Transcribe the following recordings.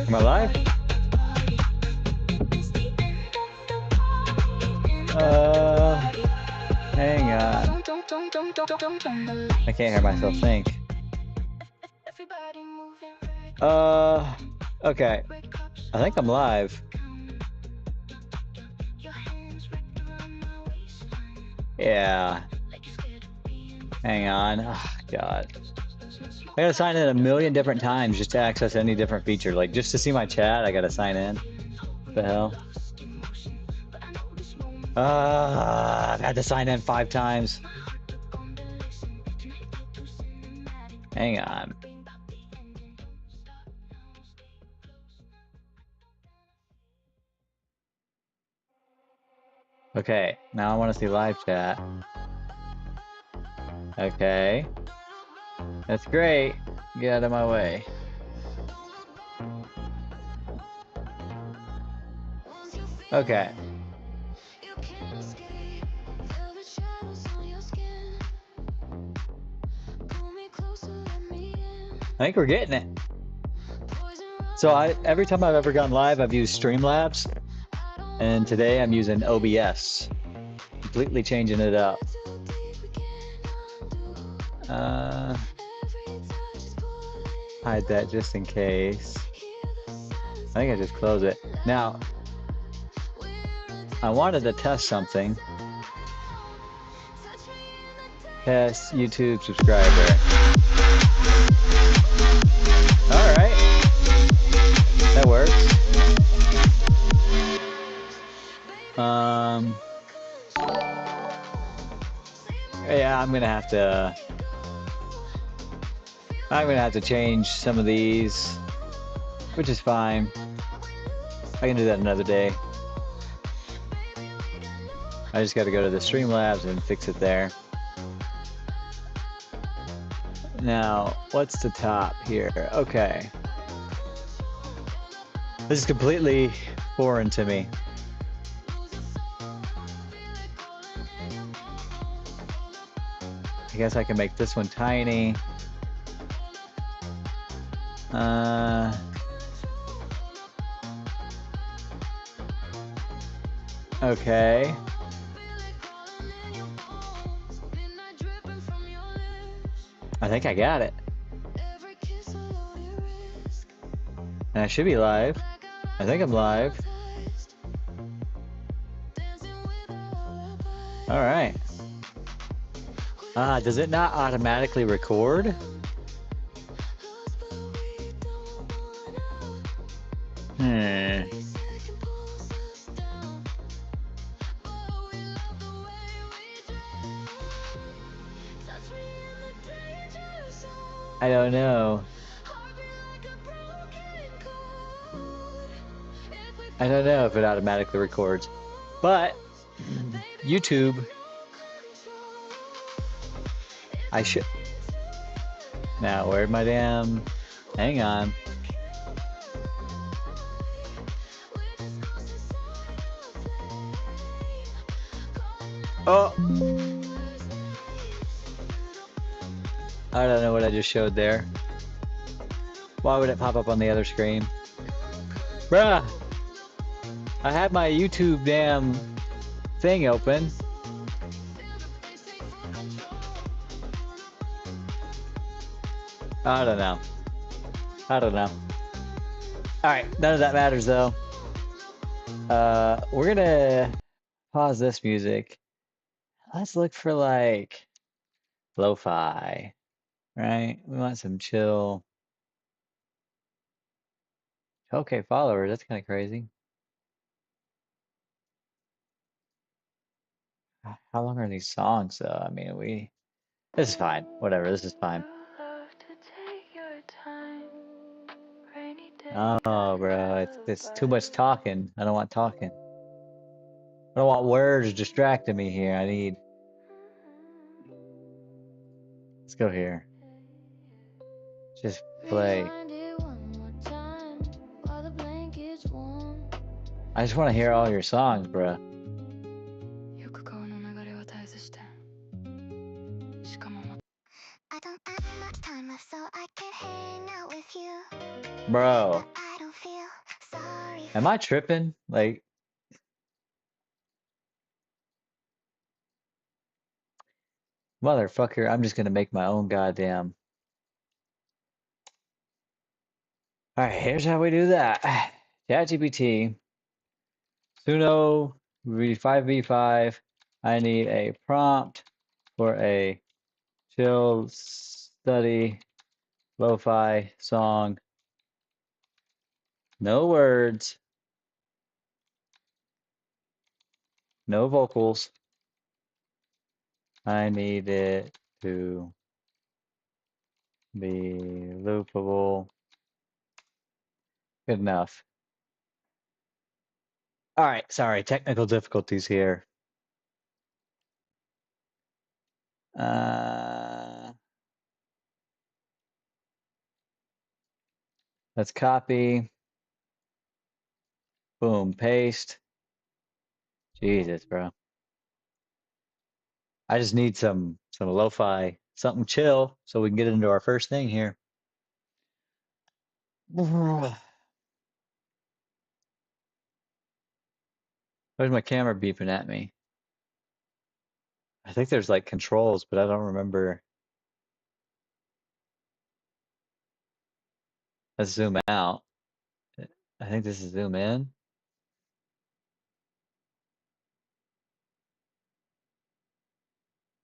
Am I live? Hang on. I can't hear myself think. Okay. I think I'm live. Yeah. Hang on. Oh, God. I gotta sign in a million different times just to access any different feature. Like, just to see my chat, I gotta sign in. What the hell? I've had to sign in 5 times. Hang on. Okay, now I want to see live chat. Okay. That's great. Get out of my way. Okay. I think we're getting it. So every time I've ever gone live, I've used Streamlabs, and today I'm using OBS, completely changing it up. Hide that just in case. I think I just close it. Now, I wanted to test something. Test YouTube subscriber. All right. That works. Yeah, I'm gonna have to change some of these, which is fine. I can do that another day. I just got to go to the Streamlabs and fix it there. Now, what's the top here? Okay. This is completely foreign to me. I guess I can make this one tiny. Okay. I think I got it. And I should be live. I think I'm live. All right. Does it not automatically record? I don't know. I don't know if it automatically records, but YouTube, I should. Now, where'd my damn? Hang on. Oh, I don't know what I just showed there. Why would it pop up on the other screen? Bruh, I had my YouTube damn thing open. I don't know. I don't know. Alright, none of that matters though. We're gonna pause this music. Let's look for like lo-fi, right? We want some chill. Okay, followers, that's kind of crazy. How long are these songs though? I mean, this is fine. Whatever, this is fine. Oh, bro, it's too much talking. I don't want talking. I don't want words distracting me here. I need. Let's go here. Just play. I just want to hear all your songs, bro. Bro. Am I tripping? Like, motherfucker, I'm just gonna make my own goddamn. All right, here's how we do that. ChatGPT, Suno v5v5. I need a prompt for a chill study lo-fi song. No words, no vocals. I need it to be loopable. Good enough. All right, sorry, technical difficulties here. Let's copy. Boom, paste. Jesus, bro. I just need some lo-fi, something chill, so we can get into our first thing here. Where's my camera beeping at me? I think there's like controls, but I don't remember. Let's zoom out. I think this is zoom in.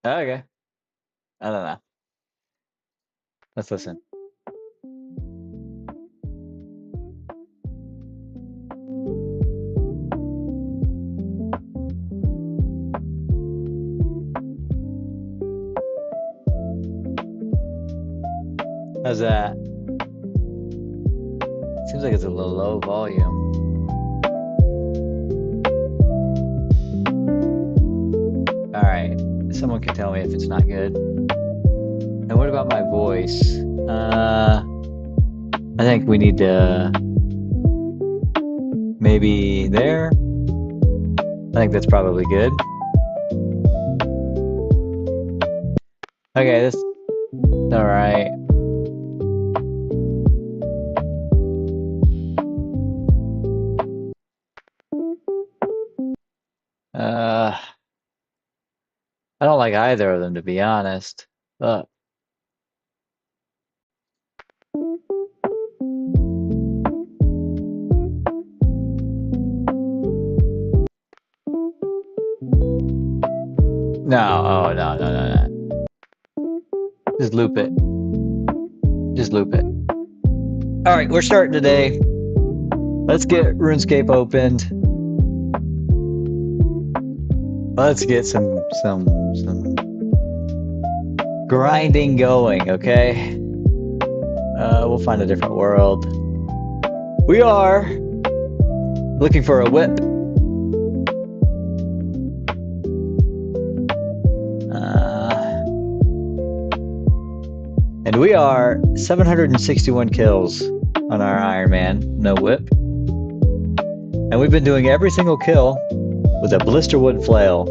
Okay. I don't know. Let's listen. How's that? Seems like it's a little low volume. All right. Someone can tell me if it's not good. And what about my voice? I think we need to maybe there. I think that's probably good. Okay, this all right. I don't like either of them, to be honest. No, oh no. Just loop it. Just loop it. All right, we're starting today. Let's get RuneScape opened. Let's get some grinding going, okay? We'll find a different world. We are looking for a whip. And we are 761 kills on our Ironman, no whip. And we've been doing every single kill with a blisterwood flail,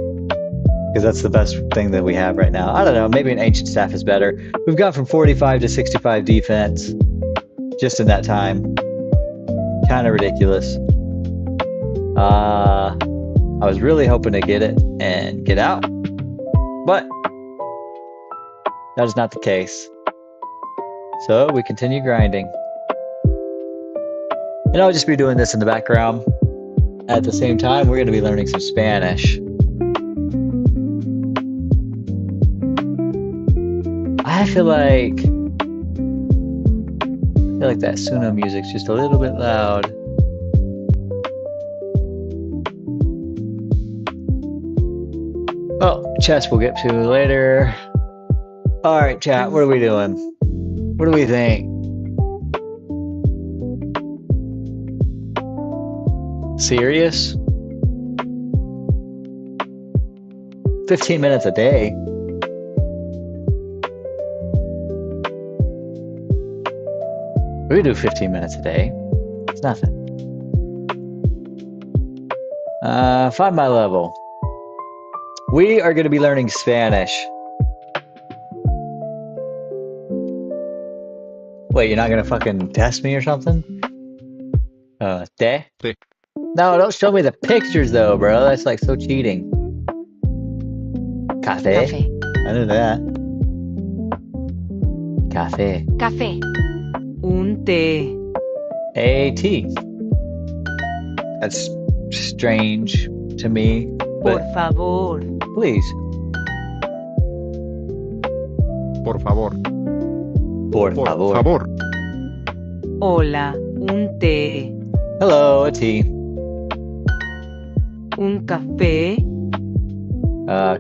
because that's the best thing that we have right now. I don't know, maybe an ancient staff is better. We've gone from 45 to 65 defense just in that time. Kind of ridiculous. I was really hoping to get it and get out, but that is not the case. So we continue grinding. And I'll just be doing this in the background. At the same time, we're going to be learning some Spanish. I feel like that Suno music's just a little bit loud. Oh, chess we'll get to later. All right, chat, what are we doing? What do we think? Serious? 15 minutes a day. We do 15 minutes a day. It's nothing. Find my level. We are going to be learning Spanish. Wait, you're not going to fucking test me or something? Te? Te. No, don't show me the pictures though, bro. That's like so cheating. Café? Café. I knew that. Café. Café. Un té. A tea. That's strange to me, Por but favor. please. Por favor. Por Por favor. favor. Hola. Un té. Hello, a tea. Un café.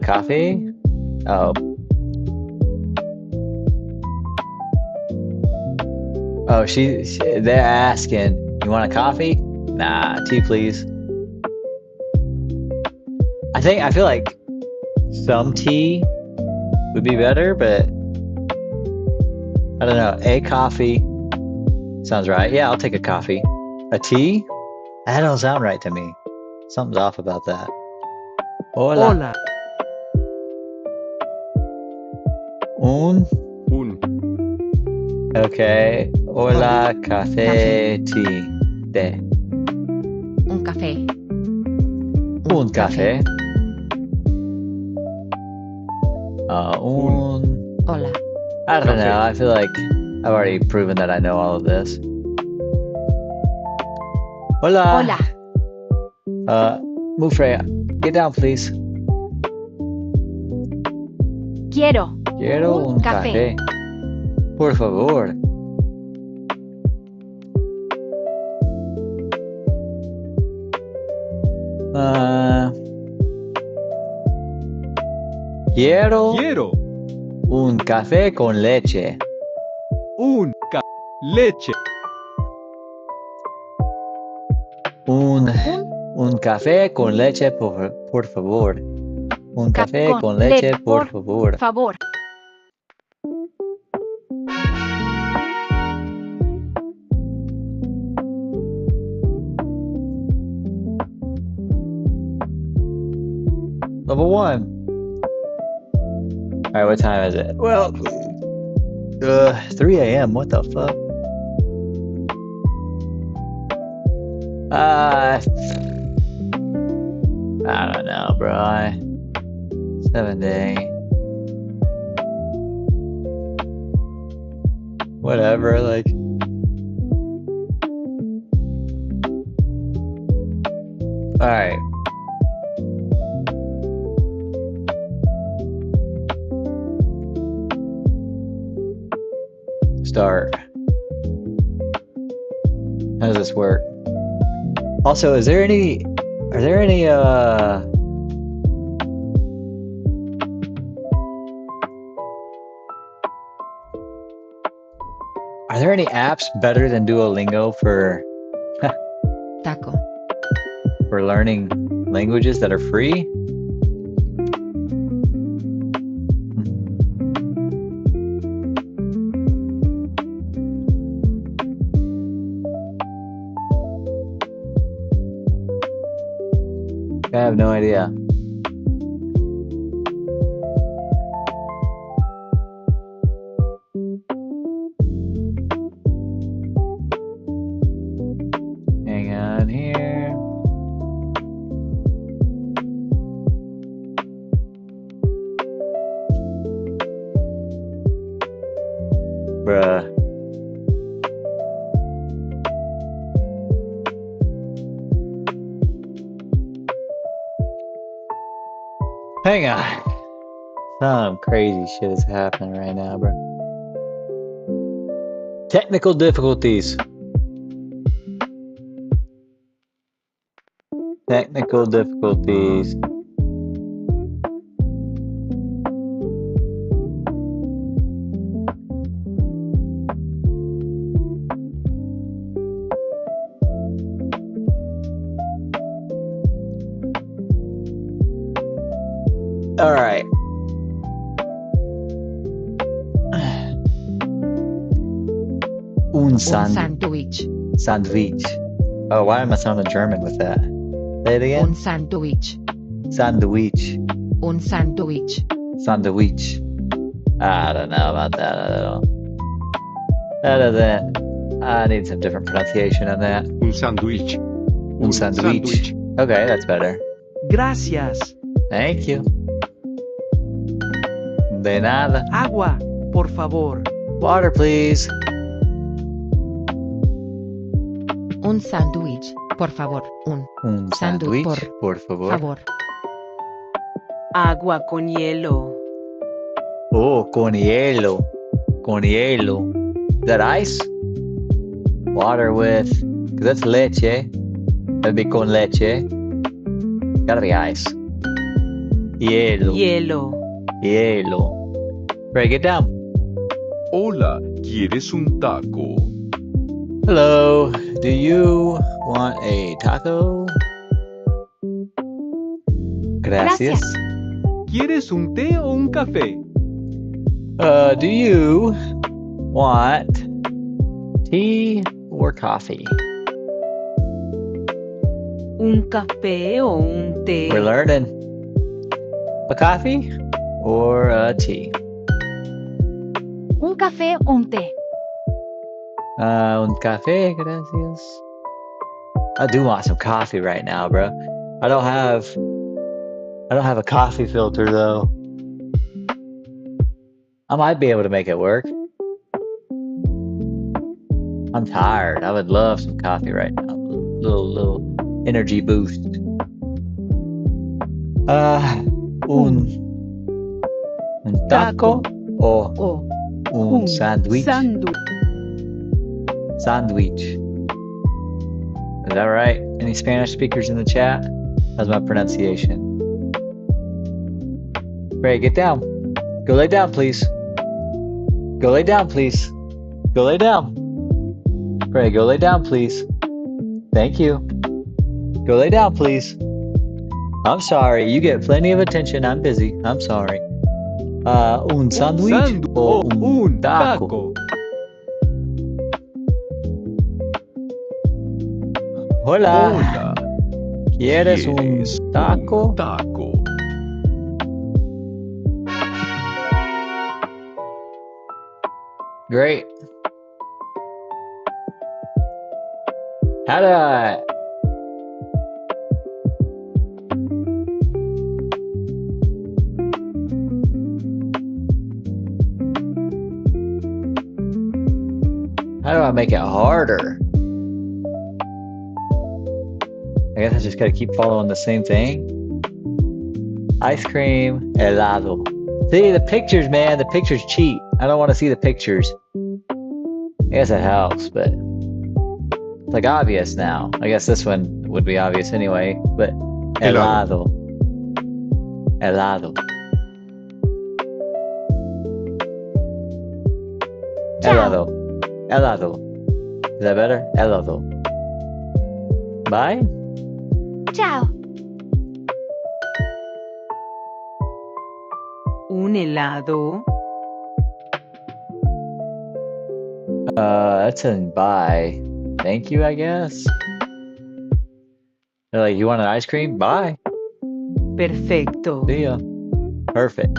Coffee? Oh. Oh, they're asking, you want a coffee? Nah, tea, please. I feel like some tea would be better, but I don't know. A coffee sounds right. Yeah, I'll take a coffee. A tea? That don't sound right to me. Something's off about that. Hola. Hola. Un. Okay. Hola, café, tea. Té. Un café. Un café. Un. Hola. I don't Café. know. I feel like I've already proven that I know all of this. Hola. Hola. Move Freya. Get down, please. Quiero. Quiero un café. Por favor. Quiero un café con leche. Leche. Un café con leche, por favor. Un café con leche, por favor. Favor. Level 1. Alright, what time is it? Well, 3 a.m. What the fuck? I don't know, bro. 7 day. Whatever, like. Alright. Start. How does this work? Also, are there any are there any apps better than Duolingo for Taco. learning languages that are free? I have no idea. Hang on here. Bruh. Hang on. Some crazy shit is happening right now, bro. Technical difficulties. Technical difficulties. All right. Un sandwich. Sandwich. Oh, why am I sounding German with that? Say it again. Un sandwich. Sandwich. Un sandwich. Sandwich. I don't know about that at all. Other than I need some different pronunciation on that. Un sándwich. Un sandwich. Okay, that's better. Gracias. Thank you. De nada. Agua, por favor. Water, please. Un sándwich, por favor. Un Sándwich, sándwich, por favor. favor. Agua con hielo. Oh, con hielo. Con hielo. Is that ice? Water with... Because that's leche. That'd be con leche. Gotta be ice. Hielo. Hielo. Hielo. Ray, get down. Hola, ¿quieres un taco? Hello. Do you want a taco? Gracias. ¿Quieres un té o un café? Do you want tea or coffee? Un café o un té. We're learning. A coffee or a tea? Un café o un té. Un café, gracias. I do want some coffee right now, bro. I don't have a coffee filter though. I might be able to make it work. I'm tired. I would love some coffee right now. Little energy boost. Un taco o O un sandwich? sándwich. Sandwich. Is that right? Any Spanish speakers in the chat? How's my pronunciation? Ray, get down. Go lay down, please. Go lay down, please. Go lay down. Ray, go lay down, please. Thank you. Go lay down, please. I'm sorry. You get plenty of attention. I'm busy. I'm sorry. Un sandwich o un taco? Hola. Hola, ¿Quieres un taco? un taco? Great. How do I... How do I make it harder? I guess I just gotta keep following the same thing. Ice cream, helado. See, the pictures, man, the pictures cheat. I don't want to see the pictures. I guess it helps, but it's like obvious now. I guess this one would be obvious anyway, but helado. Helado. Helado. Helado. Is that better? Helado. Bye? Chao. Un helado. That's a bye. Thank you, I guess. They're like, you want an ice cream? Bye. Perfecto. See ya. Perfect.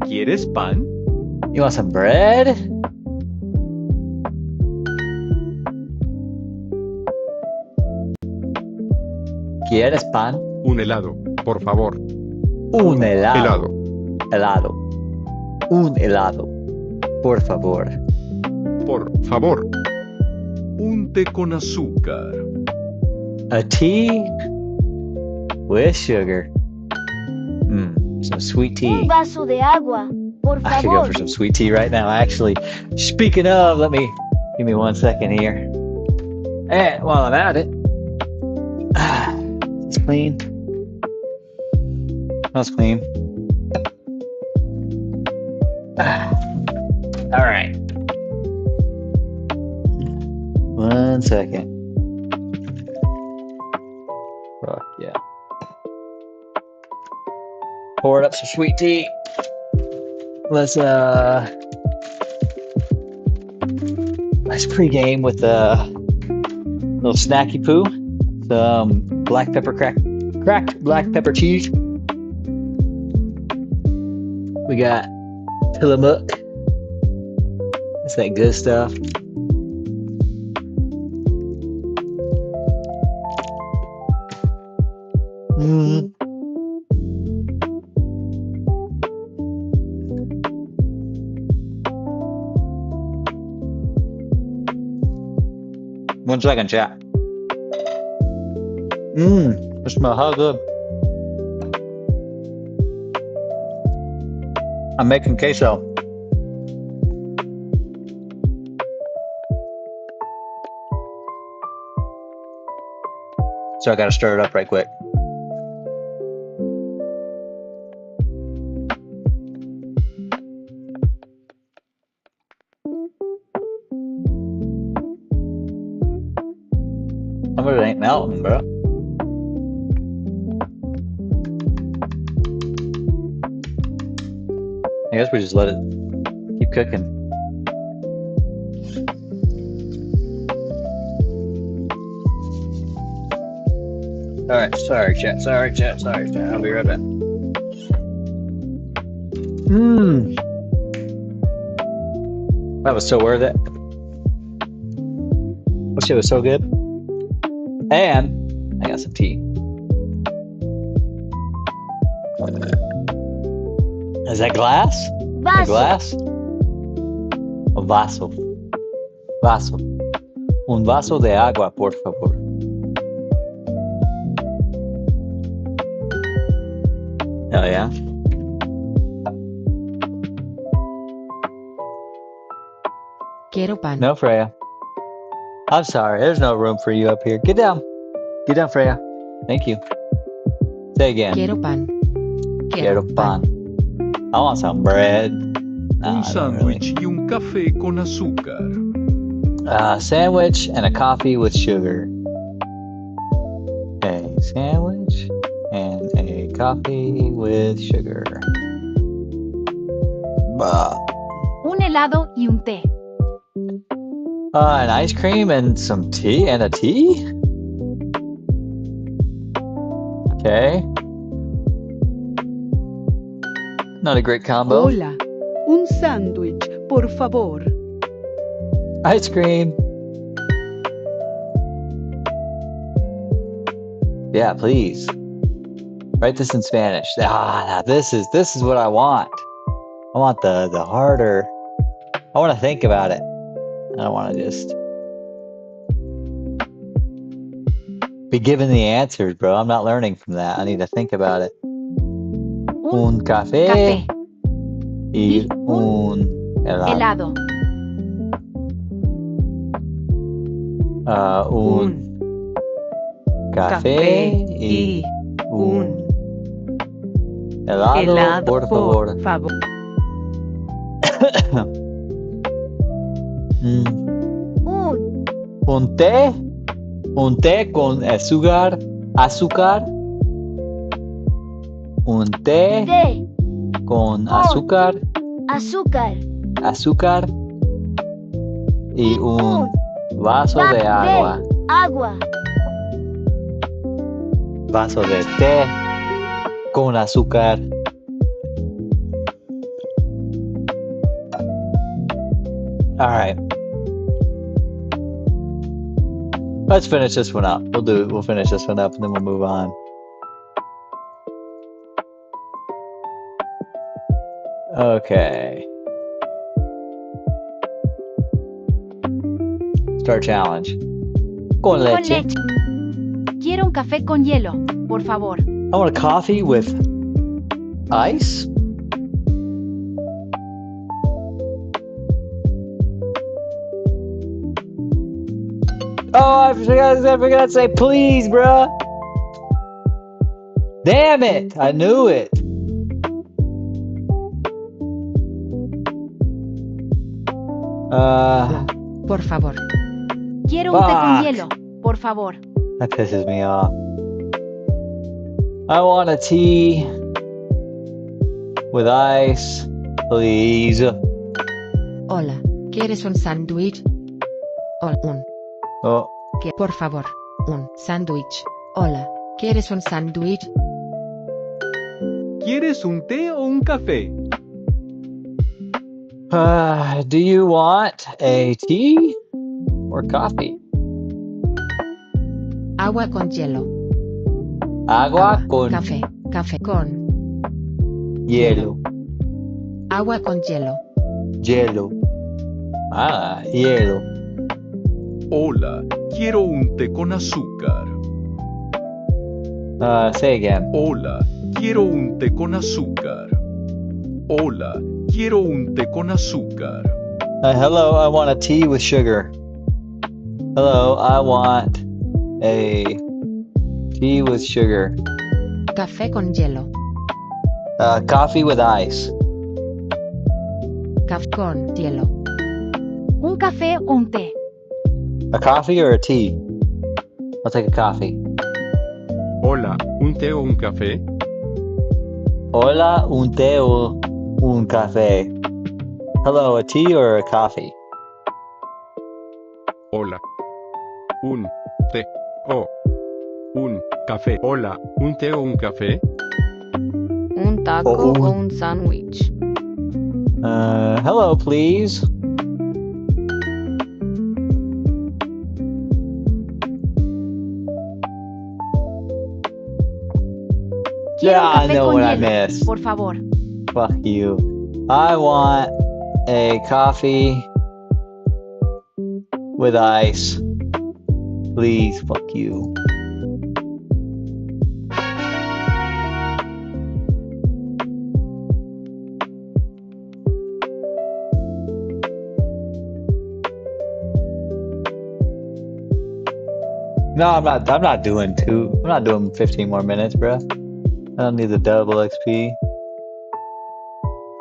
¿Quieres pan? You want some bread? ¿Quieres pan? Un helado, por favor. Un helado. Helado. Helado. Un helado. Por favor. Por favor. Un té con azúcar. A tea with sugar. Some sweet tea. Un vaso de agua, por I could go favor. for some sweet tea right now. Actually, speaking of, give me 1 second here. And while I'm at it, it's clean. That's clean. All right. 1 second. Fuck yeah. Poured up some sweet tea. Let's pregame with a little snacky poo. Some black pepper cracked black pepper cheese. We got Tillamook. That's that good stuff. 1 second, chat. It smells how good. I'm making queso. So I gotta stir it up right quick. Some of it ain't melting, bro. I guess we just let it keep cooking. Alright, sorry chat. I'll be right back. That was so worth it. That shit was so good. And I got some tea. Is that glass? Vaso. A glass? O vaso. Vaso. Un vaso de agua, por favor. Oh, yeah? Quiero pan. No, Freya. I'm sorry. There's no room for you up here. Get down. Get down, Freya. Thank you. Say again. Quiero pan. Quiero pan. I want some bread. Un sándwich y un café con azúcar. A sandwich and a coffee with sugar. A sandwich and a coffee with sugar. Bah. Un helado y un té. An ice cream and some tea and a tea? Okay. Not a great combo. Hola, un sándwich, por favor. Ice cream. Yeah, please. Write this in Spanish. Now this is what I want. I want the harder. I want to think about it. I don't want to just be given the answers, bro. I'm not learning from that. I need to think about it. Un café, Café. y un helado. Helado. Un café y un helado, por favor. Un té con azúcar, un té Té. con azúcar, Azúcar. y un vaso de agua, Agua. vaso de té con azúcar. All right. Let's finish this one up. We'll finish this one up and then we'll move on. Okay. Start challenge. Con Con leche. leche. Quiero un café con hielo, por favor. I want a coffee with ice. Oh, I forgot to say please, bruh. Damn it. I knew it. Por favor. Quiero un té con Fuck. hielo, por favor. That pisses me off. I want a tea with ice, please. Hola, ¿quieres un sándwich? Un. Oh, Por favor, un sándwich. Hola, ¿quieres un sándwich? ¿Quieres un té o un café? do you want a tea or coffee? Agua con hielo. Agua con Café. Café con. hielo. Agua con hielo. Hielo. Hielo. Hola, quiero un té con azúcar. Say again. Hola, quiero un té con azúcar. Hola, quiero un té con azúcar. Hello, I want a tea with sugar. Hello, I want a tea with sugar. Café con hielo. Coffee with ice. Café con hielo. Un café o un té. A coffee or a tea? I'll take a coffee. Hola, ¿un té o un café? Hola, un té o un café. Hello, a tea or a coffee? Hola. Un té o un café. Hola, ¿un té o un café? Un taco O un- o un sándwich. Hello, please. Quiero un Yeah, I café know con what I hielo, missed. por favor. Fuck you. I want a coffee with ice. Please, fuck you. No, I'm not doing 15 more minutes, bruh. I don't need the double XP.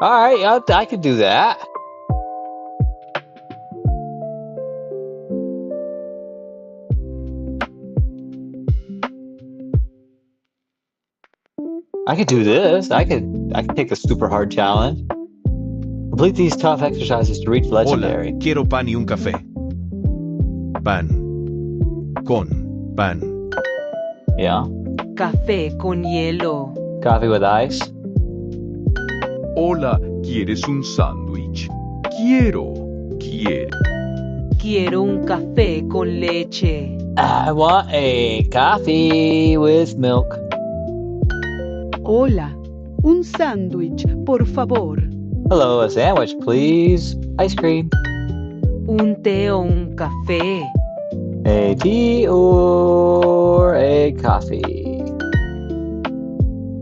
Alright, I could do that. I could do this. I could take a super hard challenge. Complete these tough exercises to reach legendary. Hola, quiero pan y un café. Pan. Con pan. Yeah. Café con hielo. Coffee with ice. Hola, ¿quieres un sándwich? Quiero. Quiero un café con leche. I want a coffee with milk. Hola, un sándwich, por favor. Hello, a sandwich, please. Ice cream. Un té o un café. A tea or a coffee.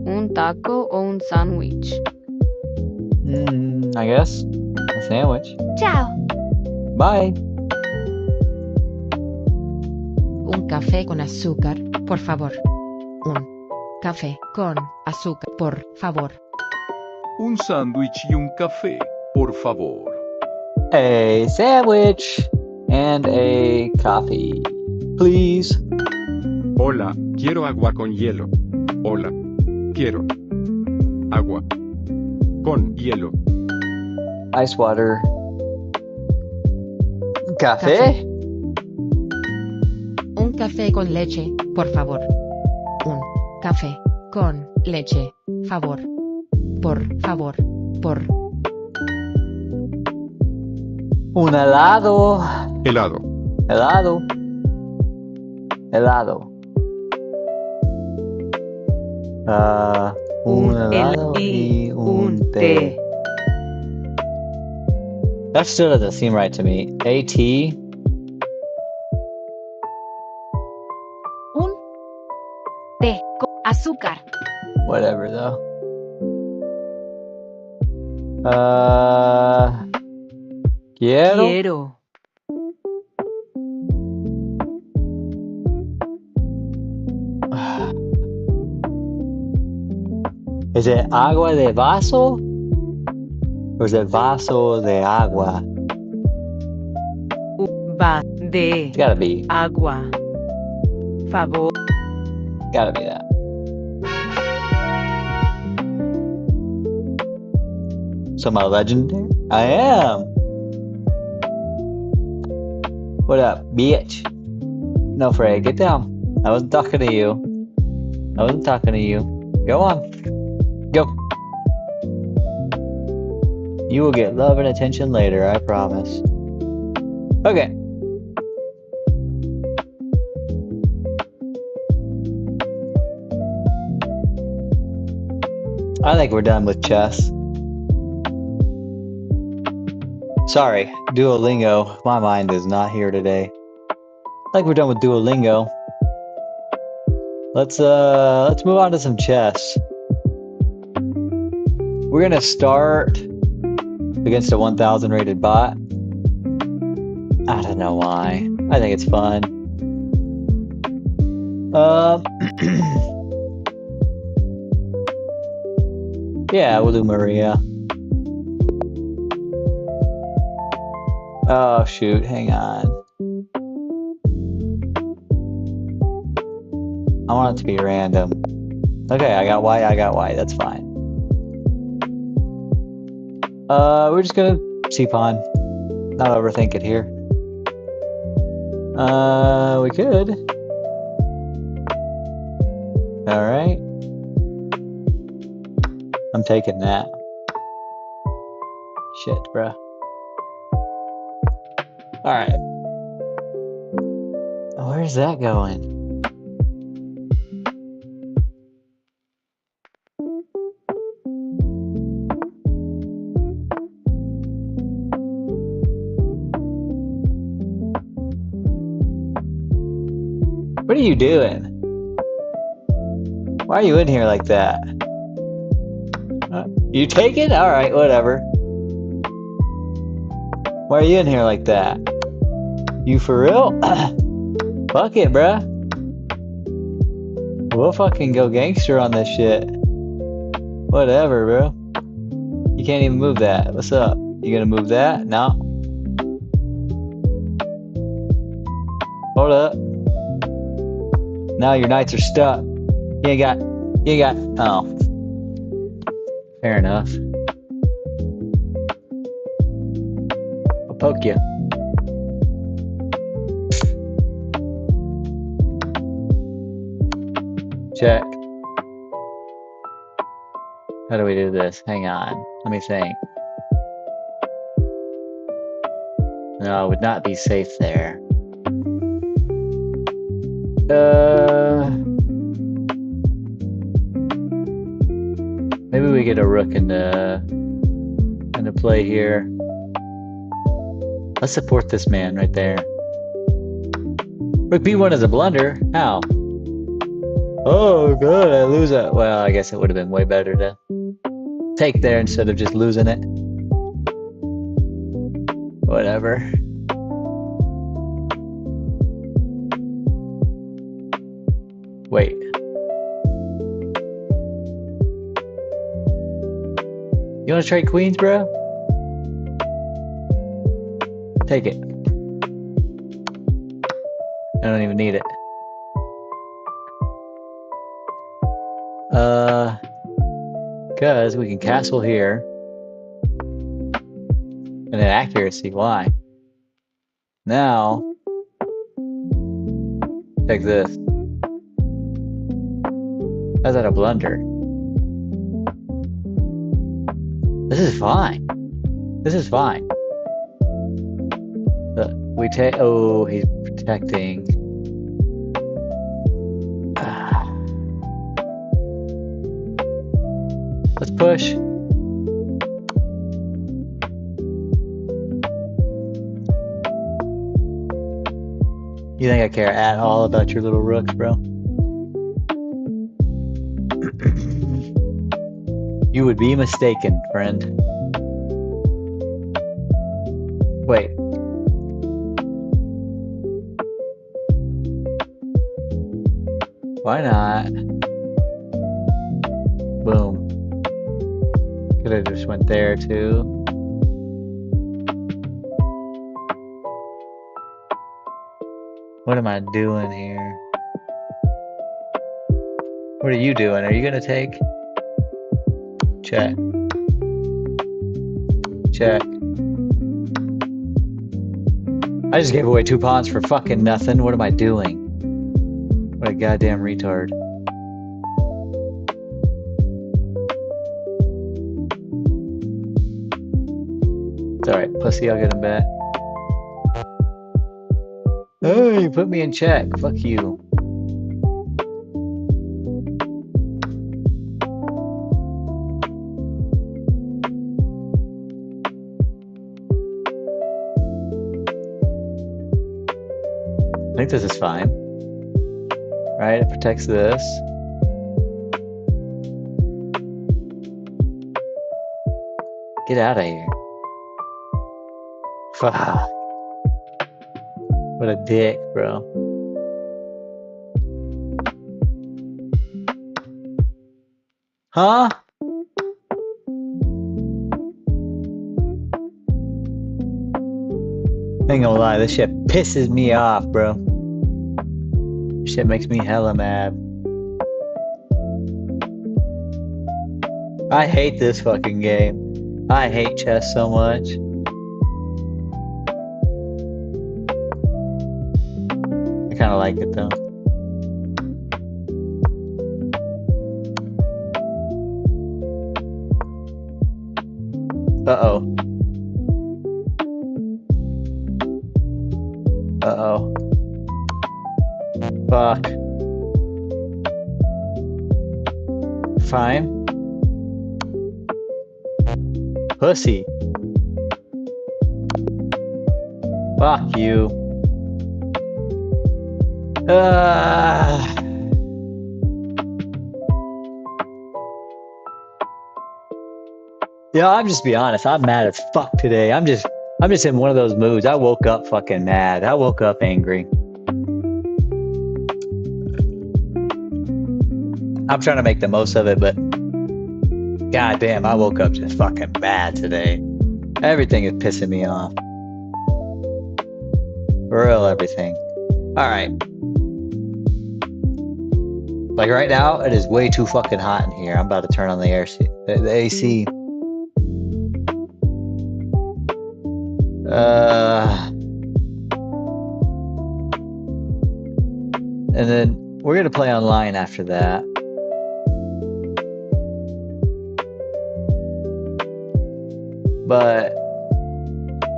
Un taco o un sándwich. I guess. A sandwich. Chao. Bye. Un café con azúcar, por favor. Un café con azúcar, por favor. Un sándwich y un café, por favor. A sandwich and a coffee, please. Hola, quiero agua con hielo. Hola, quiero agua con hielo. Ice water. Café? Un café con leche, por favor. Un café con leche, favor. Por favor, por. Un helado. Helado. Helado. Helado. Un helado y un té. That still doesn't seem right to me. A tea? Un té con azúcar. Whatever though. Quiero. Quiero. Is it agua de vaso? Or is it vaso de agua? Va de It's gotta be. agua. Favor. Gotta be that. So am I legendary? I am. What up, bitch? No, Frey, get down. I wasn't talking to you. I wasn't talking to you. Go on. Go. You will get love and attention later, I promise. Okay. I think we're done with chess. Sorry, Duolingo, my mind is not here today. Like we're done with Duolingo. Let's move on to some chess. We're gonna start against a 1000 rated bot. I don't know why. I think it's fun. Yeah, we'll do Maria. Oh shoot, hang on. I want it to be random. Okay, I got white, that's fine. We're just gonna c-pawn. Not overthink it here. We could. Alright. I'm taking that. Shit, bruh. Alright. Where's that going? What are you doing? Why are you in here like that? You take it? Alright, whatever. Why are you in here like that? You for real? Fuck it, bruh. We'll fucking go gangster on this shit. Whatever, bro. You can't even move that. What's up? You gonna move that? No. Hold up. Now your knights are stuck. You ain't got, oh. Fair enough. I'll poke you. Check. How do we do this? Hang on. Let me think. No, it would not be safe there. Maybe we get a rook into play here. Let's support this man right there. Rook b1 is a blunder. How? Oh, good. I lose it. Well, I guess it would have been way better to take there instead of just losing it. Whatever. Wait. You want to trade queens, bro? Take it. I don't even need it. Because we can castle here. And then accuracy, why? Now, check this. How's that a blunder? This is fine. This is fine. We take. Oh, he's protecting. Let's push. You think I care at all about your little rooks, bro? You would be mistaken, friend. Wait. Why not? Boom. Could have just went there too. What am I doing here? What are you doing? Are you gonna take? Check. Check. I just gave away 2 pawns for fucking nothing. What am I doing? What a goddamn retard. It's alright, pussy, I'll get him back. Oh, you put me in check. Fuck you. I think this is fine. Right? It protects this. Get out of here. Fuck. What a dick, bro. Huh? Ain't gonna lie, this shit pisses me off, bro. This shit makes me hella mad. I hate this fucking game. I hate chess so much. I kinda like it though. Uh-oh. Uh-oh. Fuck. Fine. Pussy. Fuck you. Yeah, I'm just be honest. I'm mad as fuck today. I'm just in one of those moods. I woke up fucking mad. I woke up angry. I'm trying to make the most of it, but god damn, I woke up just fucking mad today. Everything is pissing me off. For real, everything. Alright. Like right now, it is way too fucking hot in here. I'm about to turn on the the AC. And then we're gonna play online after that. But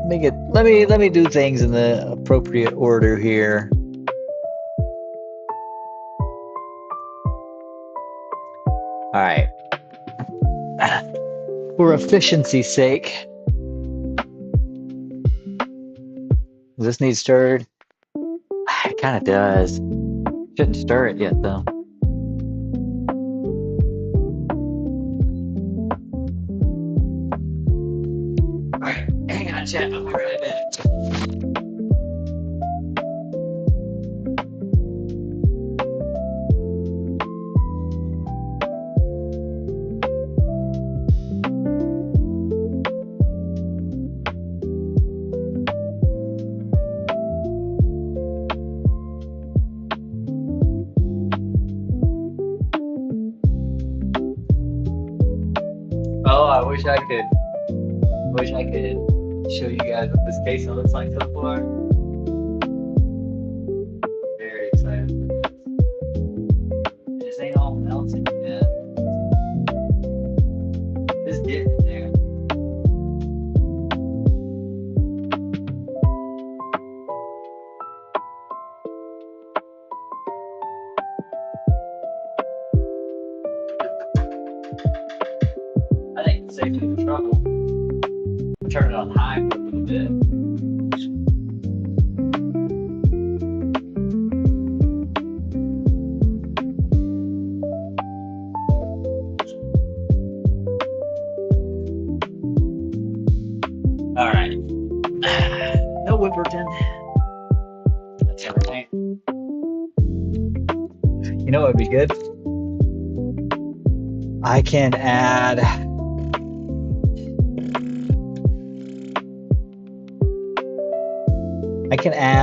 let me do things in the appropriate order here. All right. For efficiency's sake, does this need stirred? It kind of does. Shouldn't stir it yet, though. Alright, hang on, chat. I'll be right back. Wish I could show you guys what this case looks like so far. Very excited for this. It just ain't all melting yet. It's getting there. I think it's safety in trouble. Turn it on high for a little bit. All right. No Whipperton. That's everything. You know what would be good? I can add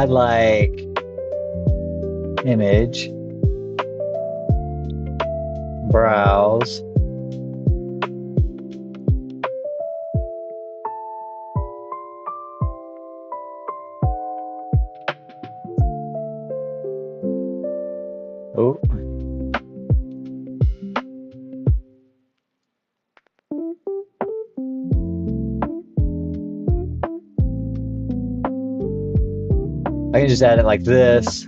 like image, browse, oh, I can just add it like this.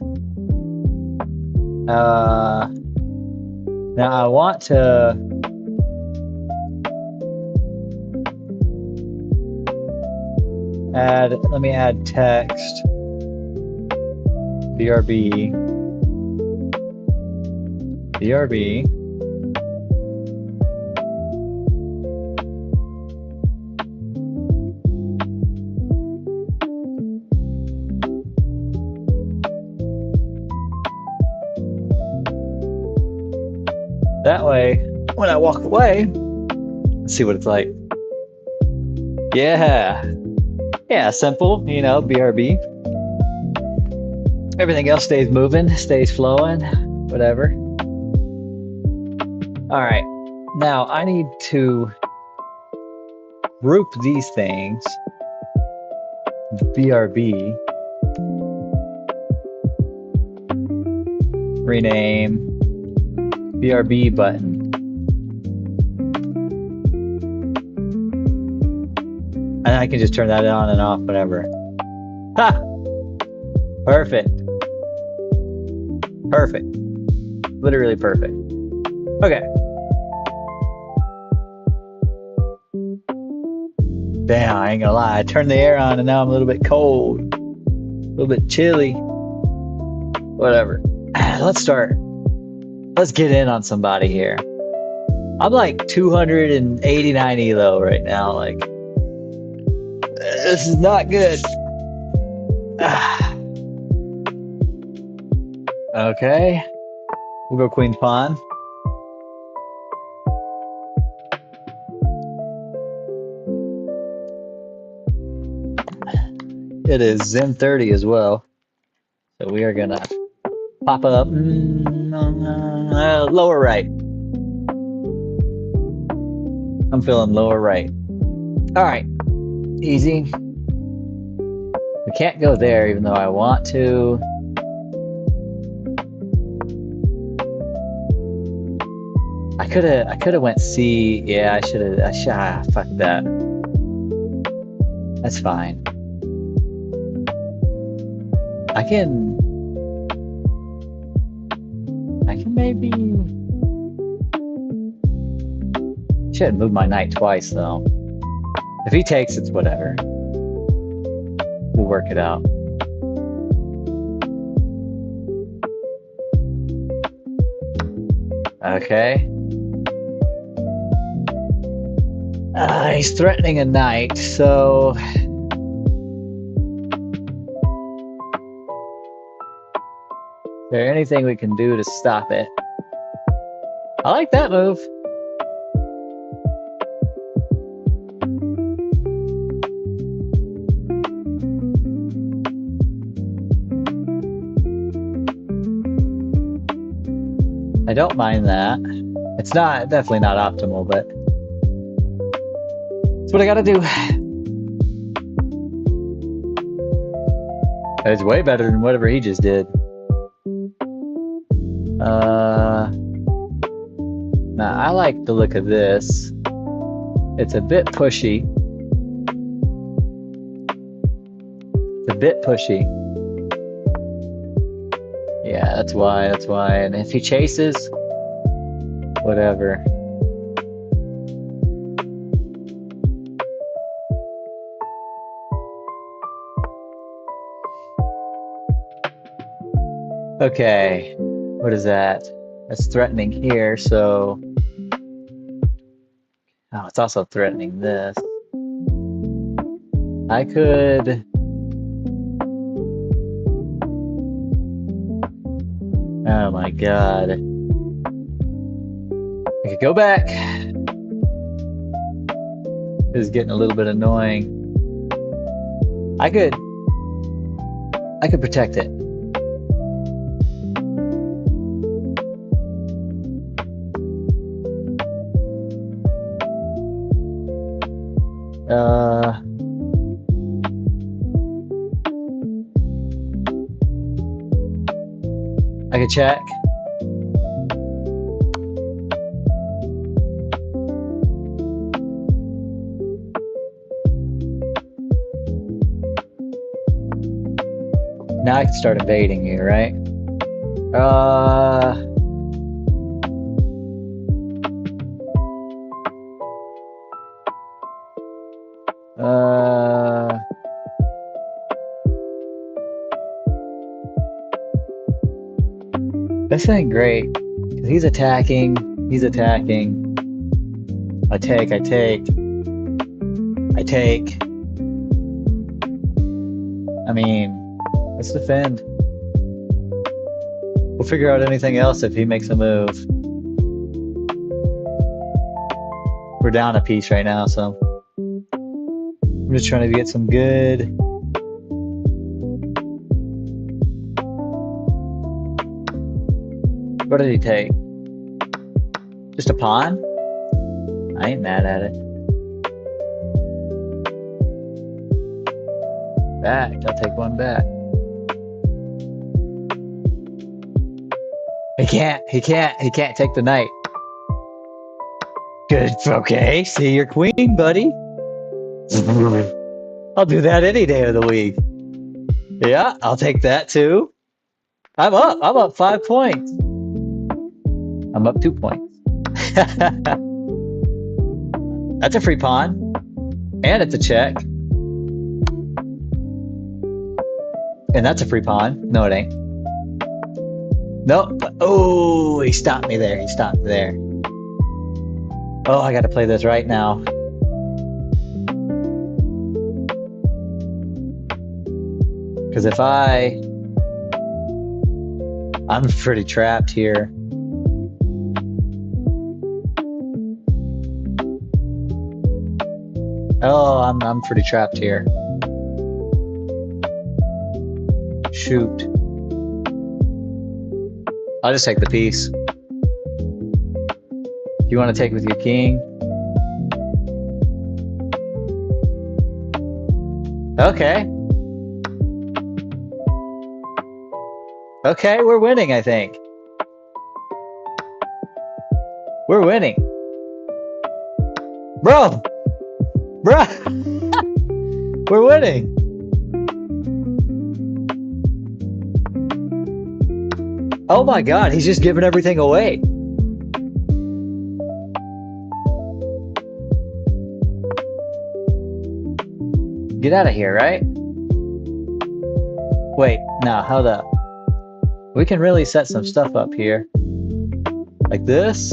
Now I want to let me add text. BRB. BRB. That way, when I walk away, let's see what it's like. Yeah. Yeah, simple, you know, BRB. Everything else stays moving, stays flowing, whatever. All right. Now I need to group these things. BRB. Rename. BRB button. And I can just turn that on and off whenever. Ha! Perfect. Perfect. Literally perfect. Okay. Damn, I ain't gonna lie. I turned the air on and now I'm a little bit cold. A little bit chilly. Whatever. Let's start. Let's get in on somebody here. I'm like 289 elo right now. Like, this is not good. Okay. We'll go Queen Pawn. It is Zen 30 as well. So we are gonna pop up lower right. I'm feeling lower right. All right, easy. We can't go there even though I want to. I could have went C. Yeah, I should have. Fuck that. That's fine. I can maybe. Should move my knight twice though. If he takes, it's whatever. We'll work it out. Okay. He's threatening a knight, so. Is there anything we can do to stop it? I like that move. I don't mind that. It's definitely not optimal, but it's what I gotta do. It's way better than whatever he just did. Now I like the look of this. It's a bit pushy. It's a bit pushy. Yeah, that's why. And if he chases, whatever. Okay, what is that? That's threatening here, so. Oh, it's also threatening this. I could. Oh my god. I could go back. This is getting a little bit annoying. I could protect it. I could check. Now I can start invading you, right? This ain't great. 'Cause he's attacking. He's attacking. I take. I mean, let's defend. We'll figure out anything else if he makes a move. We're down a piece right now, so I'm just trying to get some good. What did he take? Just a pawn? I ain't mad at it. Back. I'll take one back. He can't take the knight. Good. Okay. See your queen, buddy. I'll do that any day of the week. Yeah, I'll take that too. I'm up 5 points. I'm up 2 points. That's a free pawn. And it's a check. And that's a free pawn. No, it ain't. Nope. Oh, he stopped me there. Oh, I gotta play this right now. Because if I'm pretty trapped here. Oh, I'm pretty trapped here. Shoot. I'll just take the piece. You want to take with your king? Okay. Okay, we're winning, I think. We're winning. Bro! Bruh! We're winning! Oh my god, he's just giving everything away. Get out of here, right? Wait, no, hold up. We can really set some stuff up here. Like this.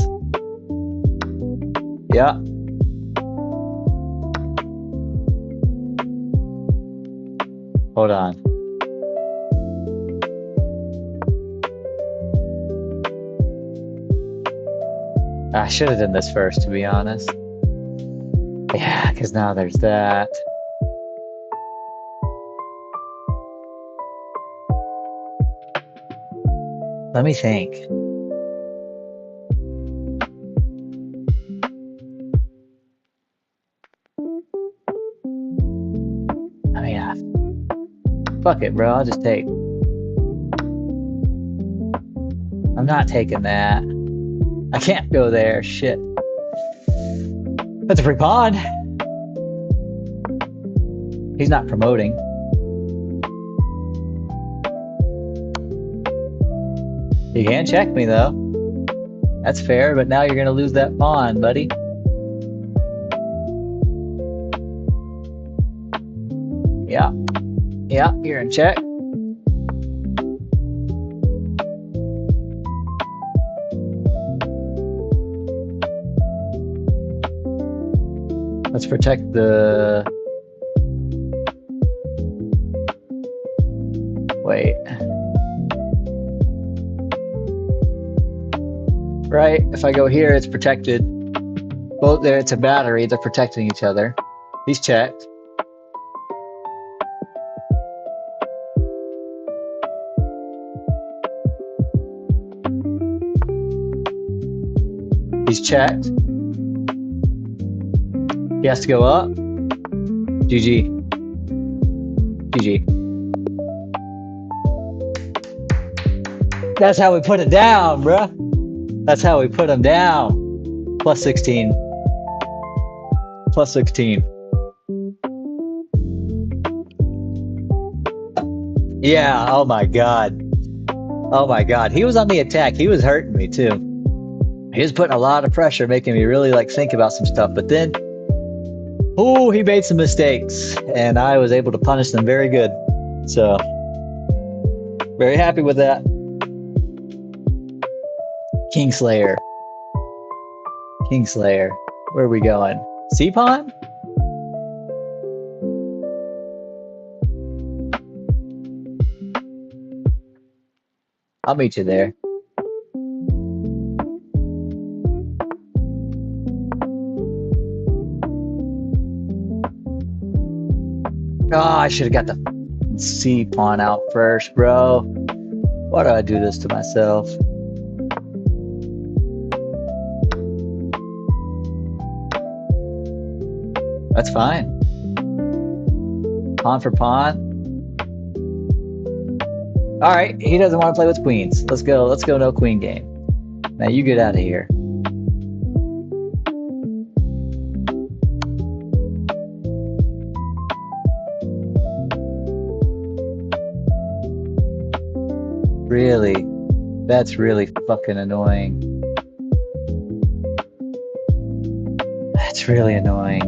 Yeah. Hold on. I should have done this first, to be honest. Yeah, because now there's that. Let me think. I mean, fuck it, bro. I'll just take. I'm not taking that. I can't go there. Shit. That's a free pawn. He's not promoting. You can check me though. That's fair, but now you're gonna lose that pawn, buddy. Yeah. Yeah, you're in check. Let's protect the... Wait. Right, if I go here, it's protected. Both there, it's a battery, they're protecting each other. He's checked. He's checked. He has to go up. GG. GG. That's how we put it down, bruh. That's how we put him down. Plus 16. Plus 16. Yeah, oh my god. Oh my god. He was on the attack. He was hurting me too. He was putting a lot of pressure, making me really like think about some stuff. But then, oh, he made some mistakes and I was able to punish them very good. So, very happy with that. Kingslayer. Kingslayer. Where are we going? Sea Pawn? I'll meet you there. Oh, I should have got the sea pawn out first, bro. Why do I do this to myself? That's fine. Pawn for pawn. All right, he doesn't want to play with queens. Let's go. Let's go no queen game. Now you get out of here. Really? That's really fucking annoying. That's really annoying.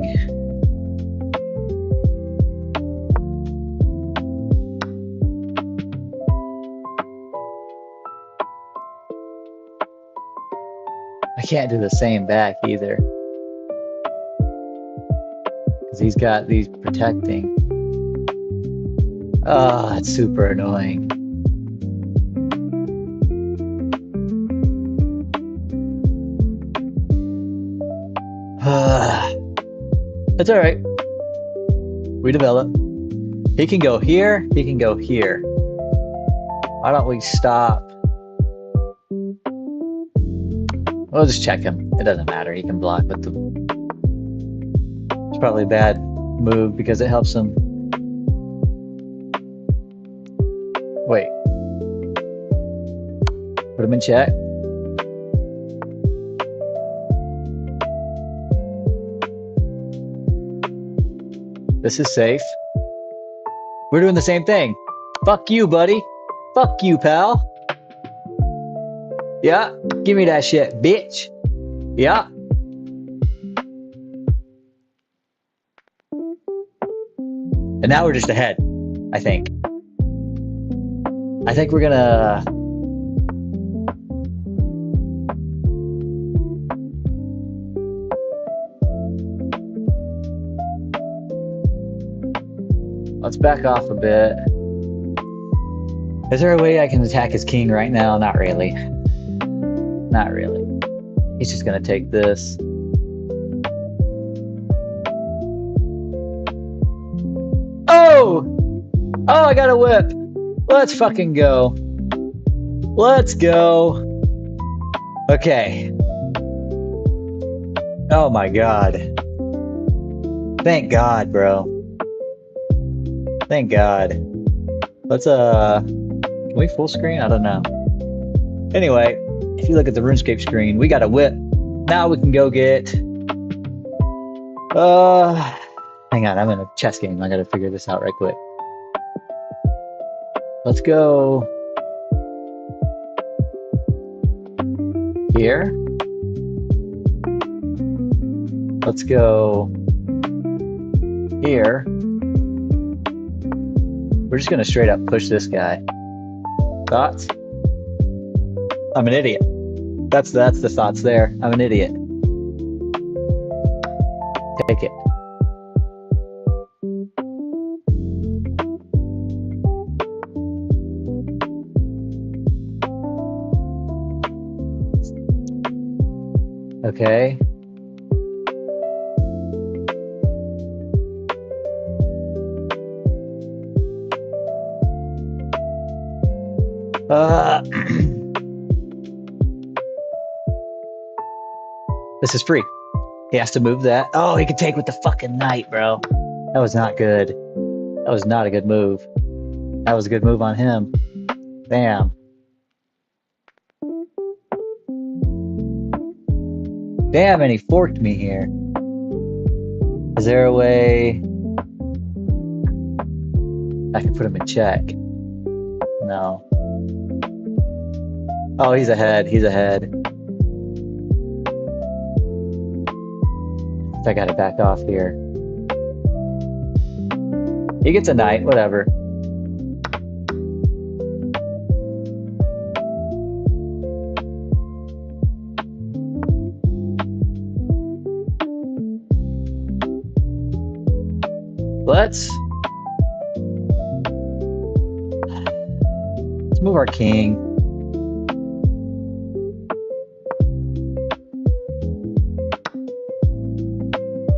I can't do the same back either. Because he's got these protecting. Oh, that's super annoying. That's all right. We develop. He can go here. He can go here. Why don't we stop? We'll just check him. It doesn't matter. He can block, but it's probably a bad move because it helps him. Wait. Put him in check. This is safe. We're doing the same thing. Fuck you, buddy. Fuck you, pal. Yeah, give me that shit, bitch. Yeah. And now we're just ahead, I think. I think we're gonna... Let's back off a bit. Is there a way I can attack his king right now? Not really. Not really. He's just gonna take this. Oh! Oh, I got a whip. Let's fucking go. Let's go. Okay. Oh my god. Thank God, bro. Thank God. Let's, can we full screen? I don't know. Anyway, if you look at the RuneScape screen, we got a whip. Now we can go get, hang on, I'm in a chess game. I gotta figure this out right quick. Let's go here. Let's go here. We're just gonna straight up push this guy. Thoughts? I'm an idiot. That's the thoughts there. I'm an idiot. Take it. Okay. This is free. He has to move that. Oh, he can take with the fucking knight, bro. That was not good. That was not a good move. That was a good move on him. Damn. Damn, and he forked me here. Is there a way I can put him in check? No. Oh, he's ahead. He's ahead. I gotta back off here. He gets a knight, whatever. let's move our king.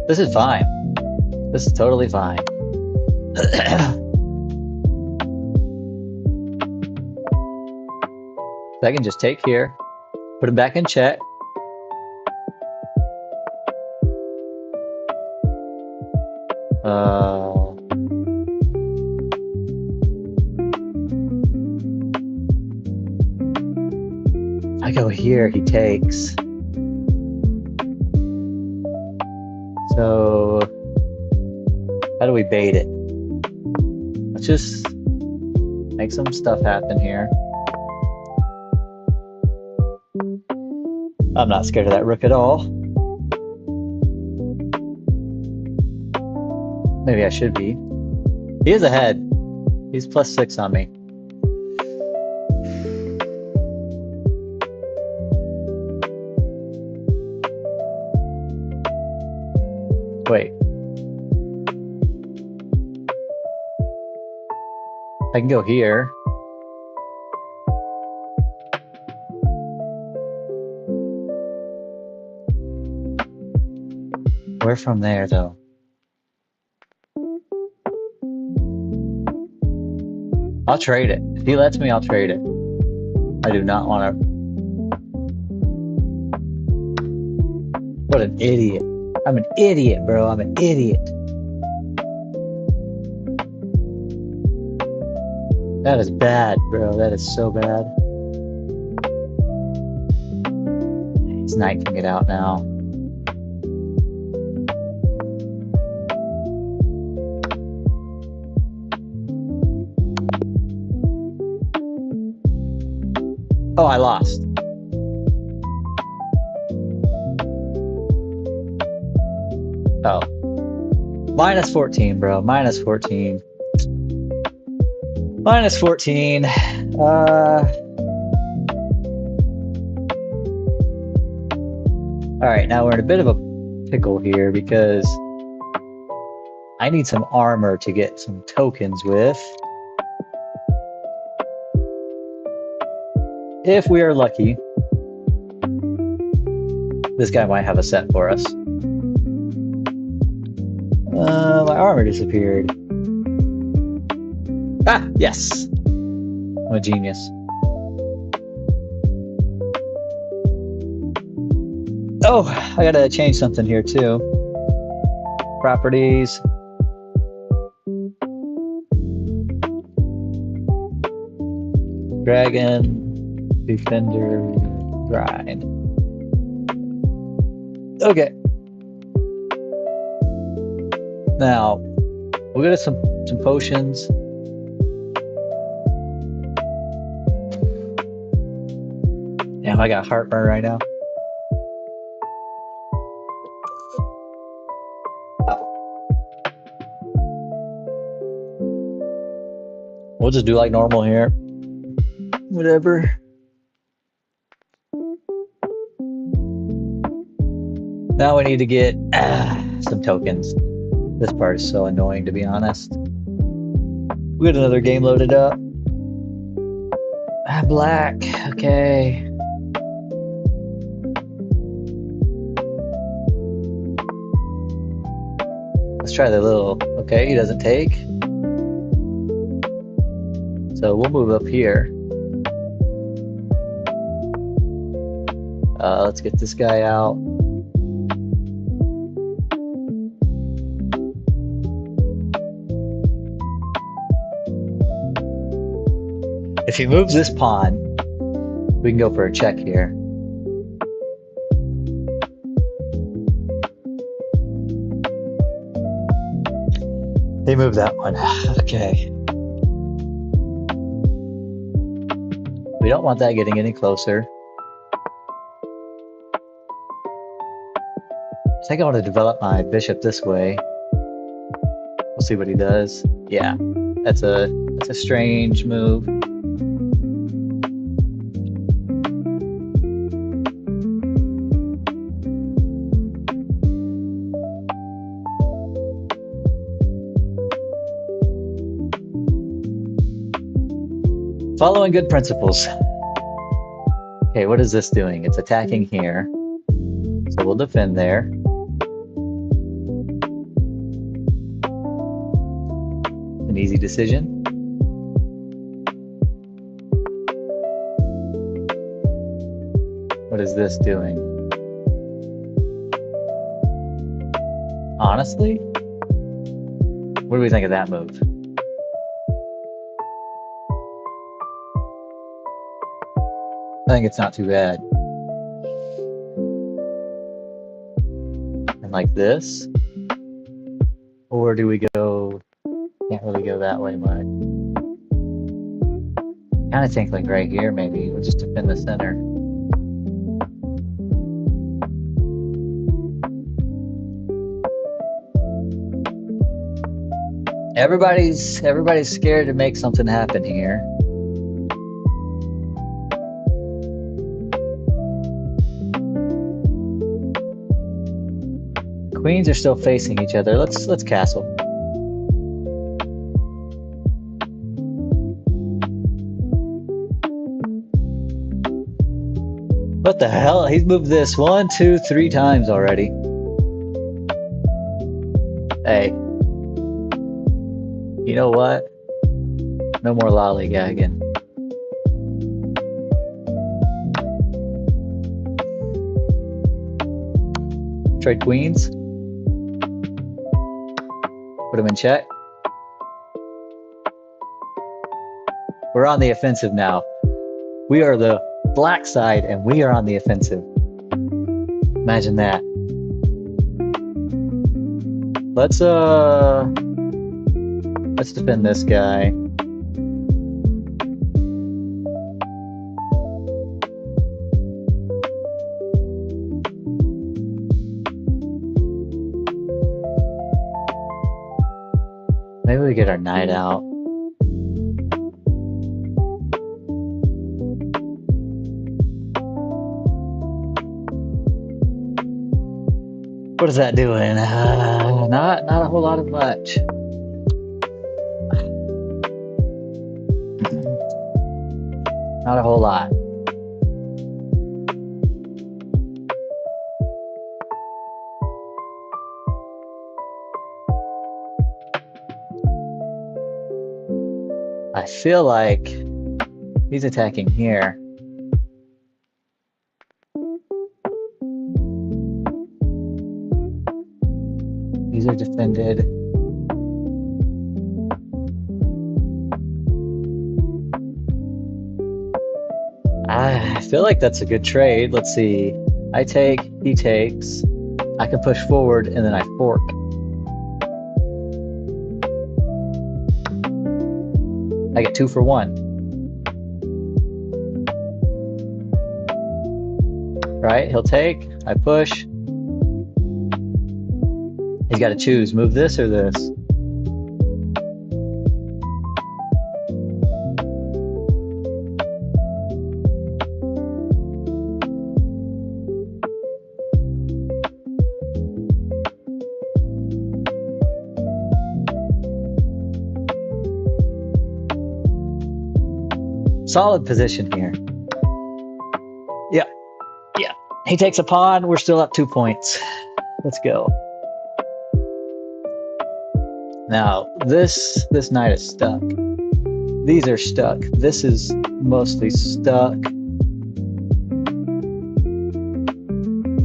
This is fine. This is totally fine. I can just take here, put him back in check. I go here, he takes. So, how do we bait it? Let's just make some stuff happen here. I'm not scared of that rook at all. Maybe I should be. He is ahead. He's +6 on me. Wait. I can go here. Where from there, though? I'll trade it. If he lets me, I'll trade it. I do not want to... What an idiot. I'm an idiot, bro. I'm an idiot. That is bad, bro. That is so bad. His knight can get out now. Oh, I lost. Oh. -14, bro. -14. -14. Alright, now we're in a bit of a pickle here because I need some armor to get some tokens with. If we are lucky, this guy might have a set for us. My armor disappeared. Ah, yes! I'm a genius. Oh, I gotta change something here too. Properties. Dragon. Defender grind. Okay. Now we'll get us some potions. Damn, I got heartburn right now. We'll just do like normal here. Whatever. Now we need to get some tokens. This part is so annoying, to be honest. We got another game loaded up. Black. Okay. Let's try the little... Okay, he doesn't take. So we'll move up here. Let's get this guy out. If he moves this pawn, we can go for a check here. They moved that one. Okay. We don't want that getting any closer. I think I want to develop my bishop this way. We'll see what he does. Yeah, that's a strange move. Following good principles. Okay, what is this doing? It's attacking here. So we'll defend there. An easy decision. What is this doing? Honestly? What do we think of that move? I think it's not too bad. And like this? Or do we go... Can't really go that way much. Kind of think like right here maybe. We'll just defend the center. Everybody's scared to make something happen here. Queens are still facing each other. Let's castle. What the hell? He's moved this 1, 2, 3 times already. Hey. You know what? No more lollygagging. Trade queens. Put them in check. We're on the offensive now. We are the black side and we are on the offensive. Imagine that. Let's defend this guy. Maybe we get our knight out. What is that doing? Not a whole lot of much. Not a whole lot. I feel like he's attacking here. These are defended. I feel like that's a good trade. Let's see. I take, he takes. I can push forward and then I fork. I get 2 for 1. Right? He'll take. I push. He's got to choose. Move this or this. Solid position here. Yeah. Yeah. He takes a pawn. We're still up 2 points. Let's go. Now, this knight is stuck. These are stuck. This is mostly stuck.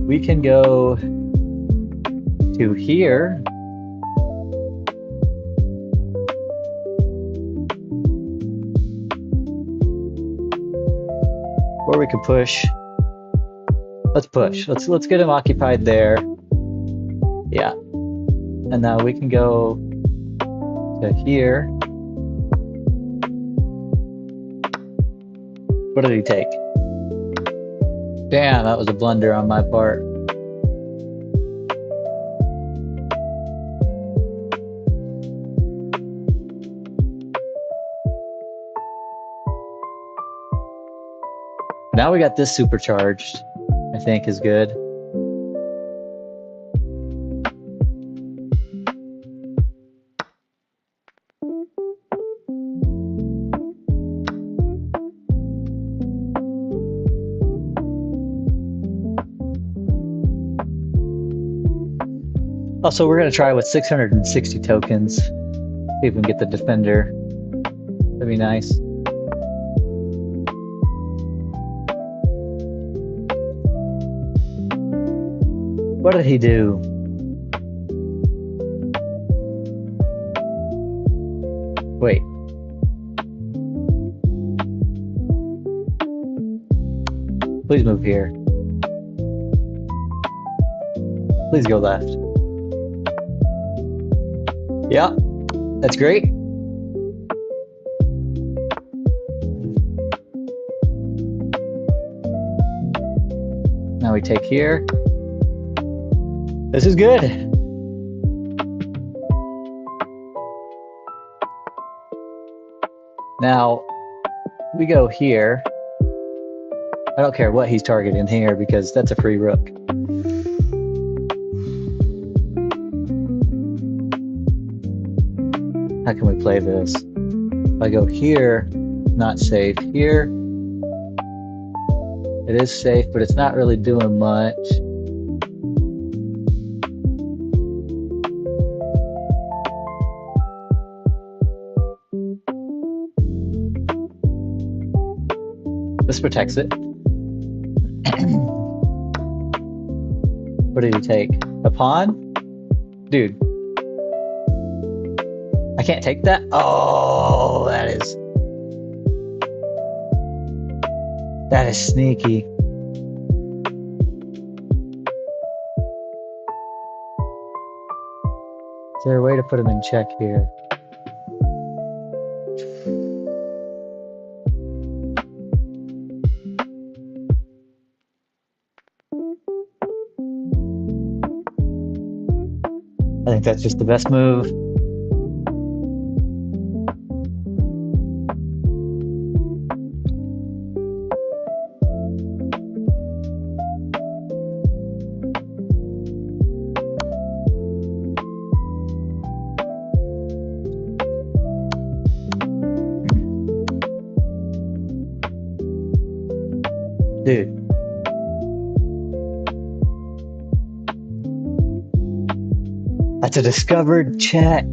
We can go to here. Or we could push. Let's push. Let's get him occupied there. Yeah. And now we can go to here. What did he take? Damn, that was a blunder on my part. Now we got this supercharged, I think is good. Also, we're gonna try with 660 tokens. See if we can get the defender. That'd be nice. What did he do? Wait. Please move here. Please go left. Yeah, that's great. Now we take here. This is good. Now we go here. I don't care what he's targeting here because that's a free rook. How can we play this? If I go here, not safe. Here, it is safe, but it's not really doing much. This protects it. What did he take? A pawn? Dude. I can't take that? Oh, that is sneaky. Is there a way to put him in check here? I think that's just the best move. Dude. That's a discovered check.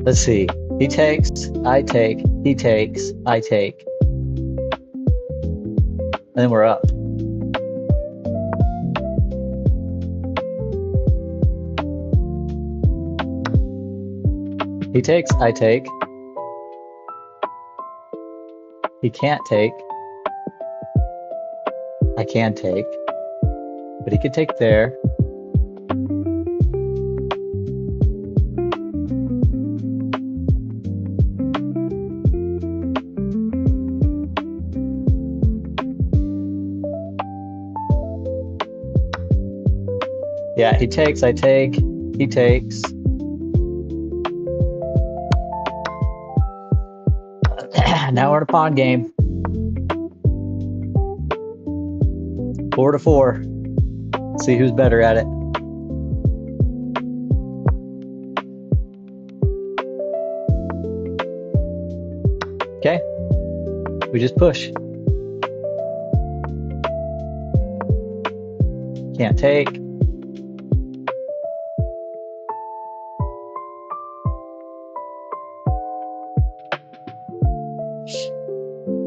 Let's see. He takes, I take, he takes, I take. And then we're up. He takes, I take. He can't take. I can take. But he could take there. Yeah, he takes, I take, he takes. Now we're in a pawn game. 4-4. Let's see who's better at it. Okay. We just push. Can't take.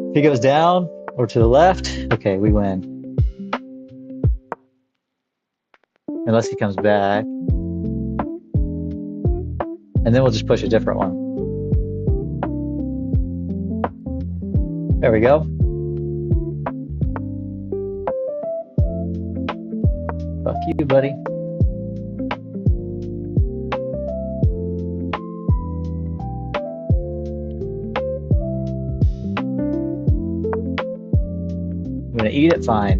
If he goes down or to the left, okay, we win. Unless he comes back. And then we'll just push a different one. There we go. Fuck you, buddy. I'm gonna eat it fine.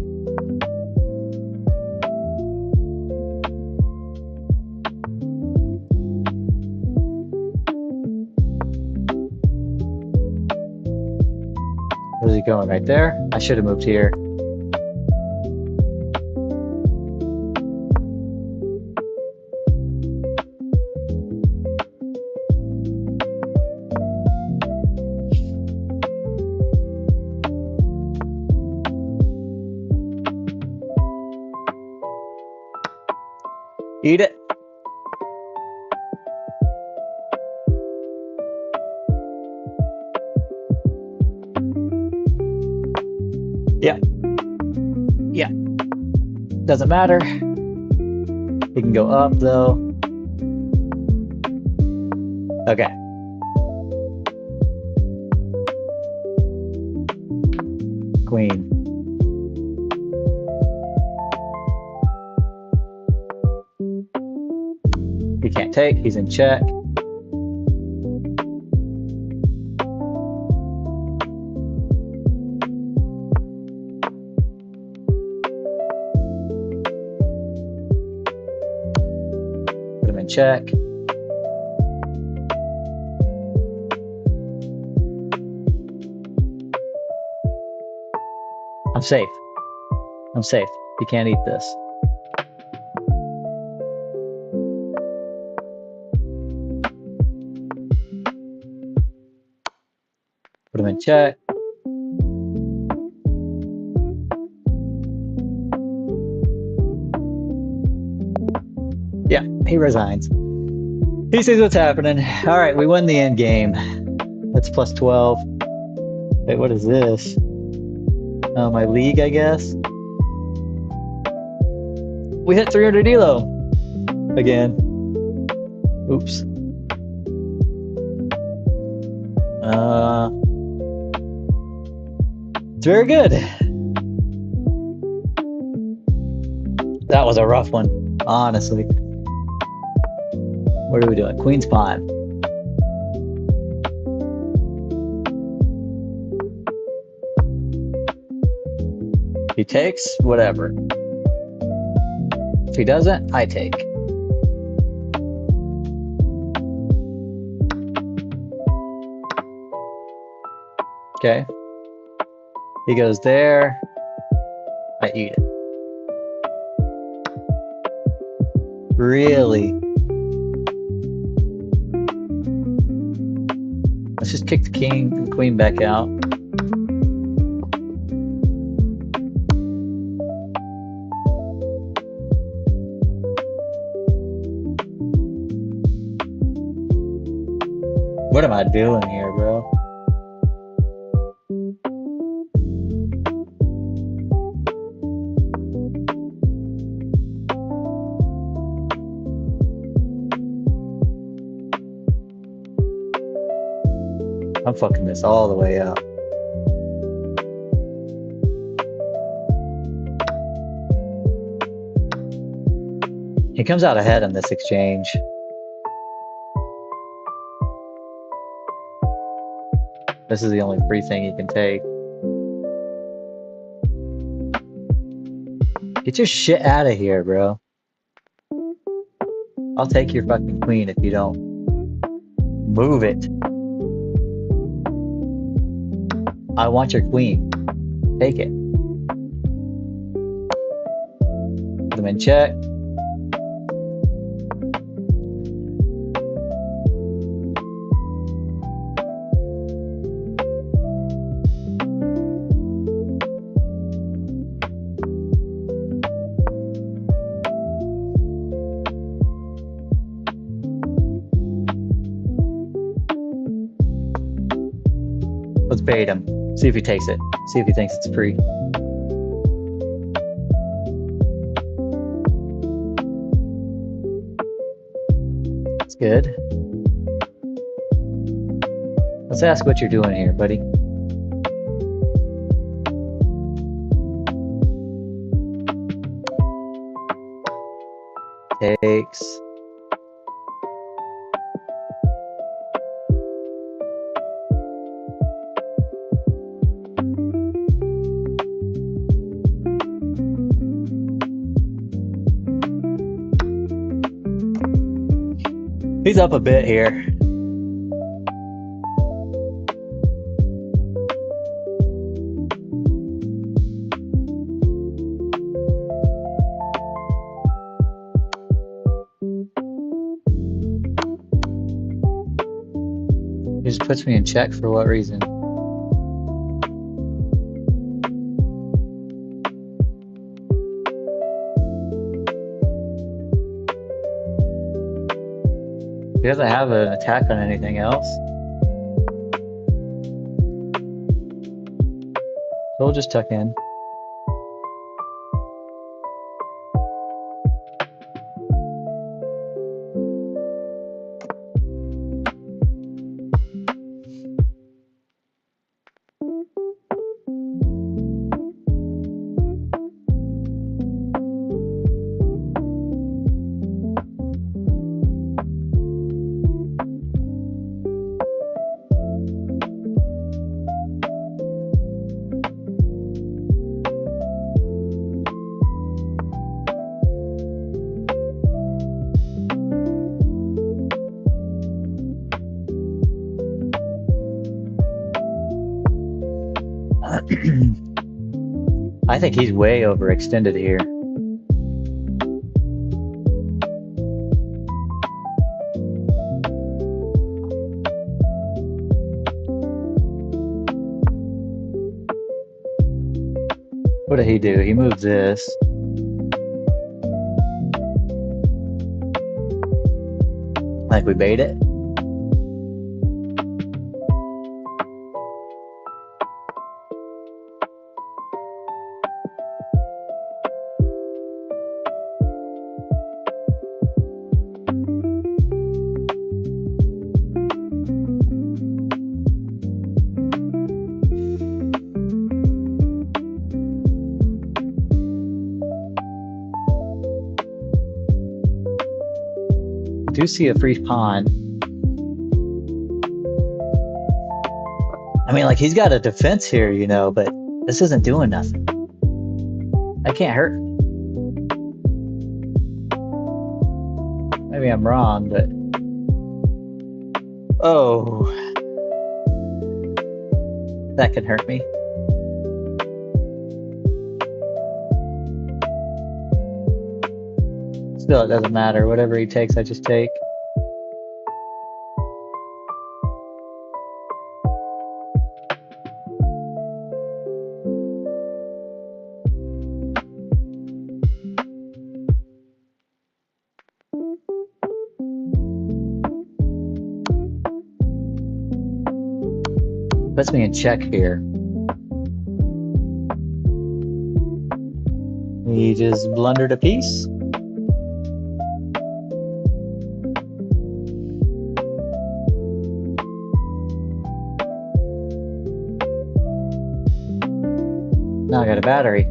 Where's he going? Right there? I should have moved here. Eat it. Yeah. Yeah. Doesn't matter. He can go up though. Okay. Queen. He can't take, he's in check. Put him in check. I'm safe. I'm safe. You can't eat this. Put him in check. Yeah, he resigns. He sees what's happening. All right, we won the end game. That's plus 12. Wait, what is this? Oh, my league, I guess. We hit 300 elo again. Oops. It's very good. That was a rough one, honestly. What are we doing? Queen's Pawn. He takes, whatever. If he doesn't, I take. Okay. He goes there. I eat it. Really? Let's just kick the king and queen back out. What am I doing here, bro? I'm fucking this all the way up. He comes out ahead in this exchange. This is the only free thing he can take. Get your shit out of here, bro. I'll take your fucking queen if you don't move it. I want your queen. Take it. Put him in check. Let's bait him. See if he takes it. See if he thinks it's free. It's good. Let's ask what you're doing here, buddy. Takes. He's up a bit here. He just puts me in check for what reason? He doesn't have an attack on anything else. So we'll just tuck in. I think he's way overextended here. What did he do? He moved this. Like we bait it? I do see a free pawn. I mean, like, he's got a defense here, you know, but this isn't doing nothing. That can't hurt. Maybe I'm wrong, but... Oh. That can hurt me. Still, it doesn't matter. Whatever he takes, I just take. Puts me in check here. He just blundered a piece. Now I got a battery.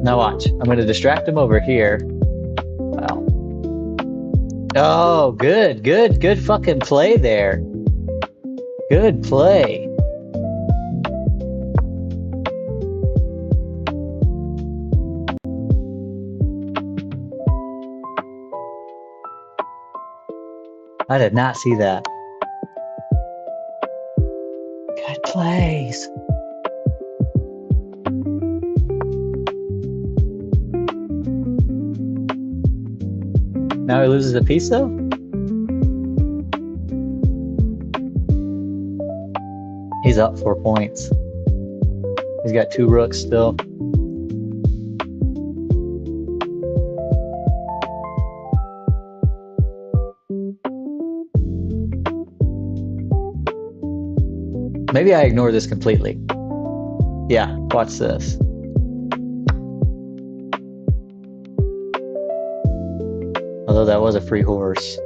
Now watch. I'm going to distract him over here. Wow. Oh, good fucking play there. Good play. I did not see that. Good plays. Now he loses a piece though? He's up 4 points. He's got 2 rooks still. Maybe I ignore this completely. Yeah, watch this. Although that was a free horse.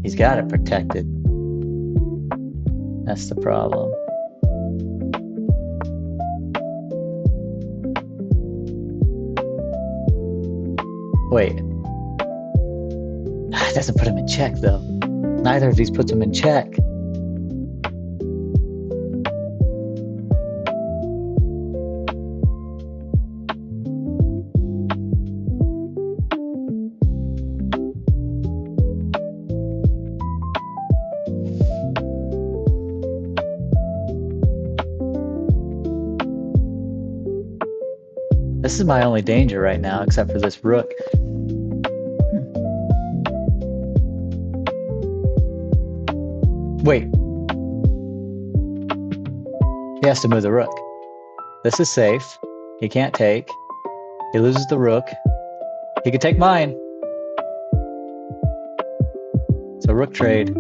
He's got it protected. That's the problem. Wait. It doesn't put him in check though. Neither of these puts him in check. This is my only danger right now, except for this rook. Wait. He has to move the rook. This is safe. He can't take. He loses the rook. He could take mine. So rook trade.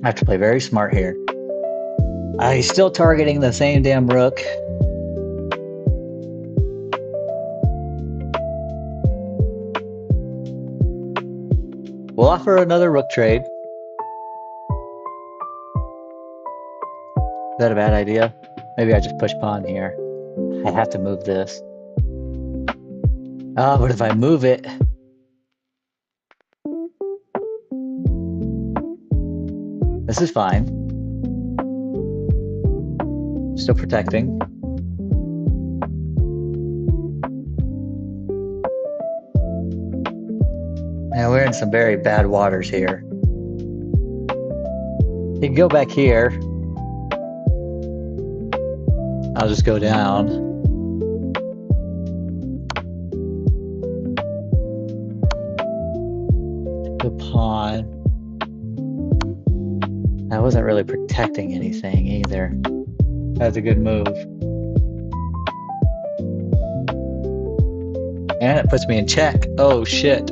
I have to play very smart here. He's still targeting the same damn rook. We'll offer another rook trade. Is that a bad idea? Maybe I just push pawn here. I have to move this. Oh, but if I move it... This is fine. Still protecting. Now we're in some very bad waters here. You can go back here. I'll just go down. The pawn. I wasn't really protecting anything either. That's a good move. And it puts me in check. Oh shit.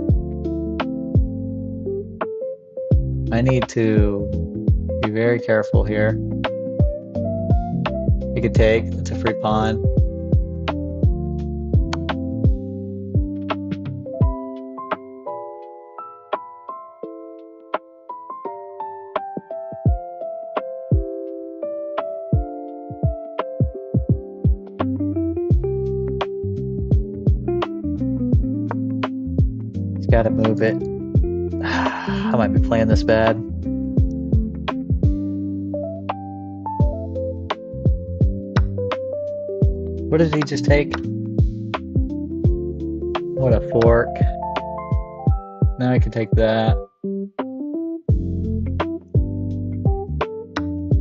I need to be very careful here. He could take. It's a free pawn. Gotta move it. I might be playing this bad. What did he just take? What a fork. Now I can take that.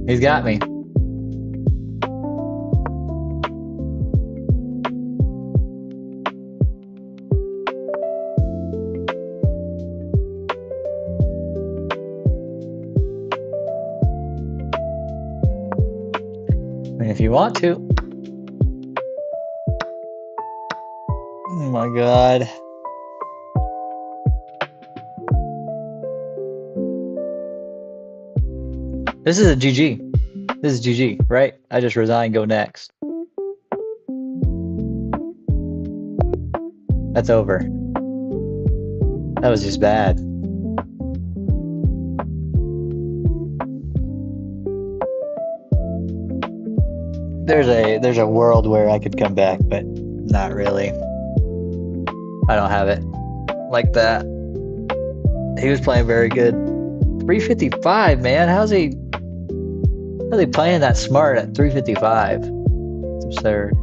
He's got me. If you want to. Oh my god. This is a GG. This is GG, right? I just resign, go next. That's over. That was just bad. There's a world where I could come back, but not really. I don't have it like that. He was playing very good. 355, man. How's he playing that smart at 355? It's absurd.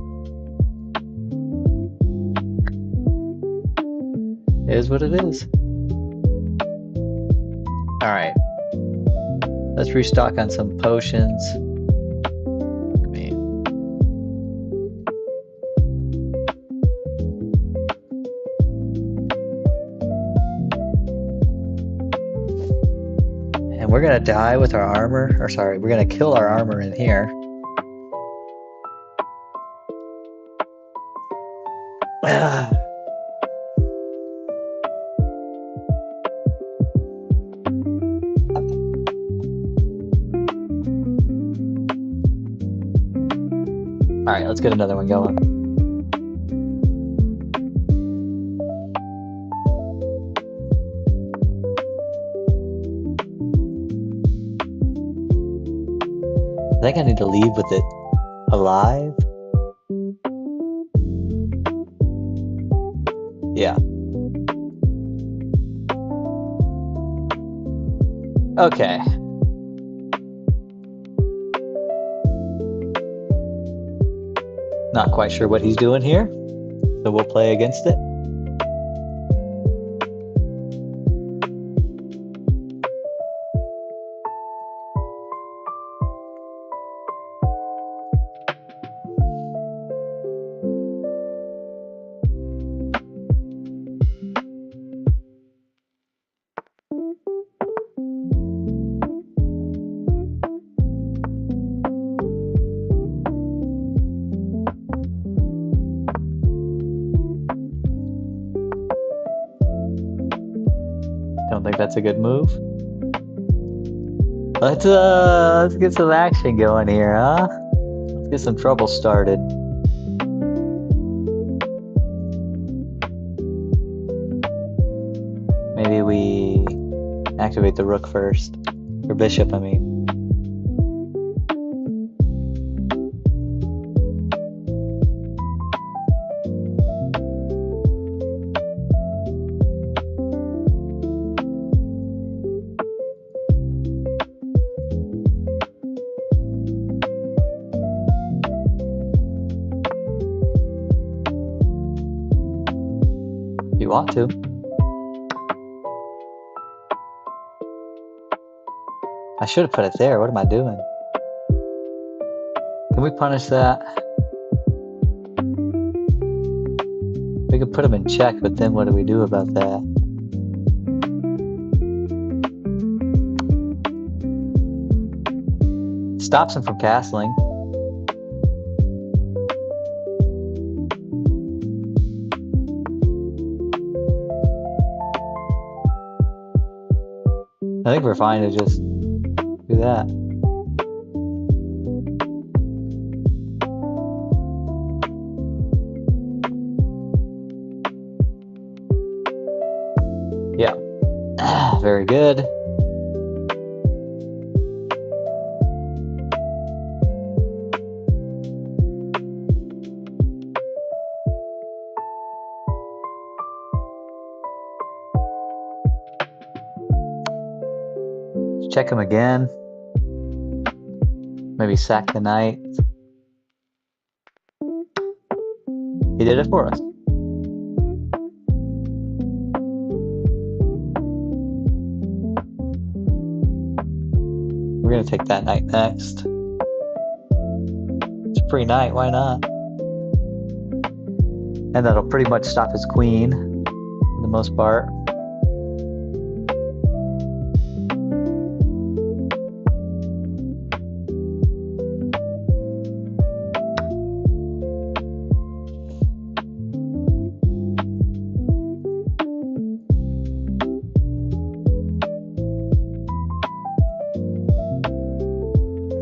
It is what it is. Alright. Let's restock on some potions. We're gonna die with our armor, or sorry, we're gonna kill our armor in here. Alright, let's get another one going. I think I need to leave with it alive. Yeah. Okay. Not quite sure what he's doing here, so we'll play against it. Don't think that's a good move. Let's get some action going here, huh? Let's get some trouble started. Maybe we activate the rook first. Or bishop, I mean. If you want to. I should have put it there. What am I doing? Can we punish that? We could put him in check, but then what do we do about that? Stops him from castling. I think we're fine to just do that. Yeah. Very good. Check him again. Maybe sack the knight. He did it for us. We're gonna take that knight next. It's a free knight, why not? And that'll pretty much stop his queen for the most part.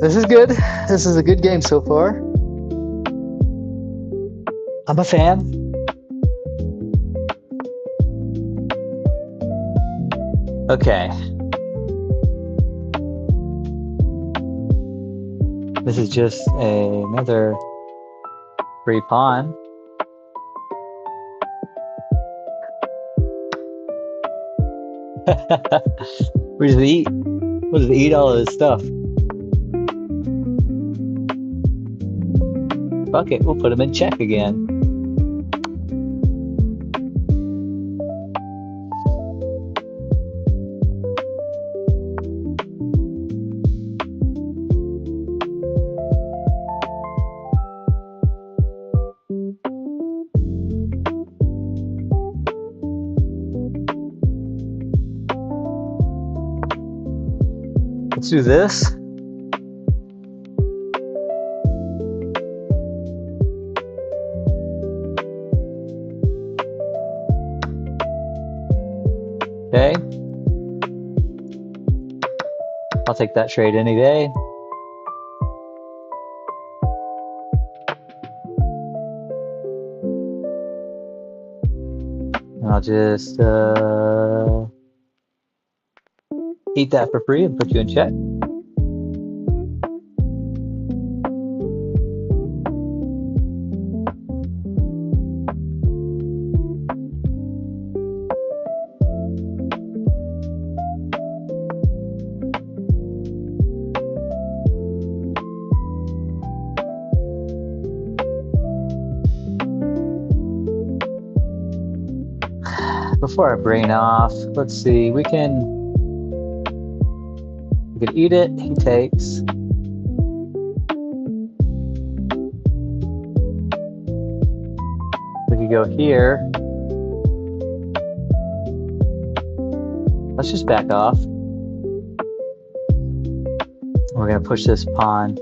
This is good. This is a good game so far. I'm a fan. Okay. This is just another free pawn. Where does he eat? What does he eat all of this stuff? Fuck it, we'll put him in check again. Let's do this. Okay. I'll take that trade any day. I'll just eat that for free and put you in check. Before I brain off, let's see, we can eat it, he takes. We could go here. Let's just back off. We're gonna push this pawn.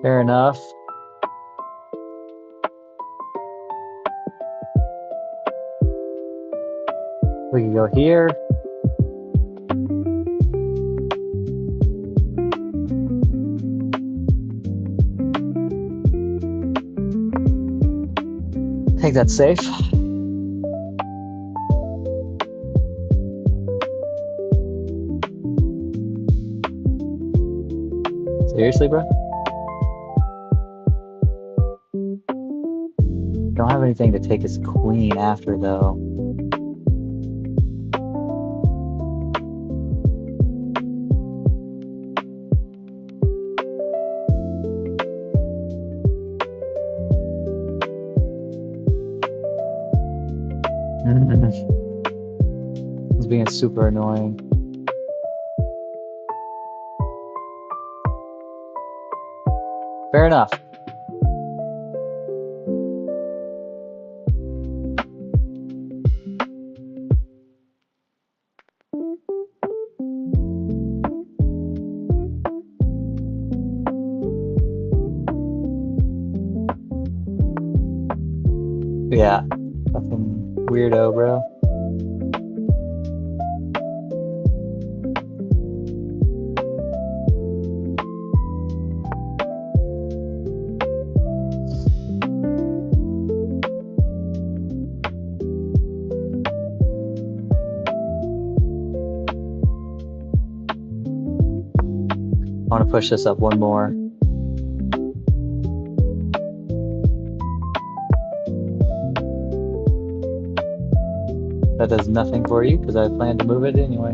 Fair enough. We can go here. I think that's safe. Seriously, bro? Don't have anything to take his queen after, though. He's being super annoying. Fair enough. Yeah, fucking weirdo, bro. I want to push this up one more. That does nothing for you because I plan to move it anyway.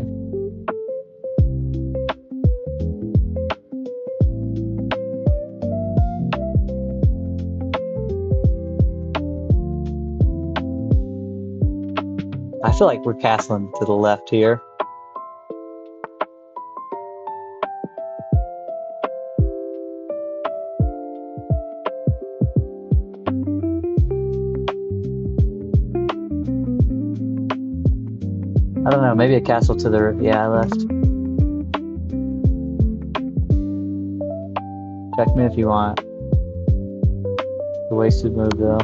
I feel like we're castling to the left here. I don't know, maybe a castle to the... Yeah, I left. Check me if you want. It's a wasted move, though.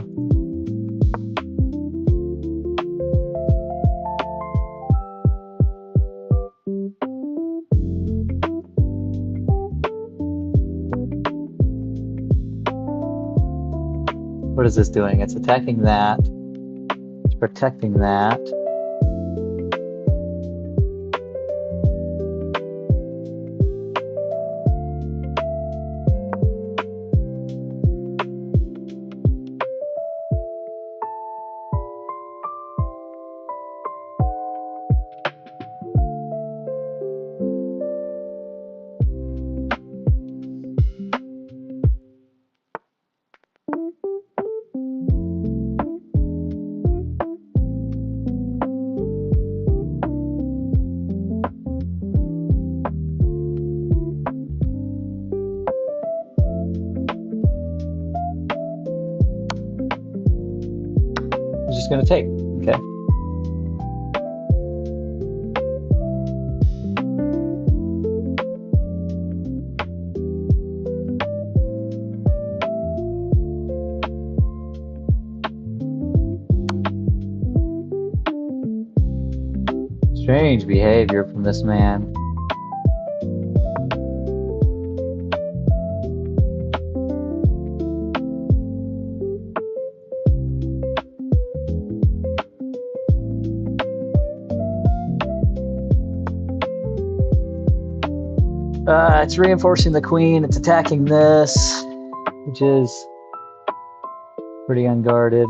What is this doing? It's attacking that. It's protecting that. Just gonna take. Okay. Strange behavior from this man. It's reinforcing the queen. It's attacking this, which is pretty unguarded.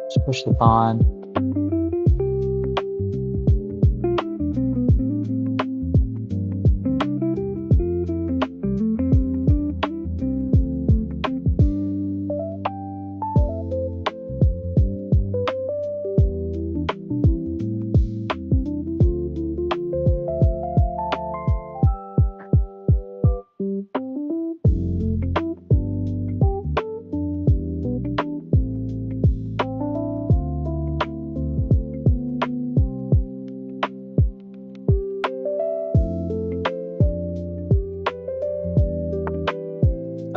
Just push the pawn.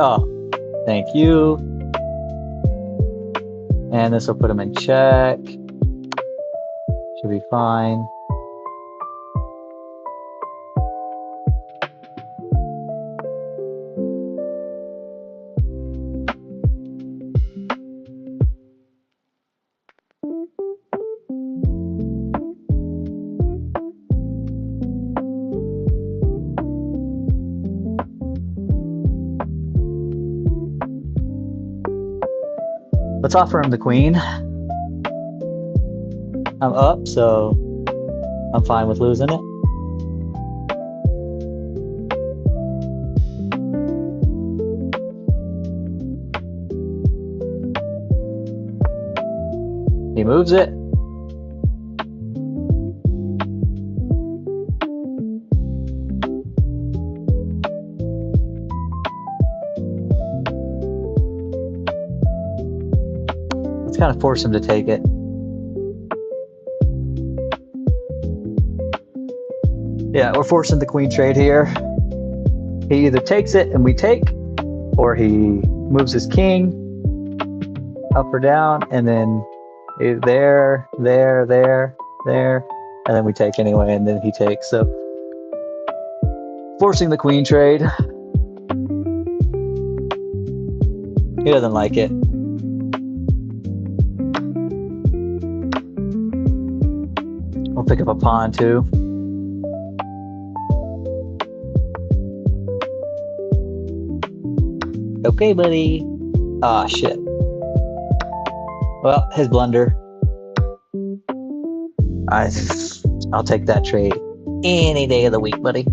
Oh, thank you. And this will put him in check. Should be fine. Let's offer him the queen. I'm up, so I'm fine with losing it. He moves it. Let's kind of force him to take it. Yeah, we're forcing the queen trade here. He either takes it and we take, or he moves his king up or down, and then there, and then we take anyway, and then he takes. So forcing the queen trade. He doesn't like it. We'll pick up a pawn too. Okay, buddy. Ah, shit. Well, his blunder. I'll take that trade any day of the week, buddy.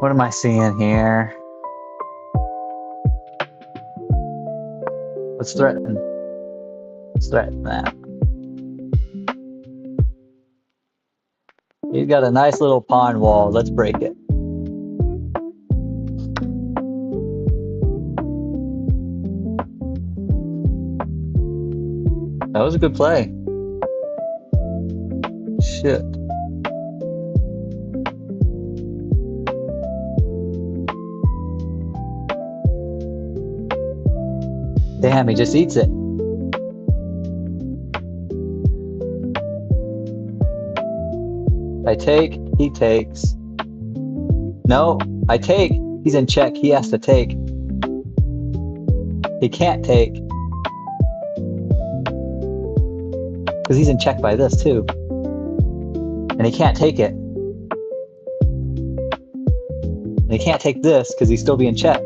What am I seeing here? Let's threaten. Let's threaten that. He's got a nice little pawn wall. Let's break it. That was a good play. Shit. Damn, he just eats it. I take, he takes. No, I take. He's in check. He has to take. He can't take. Because he's in check by this too. And he can't take it. And he can't take this because he's still being check.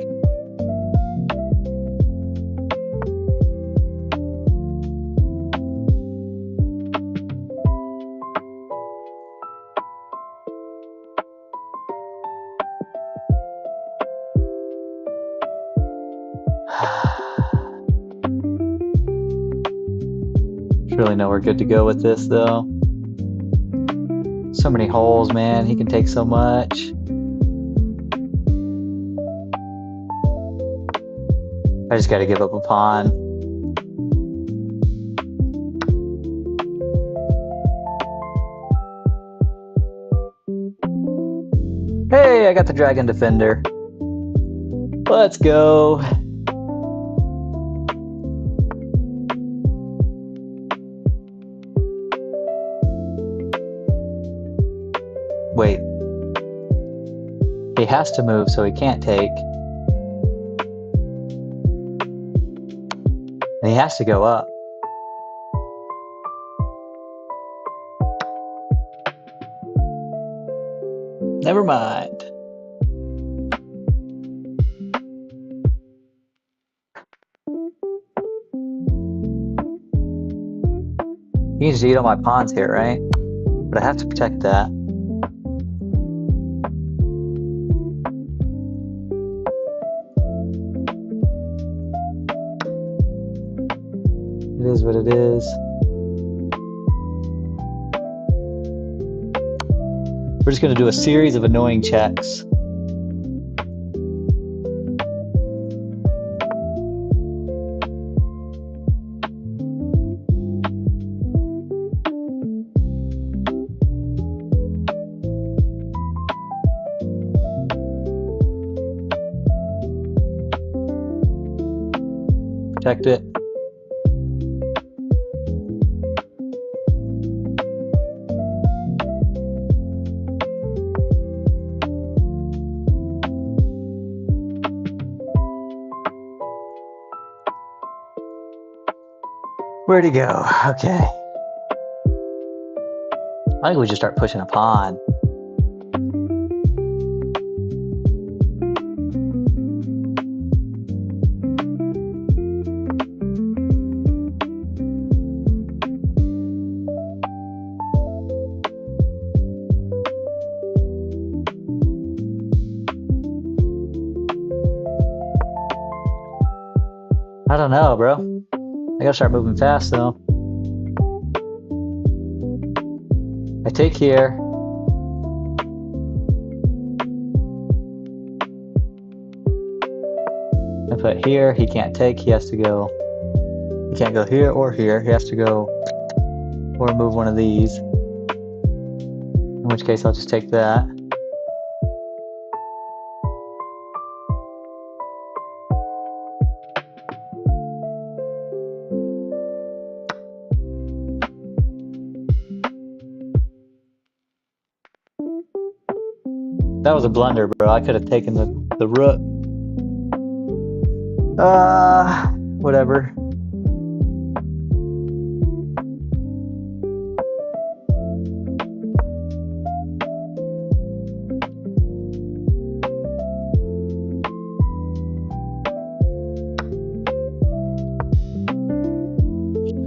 Really know we're good to go with this though. So many holes, man. He can take so much. I just gotta give up a pawn. Hey, I got the Dragon Defender. Let's go. Wait. He has to move, so he can't take. And he has to go up. Never mind. He needs to eat all my pawns here, right? But I have to protect that. It is what it is. We're just going to do a series of annoying checks. Protect it. Where'd he go? Okay. I think we just start pushing a pawn. I don't know, bro. I gotta start moving fast though. I take here. I put here. He can't take. He has to go. He can't go here or here. He has to go or move one of these. In which case I'll just take that. That was a blunder, bro. I could have taken the rook. Whatever.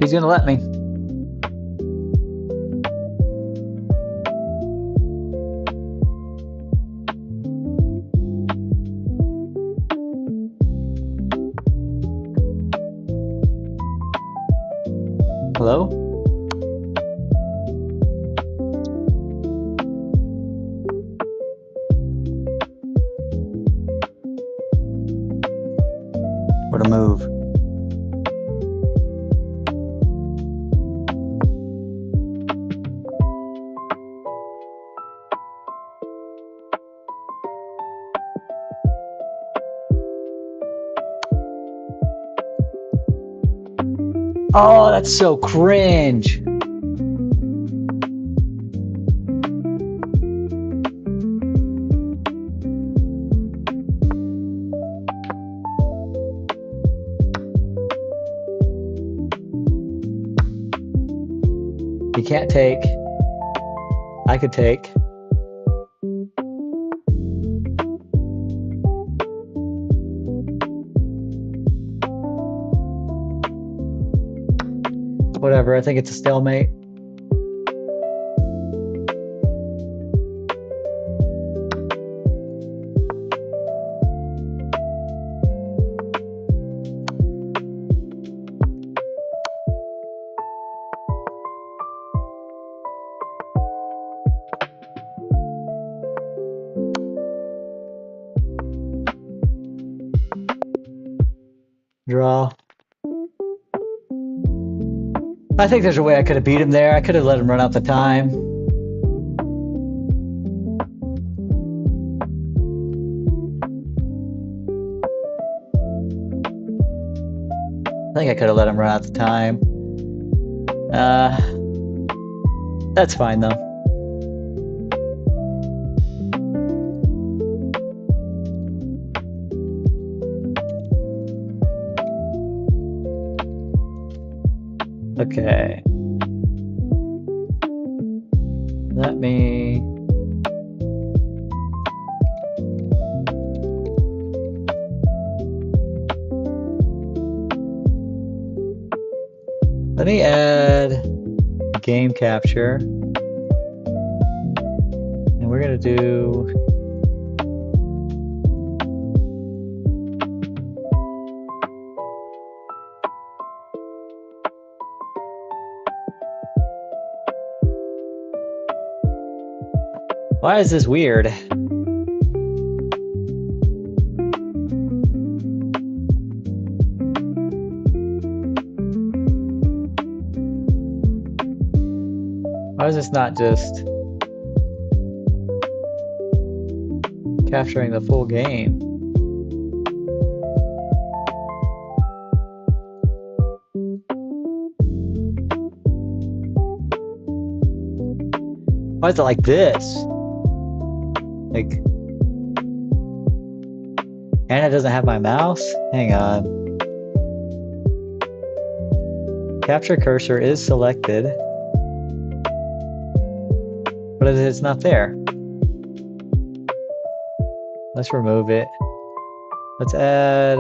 He's gonna let me. Hello? What a move. Oh, that's so cringe. You can't take. I could take. Whatever, I think it's a stalemate. Draw. I think there's a way I could have beat him there. I could have let him run out the time. I think I could have let him run out the time. That's fine though. Okay. Let me... Let me add game capture. And we're gonna do... Why is this weird? Why is this not just capturing the full game? Why is it like this? Like, and it doesn't have my mouse? Hang on. Capture cursor is selected, but it's not there. Let's remove it. Let's add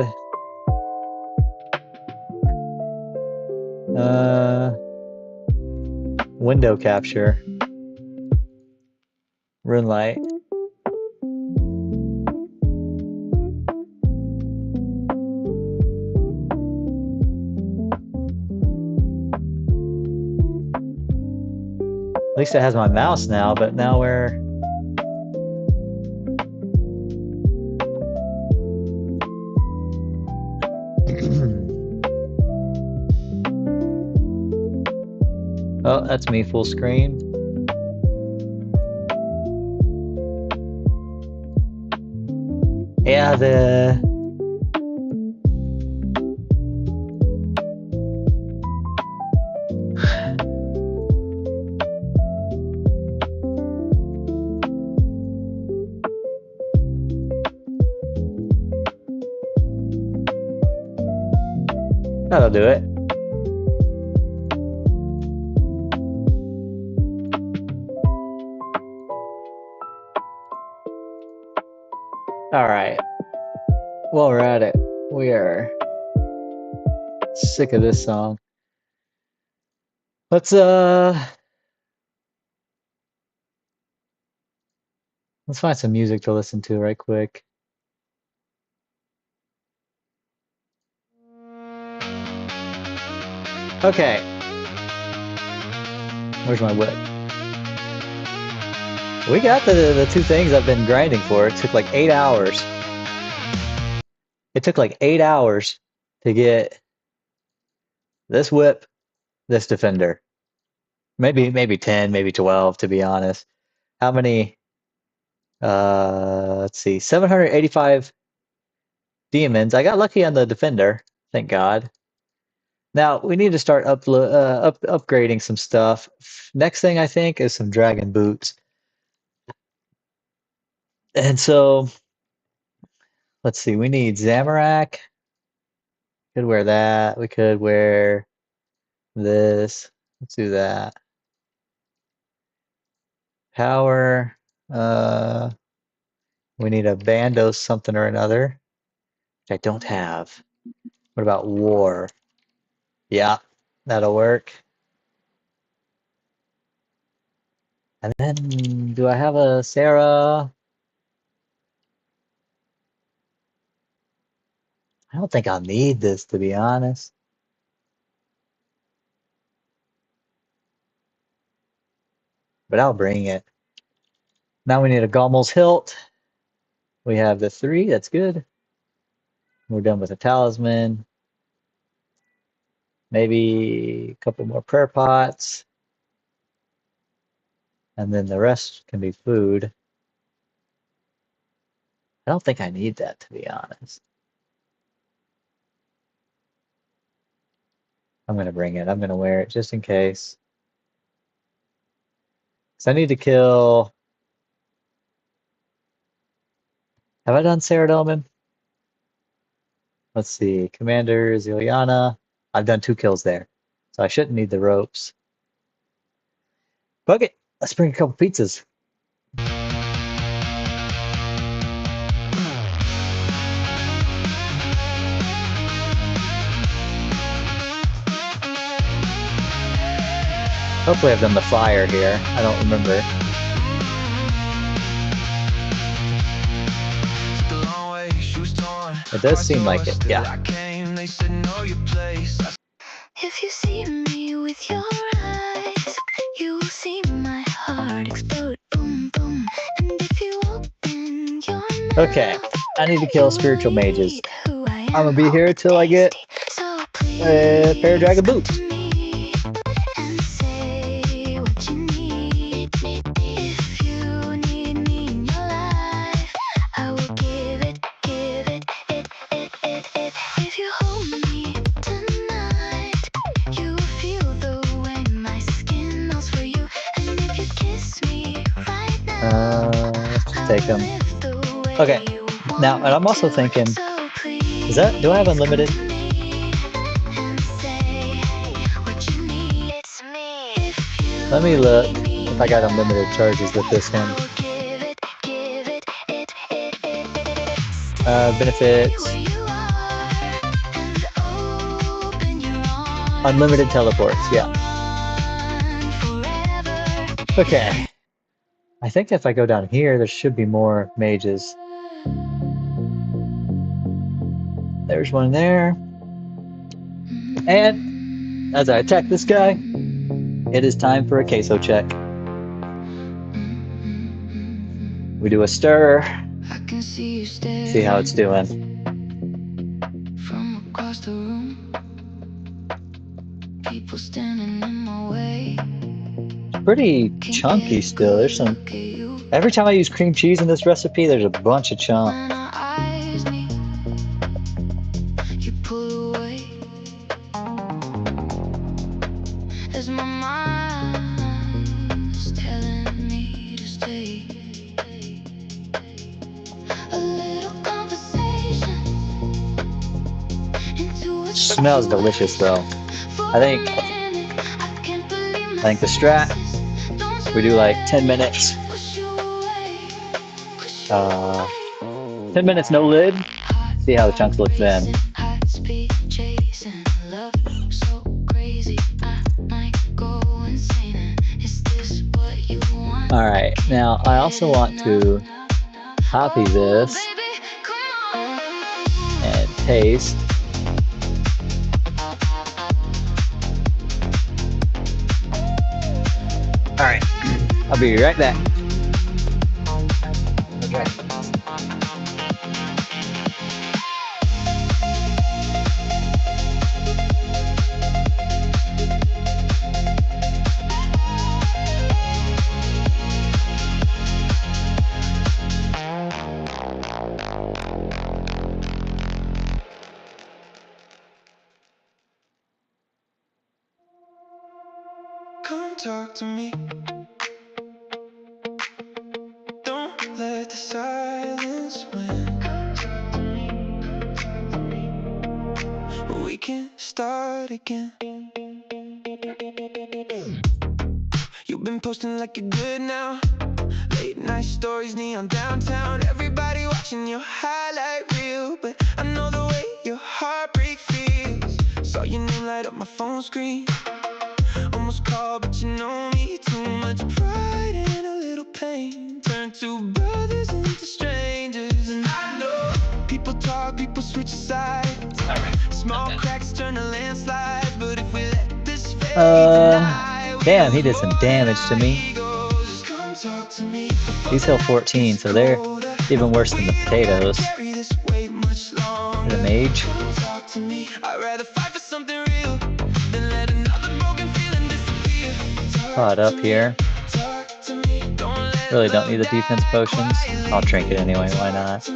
window capture. Rune light. At least it has my mouse now, but now we're... Oh, that's me full screen. Yeah, that'll do it. All right. While we're at it, we are sick of this song. Let's find some music to listen to right quick. Okay. Where's my whip? We got the two things I've been grinding for. It took like 8 hours. It took like 8 hours to get this whip, this defender. Maybe 10, maybe 12, to be honest. How many? Let's see, 785 demons. I got lucky on the defender, thank God. Now we need to start upgrading some stuff. Next thing I think is some dragon boots. And so let's see, we need Zamorak. Could wear that. We could wear this. Let's do that. Power. We need a Bandos something or another, which I don't have. What about War? Yeah, that'll work. And then, do I have a Sarah? I don't think I'll need this, to be honest. But I'll bring it. Now we need a Gommel's hilt. We have the 3, that's good. We're done with a talisman. Maybe a couple more prayer pots. And then the rest can be food. I don't think I need that, to be honest. I'm going to bring it. I'm going to wear it just in case. So I need to kill... Have I done Saradomin? Let's see. Commander Ziliana. I've done 2 kills there. So I shouldn't need the ropes. Fuck it. Let's bring a couple pizzas. Hopefully I've done the flyer here. I don't remember. It does seem like it, yeah. If you see me with your eyes, you will see my heart explode, boom, boom. And if you open your mouth, Okay, I need to kill spiritual mages. I'm gonna be here till I get a pair of dragon boots. and say what you need. If you need me in your life, I will give it. If you hold me tonight, you will feel the way my skin melts for you. And if you kiss me right now, Let's just take them. live the way Okay, you now, and I'm also thinking, so please do I have unlimited? and say what you need. It's me. If you Let me look if I got unlimited charges with this one. give it. Benefits, Where you are and open your arms unlimited teleports, yeah. forever. Okay. I think if I go down here, there should be more mages. There's one there. And as I attack this guy, it is time for a queso check. We do a stir, I can see you stare see how it's doing. from across the room. People standing in my way. Pretty chunky still. There's some. Look at you Every time I use cream cheese in this recipe, there's a bunch of chunk. when our eyes meet. You pull away as my mind's telling me to stay. A little conversation into a Smells delicious though. I think the strat, we do like 10 minutes. 10 minutes no lid. See how the chunks look then. Alright, now I also want to copy this and paste. Alright, I'll be right back. Okay. Come talk to me. Don't let the silence win. We can start again. You've been posting like you're good now. Late night stories, neon downtown. Everybody watching your highlight reel. But I know the way your heartbreak feels. Saw your name light up my phone screen. Almost called, but you know me. Too much pride and a little pain. Turn two brothers into strangers. And I know people talk, people switch sides. Small cracks turn to landslides. But if we let this fade tonight, Damn, he did some damage to me. He's health 14, so they're even worse than the potatoes. The mage. Caught up here. Really don't need the defense potions. I'll drink it anyway, why not?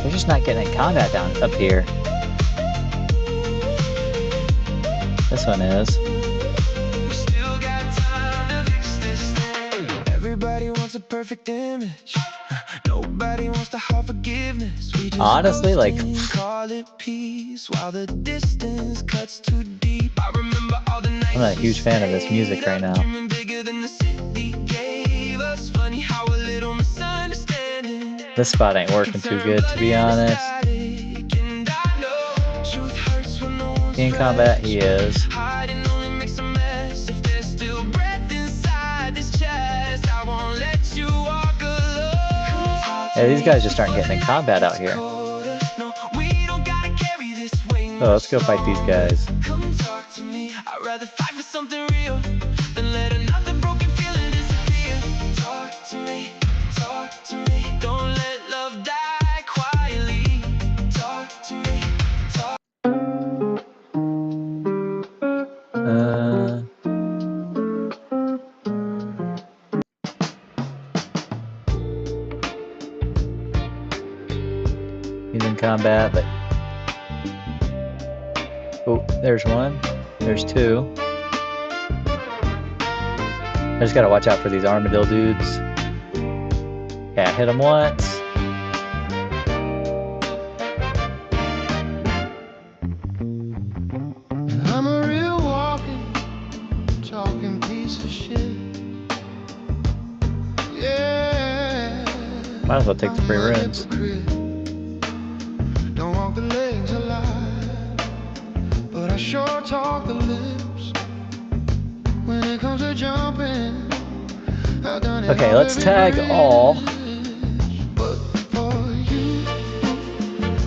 We're just not getting in combat down up here. This one is. Everybody wants a perfect image. Nobody wants to have forgiveness. We just Honestly, like, call it peace while the distance cuts too deep. I remember all the nights I'm not a huge fan of this music right now. dreaming bigger than the city gave us. Funny how a little misunderstanding. This spot ain't working too good, to be honest. In combat, he is. Hiding only makes a mess. If there's still breath inside this chest, I won't let you walk alone. Yeah, these guys just aren't getting in combat out here. No, we don't gotta carry this weight. Oh, let's go fight these guys. Come talk to me. I'd rather fight for something real than let another broken feeling disappear. Talk to me, talk to me. Don't let love die quietly. Talk to me, talk. He's in combat, but oh, there's one. There's two. I just gotta watch out for these armadillo dudes. Yeah, hit him once. I'm a real walking, talking piece of shit. Yeah. Might as well take the free I'm a runes. hypocrite. Don't walk the legs alive, but I sure talk the lips. When it comes to jumping, I've done it Okay, all let's every tag all. bridge. But for you,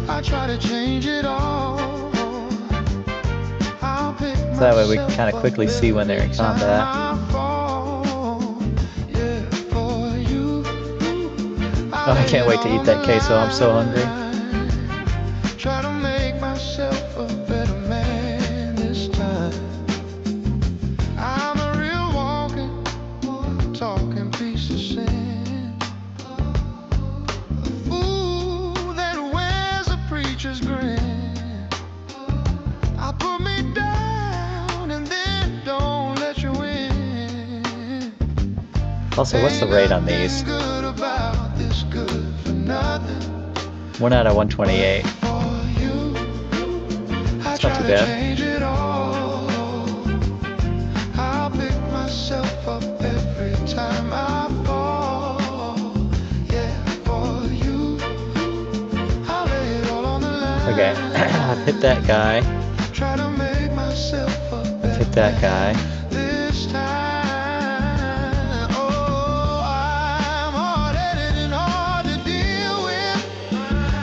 I try to change it all. I'll pick So that way we can myself kind of up quickly see when they're in every time combat. I fall. Yeah, for you, Oh, I can't wait to eat that queso. I'm so hungry. try to make myself a better man this time. I'm a real walking, talking piece of sin. A fool that wears a preacher's grin. I put me down and then don't let you in. Also, what's the rate on these? Ain't nothing good about this good for nothing. 1 out of 128. It's not too bad. I'll pick myself up every time I fall. Yeah, for you. I'll lay it all on the line. Okay, I've hit that guy. Try to make myself a I've hit that guy. this time. Oh, I'm hard-headed and hard to deal with.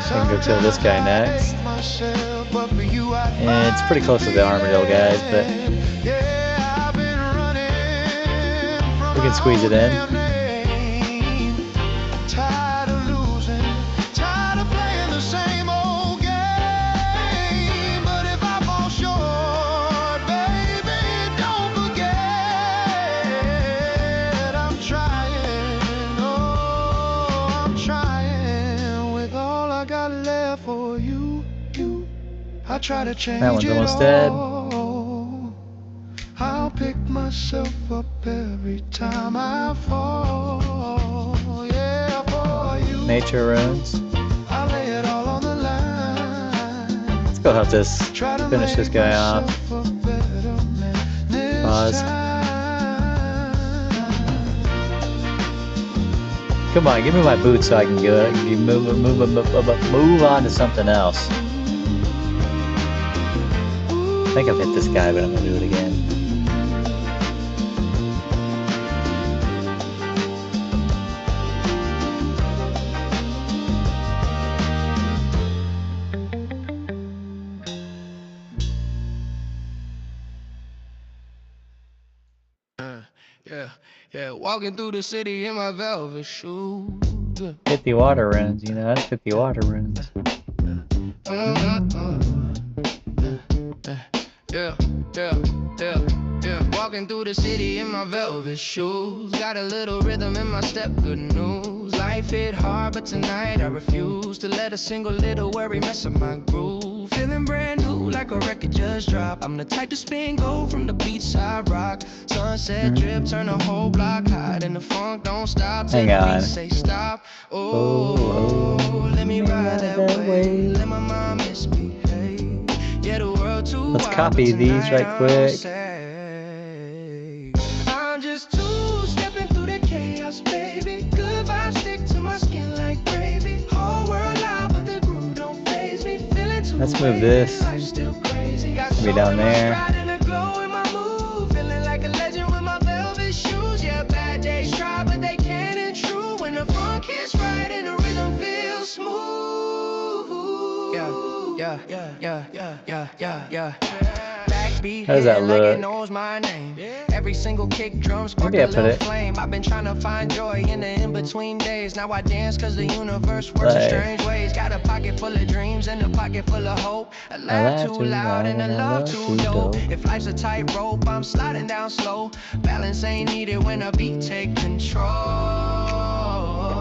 I can go kill this guy next. Myself, but for you, I And it's pretty close to the armadillo guys, but yeah, I've been running from we can squeeze it in. tired of losing, tired of playing the same old game. But if I fall short, baby, don't forget I'm trying. Oh, I'm trying with all I got left for you. I try to change That one's it almost dead. all. I'll pick myself up every time I fall. Yeah, for you. Nature runes. I lay it all on the line. Let's go help this. Try to Finish this make guy off. myself a better man this Pause. time. Come on, give me my boots so I can go move on to something else. I think I've hit this guy, but I'm gonna do it again. Yeah, walking through the city in my velvet shoes. 50 water runes, you know, that's 50 water runes. Yeah. Walking through the city in my velvet shoes. Got a little rhythm in my step, good news. Life hit hard, but tonight I refuse to let a single little worry mess up my groove. feeling brand new like a record just dropped. I'm the type to spin gold from the beachside rock. Sunset drip, turn the whole block hot, and the funk don't stop till Hang the on. beat say stop. Oh, let me ride that way. Let my mind misbehave. Yeah, the world too Let's wild, copy but these tonight right I'm quick. safe. I'm just two stepping through the chaos, baby. Good vibes stick to my skin like gravy. Whole world loud, but the groove don't faze me. Feeling too Let's move wavy, this. life's still crazy. Got Be soul down in my there. stride and a glow in my move. Feeling like a legend with my velvet shoes. Yeah, bad days try, but they can't intrude. When the funk hits right and the rhythm feels smooth. Yeah. Backbeat How does that hitting like it look? knows my name. Every single kick drum spark Maybe a I put little it flame. I've been trying to find joy in the in-between days. Now I dance cause the universe works in Like- strange ways. Got a pocket full of dreams and a pocket full of hope. A laugh too loud and a love too dope. If life's a tightrope, I'm sliding down slow. Balance ain't needed when a beat take control.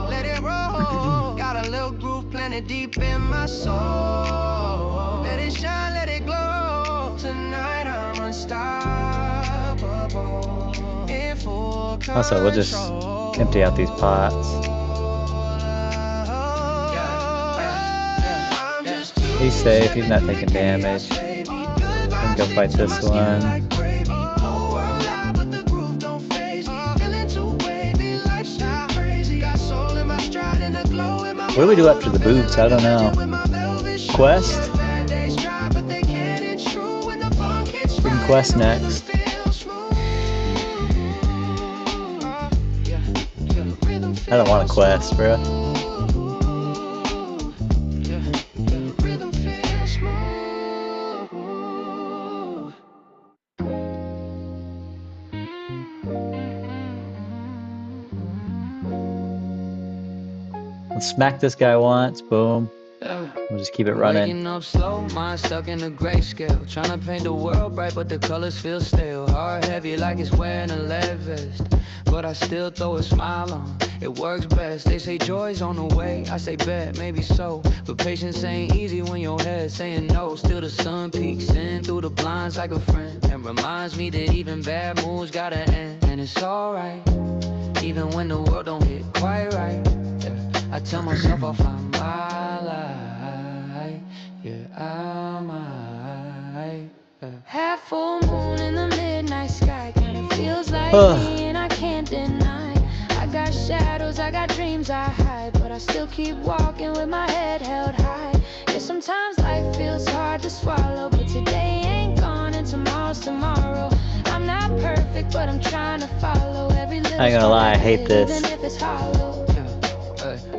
Let it roll. Got a little groove planted deep in my soul. Let it shine, let it glow. Tonight I'm unstoppable. In full control. Also, we'll just empty out these pots. He's safe, he's not taking damage. We can go fight this one. What do we do after the boots? I don't know. Quest? We can quest next. I don't want to quest, bro. Let's smack this guy once, boom. We'll just keep it running. Waking up slow, mind stuck in a grayscale. Trying to paint the world bright, but the colors feel stale. Heart heavy like it's wearing a lead vest, but I still throw a smile on. It works best. They say joy's on the way. I say bet, maybe so. But patience ain't easy when your head's saying no. Still the sun peeks in through the blinds like a friend, and reminds me that even bad moves gotta end. And it's alright, even when the world don't hit quite right. Yeah. I tell myself I'll find my light. Yeah, I might. Half full moon in the midnight sky, kinda feels like me and I can't deny. I got shadows, I got dreams I hide, but I still keep walking with my head held high. Yeah, sometimes life feels hard to swallow, but today ain't gone and tomorrow's tomorrow. I'm not perfect, but I'm trying to follow every little I ain't gonna lie, I hate this. even if it's hollow.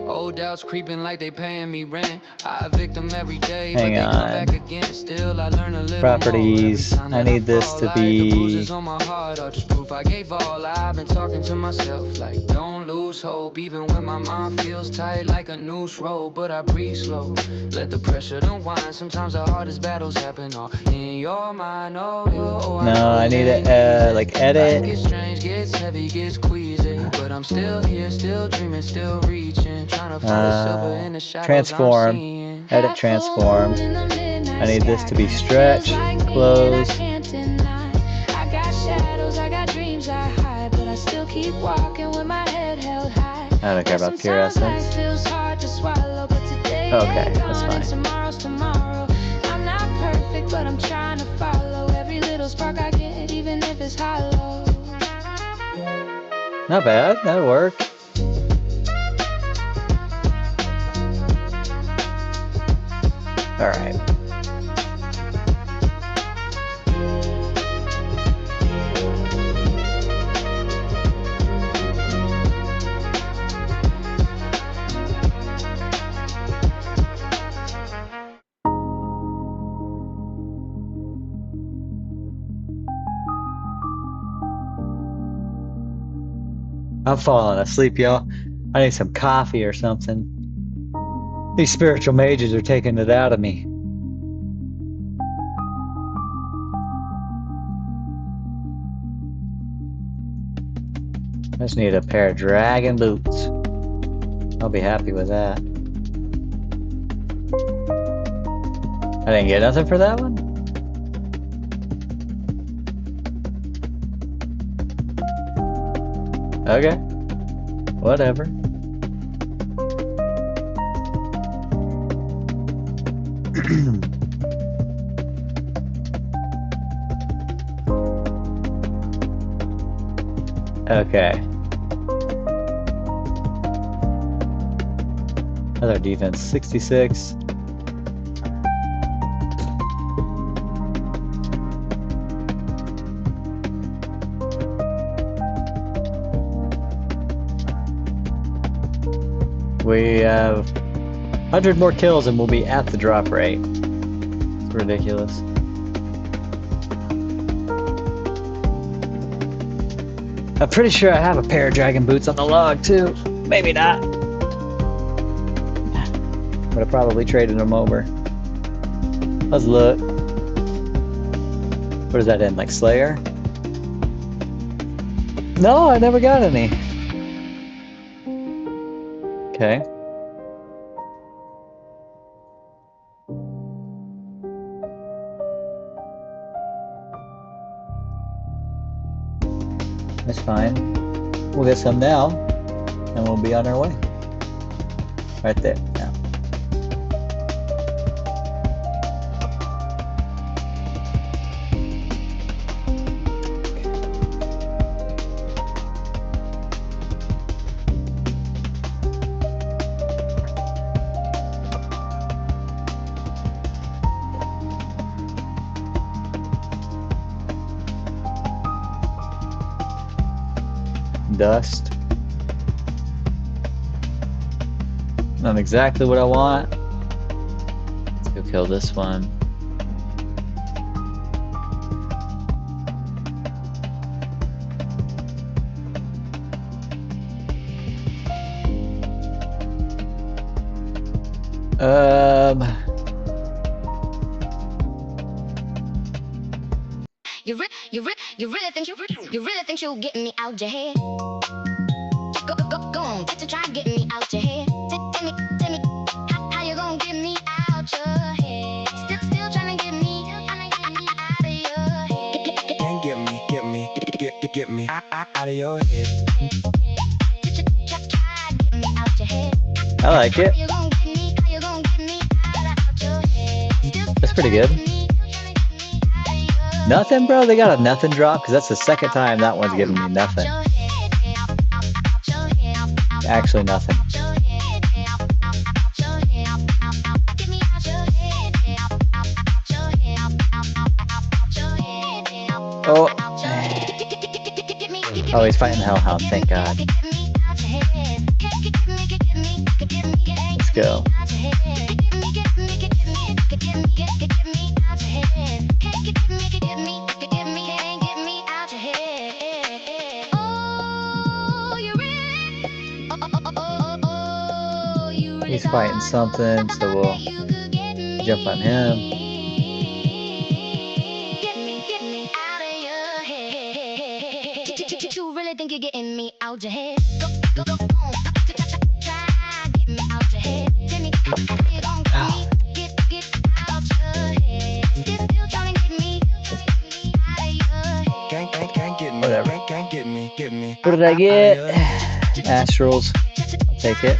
Old doubts creeping like they paying me rent. I evict them every day, but Hang they on. come back again. Still, I learn a little Properties. more every time I that need this fall. to Like the be- bruises on my heart are just proof I gave all. I've been talking to myself like don't lose hope, even when my mind feels tight like a noose rope. But I breathe slow, let the pressure unwind. Sometimes the hardest battles happen all in your mind. Oh, No, I need to like Life edit. gets strange, gets heavy, gets queasy, but I'm still here, still dreaming, still reaching, trying to find the silver in the shadows Transform. I'm seeing. Edit transform. I need this to be stretched, closed. I got shadows, I got dreams I hide, but I still keep walking with my head held high. I don't care about pure essence. Okay, that's fine. Tomorrow's tomorrow. I'm not perfect, but I'm trying to follow every little spark I get, even if it's hollow. Not bad, that'll work. Alright. I'm falling asleep, y'all. I need some coffee or something. These spiritual mages are taking it out of me. I just need a pair of dragon boots. I'll be happy with that. I didn't get nothing for that one? Okay. Whatever. Okay. How's our defense? 66. We have 100 more kills and we'll be at the drop rate. It's ridiculous. I'm pretty sure I have a pair of dragon boots on the log too. Maybe not. But I probably traded them over. Let's look. What is that in? Like Slayer? No, I never got any. Okay. That's fine. We'll get some now, and we'll be on our way. Right there, now. Dust. Not exactly what I want. Let's go kill this one. You really think you'll get me out your head? Go on, get to try getting me out your head. Tell me, how you gonna get me out your head? Still trying to get me out of your head. Can't get me out of your head. I like it. That's pretty good. Nothing, bro? They got a nothing drop? Because that's the second time that one's giving me nothing. Actually nothing. Oh. Oh, he's fighting Hellhound, thank God. Let's go. He's fighting something, so we'll jump on him. You really think you're getting me out your head? Whatever. Can't get me. What did I get? Astrals. I'll take it.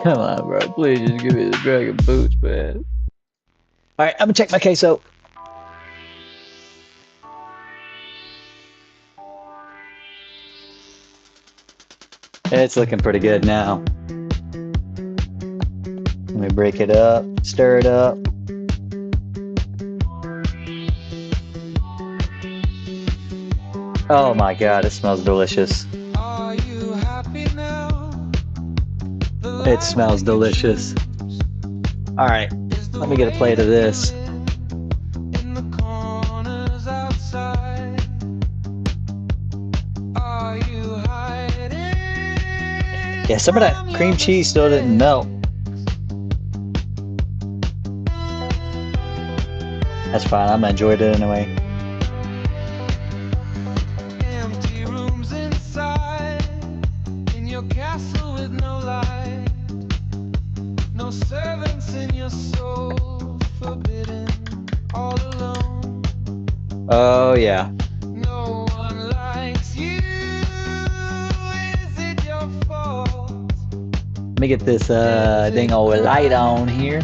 Come on, bro. Please just give me the dragon boots, man. Alright, I'm gonna check my queso. It's looking pretty good now. Let me break it up, stir it up. Oh my God, it smells delicious. It smells delicious. Alright, let me get a plate of this. Yeah, some of that cream cheese still didn't melt. That's fine, I'm gonna enjoy it anyway. Empty rooms inside, in your castle with no light, no servants in your soul, forbidden, all alone. Oh yeah. No one likes you. Is it your fault? Let me get this dang old light on here.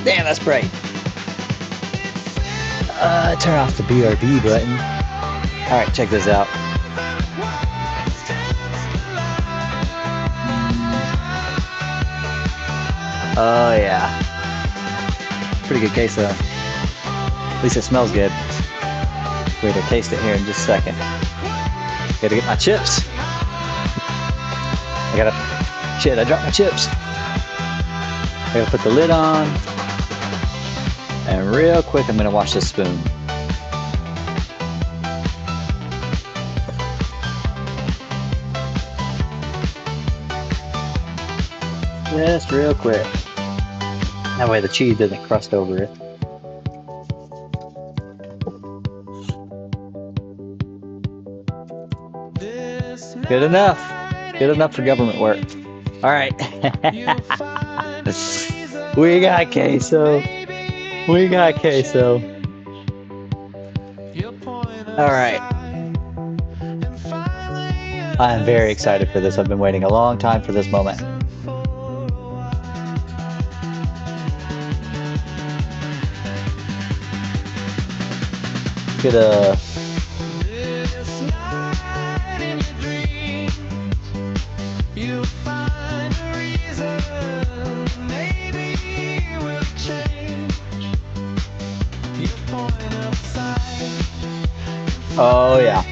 Damn, that's bright. Turn off the BRB button. Alright, check this out. Oh yeah. Pretty good queso. At least it smells good. We're gonna taste it here in just a second. Gotta get my chips. Shit, I dropped my chips. I gotta put the lid on. And real quick, I'm gonna wash this spoon. Just real quick. That way the cheese doesn't crust over it. Good enough. Good enough for government work. Alright. We got queso. We got queso. Alright. I am very excited for this. I've been waiting a long time for this moment. Get a oh yeah.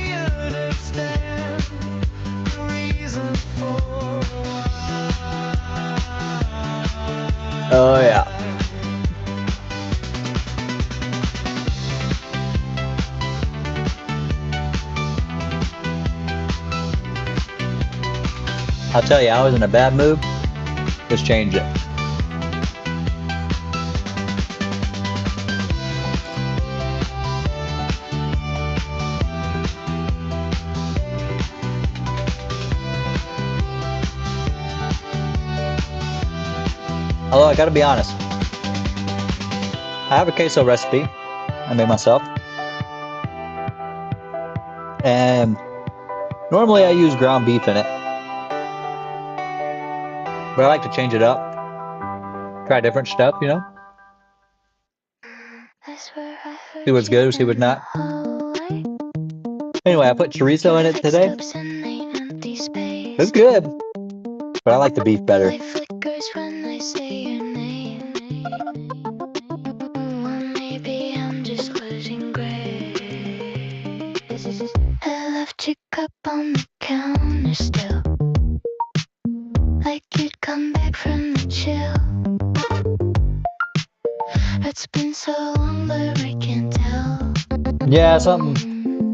Oh yeah. I'll tell you, I was in a bad mood. Just change it. Although I gotta be honest, I have a queso recipe I made myself, and normally I use ground beef in it, but I like to change it up, try different stuff, you know, see what's good, see what's not. Anyway, I put chorizo in it today. It's good, but I like the beef better. Cup on the counter still, like you'd come back from the chill. It's been so long, but I can't tell. Yeah, something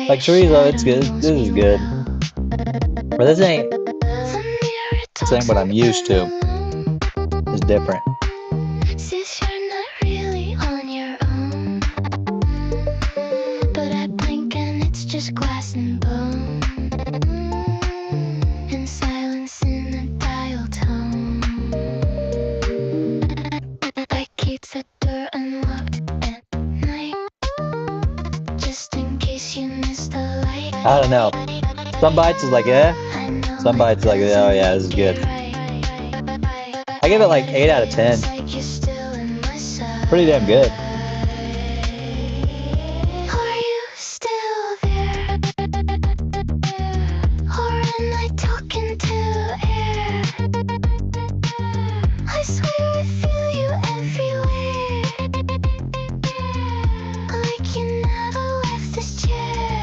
like chorizo. It's good. This is good, but this ain't what I'm used to. It's different. Since you're not really on your own, but I blink and it's just glass and bone, and silence in the dial tone. I keep the door unlocked at night, just in case you missed the light. I don't know. Some bites is like, eh. Some bites is like, oh yeah, this is good. I give it like 8 out of 10. Pretty damn good. Are you still there? Or am I talking to air? I swear I feel you everywhere, like you never left this chair.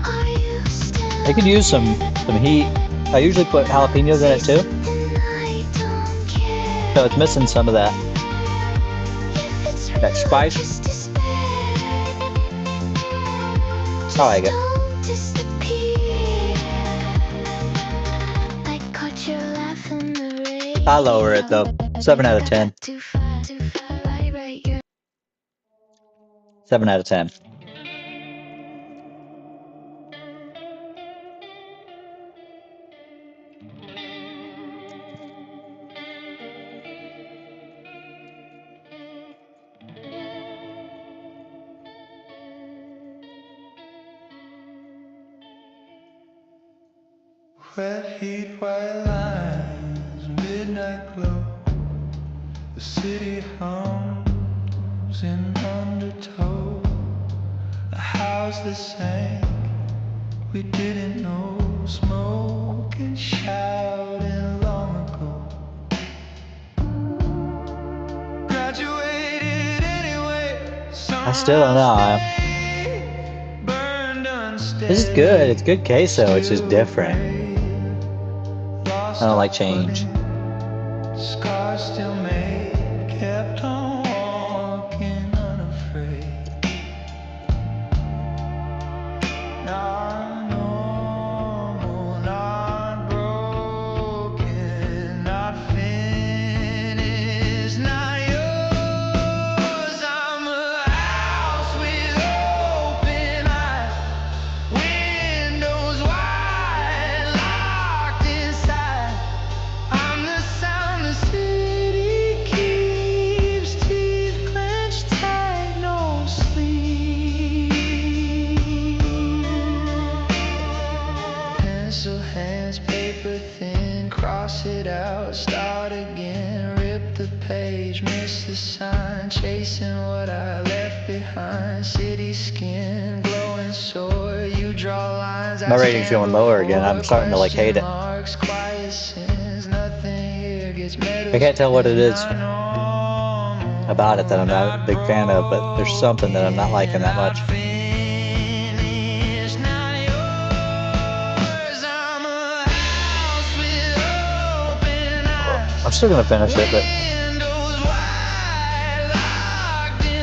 Are you still It could use some heat. I usually put jalapenos in it too, so it's missing some of that spice. I like it. Don't disappear. I caught you laughing in the rain. I lower it though. 7 out of 10. Too far, right, you're 7 out of 10. Red heat, white lines, midnight glow. The city hums in undertow. A house that sank, we didn't know. Smoke and shouting long ago. Graduated anyway. I still don't know. This is good. It's good queso. It's just different. I don't like change. Scars still made, kept on walking unafraid. Not normal, not broken, not finished, not yours. I'm a house with open eyes, windows wide, locked inside. I'm the sound the city keeps, teeth clenched tight, no sleep. Pencil hands, paper thin, cross it out, start again, rip the page, miss the sign, chasing what I left behind. City skin, glowing sore, you draw lines. My rating's going lower again. I'm starting to like hate it. I can't tell what it is about it that I'm not a big fan of, but there's something that I'm not liking that much. I'm still gonna finish it, but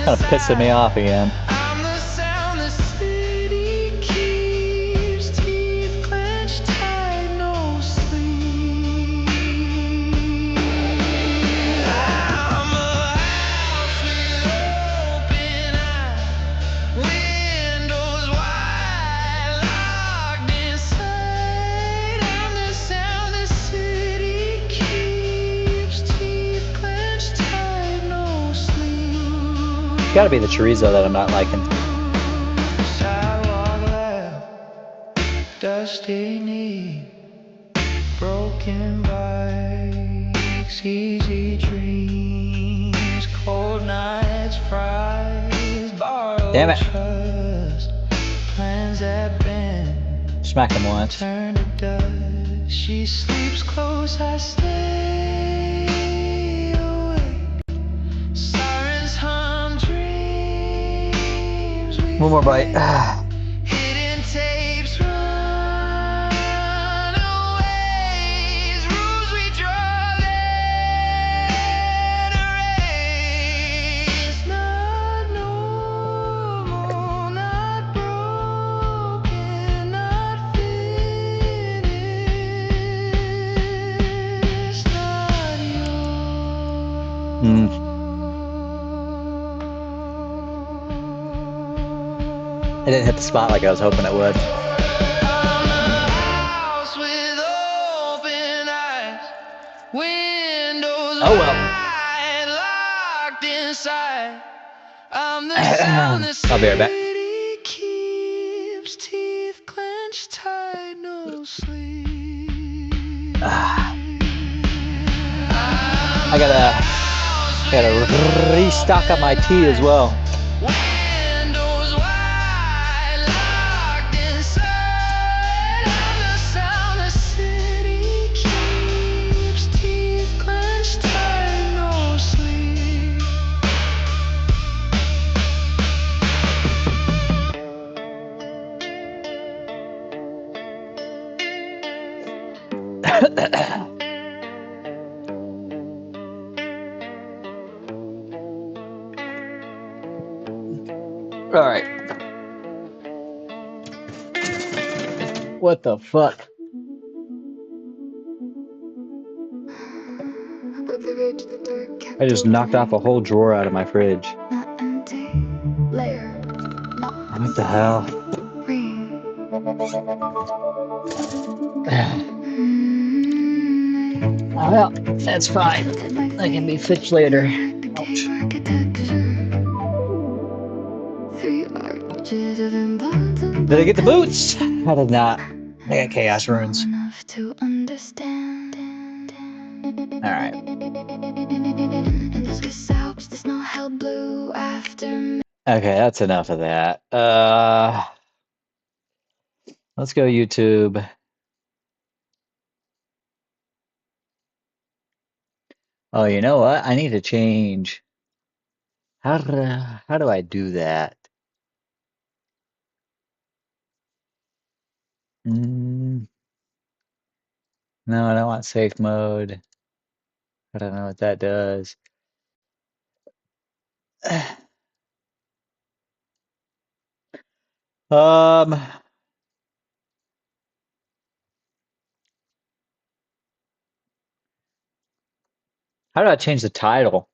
kind of pissing me off again. It's gotta be the chorizo that I'm not liking. Dusty knee, broken bikes, easy dreams, cold nights, fries, borrowed Damn it. trust, plans that bend, Smack him once. turn to dust. She sleeps close, I stay awake. Sirens hum dreams. One more bite. Hidden tapes, runaways, rules we draw that erase. Not normal, not broken, not finished, not yours. It didn't hit the spot like I was hoping it would. House with open eyes, windows Oh well. wide, locked inside. I'm the sound the I'll be right back. city keeps, teeth clenched tight, no sleep. I gotta restock on my tea as well. Windows wide, locked inside. I'm the sound the city keeps, teeth clenched tight, no sleep. All right. What the fuck? I just knocked off a whole drawer out of my fridge. What the hell? Well, that's fine. That can be fixed later. Ouch. Did I get the boots? I did not. I got chaos runes. Alright. Okay, that's enough of that. Let's go YouTube. Oh, you know what? I need to change. How do I do that? No, I don't want safe mode. I don't know what that does. How do I change the title?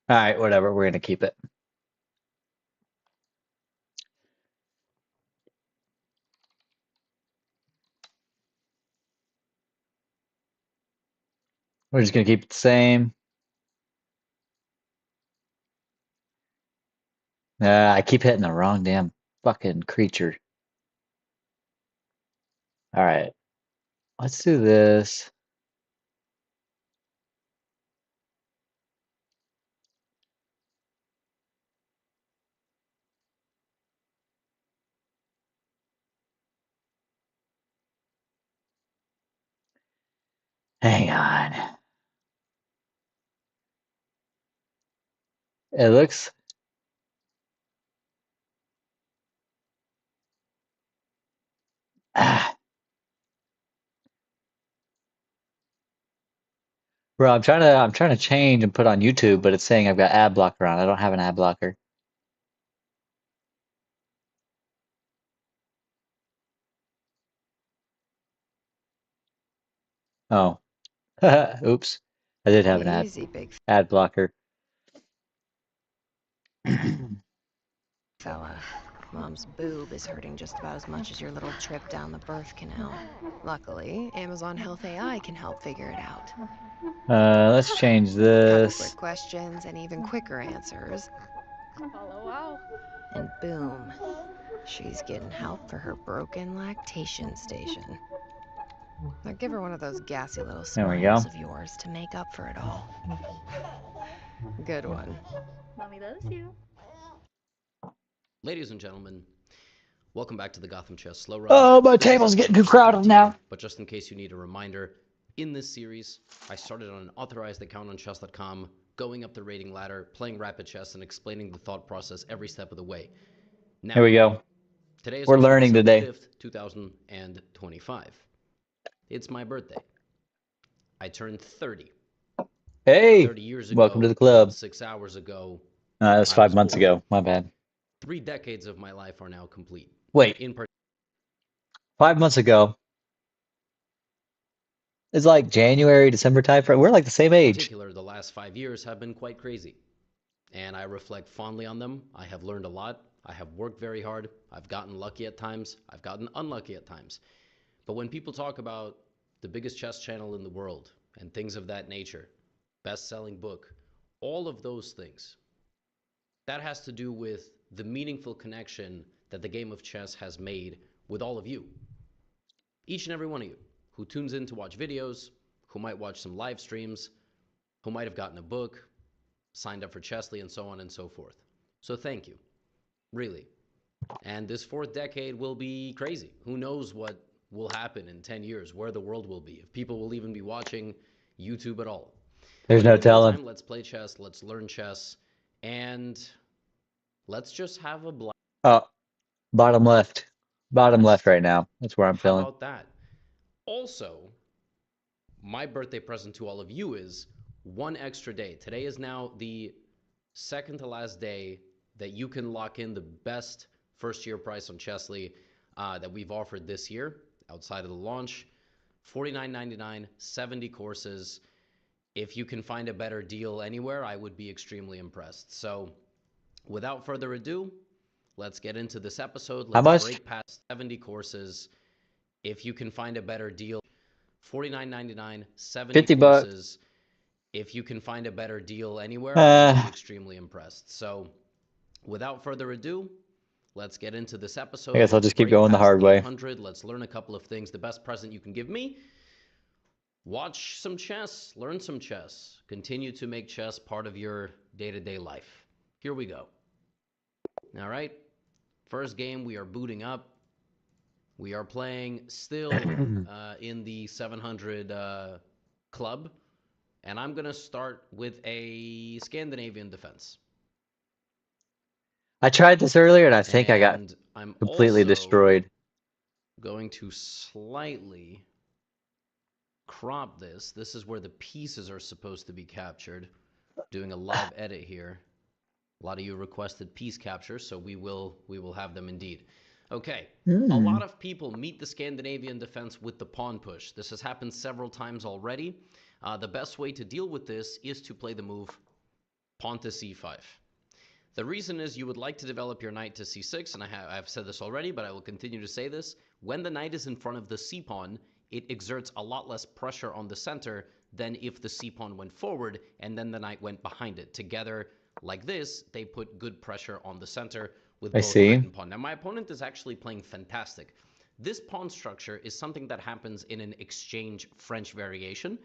All right, whatever. We're gonna keep it. We're just gonna keep it the same. I keep hitting the wrong damn fucking creature. All right, let's do this. Hang on. It looks. Bro, I'm trying to change and put on YouTube, but it's saying I've got ad blocker on. I don't have an ad blocker. Oh. Oops. I did have an Easy, big ad blocker. fella. Mom's boob is hurting just about as much as your little trip down the birth canal. Luckily, Amazon Health AI can help figure it out. Let's change Couple this. quick questions and even quicker answers. And boom, she's getting help for her broken lactation station. Now give her one of those gassy little There we go. smiles of yours to make up for it all. Good one. Mommy loves you. Ladies and gentlemen, welcome back to the Gotham Chess Slow Run. Oh, my table's getting too crowded now. But just in case you need a reminder, in this series, I started on an authorized account on chess.com, going up the rating ladder, playing rapid chess, and explaining the thought process every step of the way. Now, Here we go. Today is We're learning December today. 5th, 2025. It's my birthday. I turned 30. Hey, 30 years ago, welcome to the club. 6 hours ago. That was 5 months ago. My bad. 3 decades of my life are now complete. Wait. 5 months ago. It's like January, December time frame. We're like the same age. In particular, the last 5 years have been quite crazy. And I reflect fondly on them. I have learned a lot. I have worked very hard. I've gotten lucky at times. I've gotten unlucky at times. But when people talk about the biggest chess channel in the world and things of that nature, best-selling book, all of those things, that has to do with the meaningful connection that the game of chess has made with all of you. Each and every one of you who tunes in to watch videos, who might watch some live streams, who might have gotten a book, signed up for Chessly, and so on and so forth. So thank you, really. And this 4th decade will be crazy. Who knows what will happen in 10 years, where the world will be, if people will even be watching YouTube at all. There's no telling. Let's play chess, let's learn chess, and let's just have a blast. Oh, bottom left. Bottom left right now. That's where I'm feeling. How about that? Also, my birthday present to all of you is one extra day. Today is now the second to last day that you can lock in the best first year price on Chessly that we've offered this year outside of the launch. $49.99, 70 courses. If you can find a better deal anywhere, I would be extremely impressed. So without further ado, let's get into this episode. How Let's much? break past 70 courses. If you can find a better deal, $49.99, 70 $50 bucks. courses. If you can find a better deal anywhere, I would be extremely impressed. So without further ado, let's get into this episode. I guess I'll Let's just keep break going the past hard way. 800. Let's learn a couple of things. The best present you can give me. Watch some chess, learn some chess, continue to make chess part of your day-to-day life. Here we go. All right, first game, we are booting up. We are playing still in the 700 club, and I'm going to start with a Scandinavian defense. I tried this earlier, and I think I got I'm completely also destroyed. Going to slightly crop this. This is where the pieces are supposed to be captured. Doing a live edit here. A lot of you requested piece capture, so we will have them indeed. Okay, a lot of people meet the Scandinavian defense with the pawn push. This has happened several times already. The best way to deal with this is to play the move pawn to c5. The reason is you would like to develop your knight to c6, and I've said this already, but I will continue to say this. When the knight is in front of the c-pawn, it exerts a lot less pressure on the center than if the c-pawn went forward and then the knight went behind it. Together, like this, they put good pressure on the center with both knight and pawn. Now, my opponent is actually playing fantastic. This pawn structure is something that happens in an exchange French variation,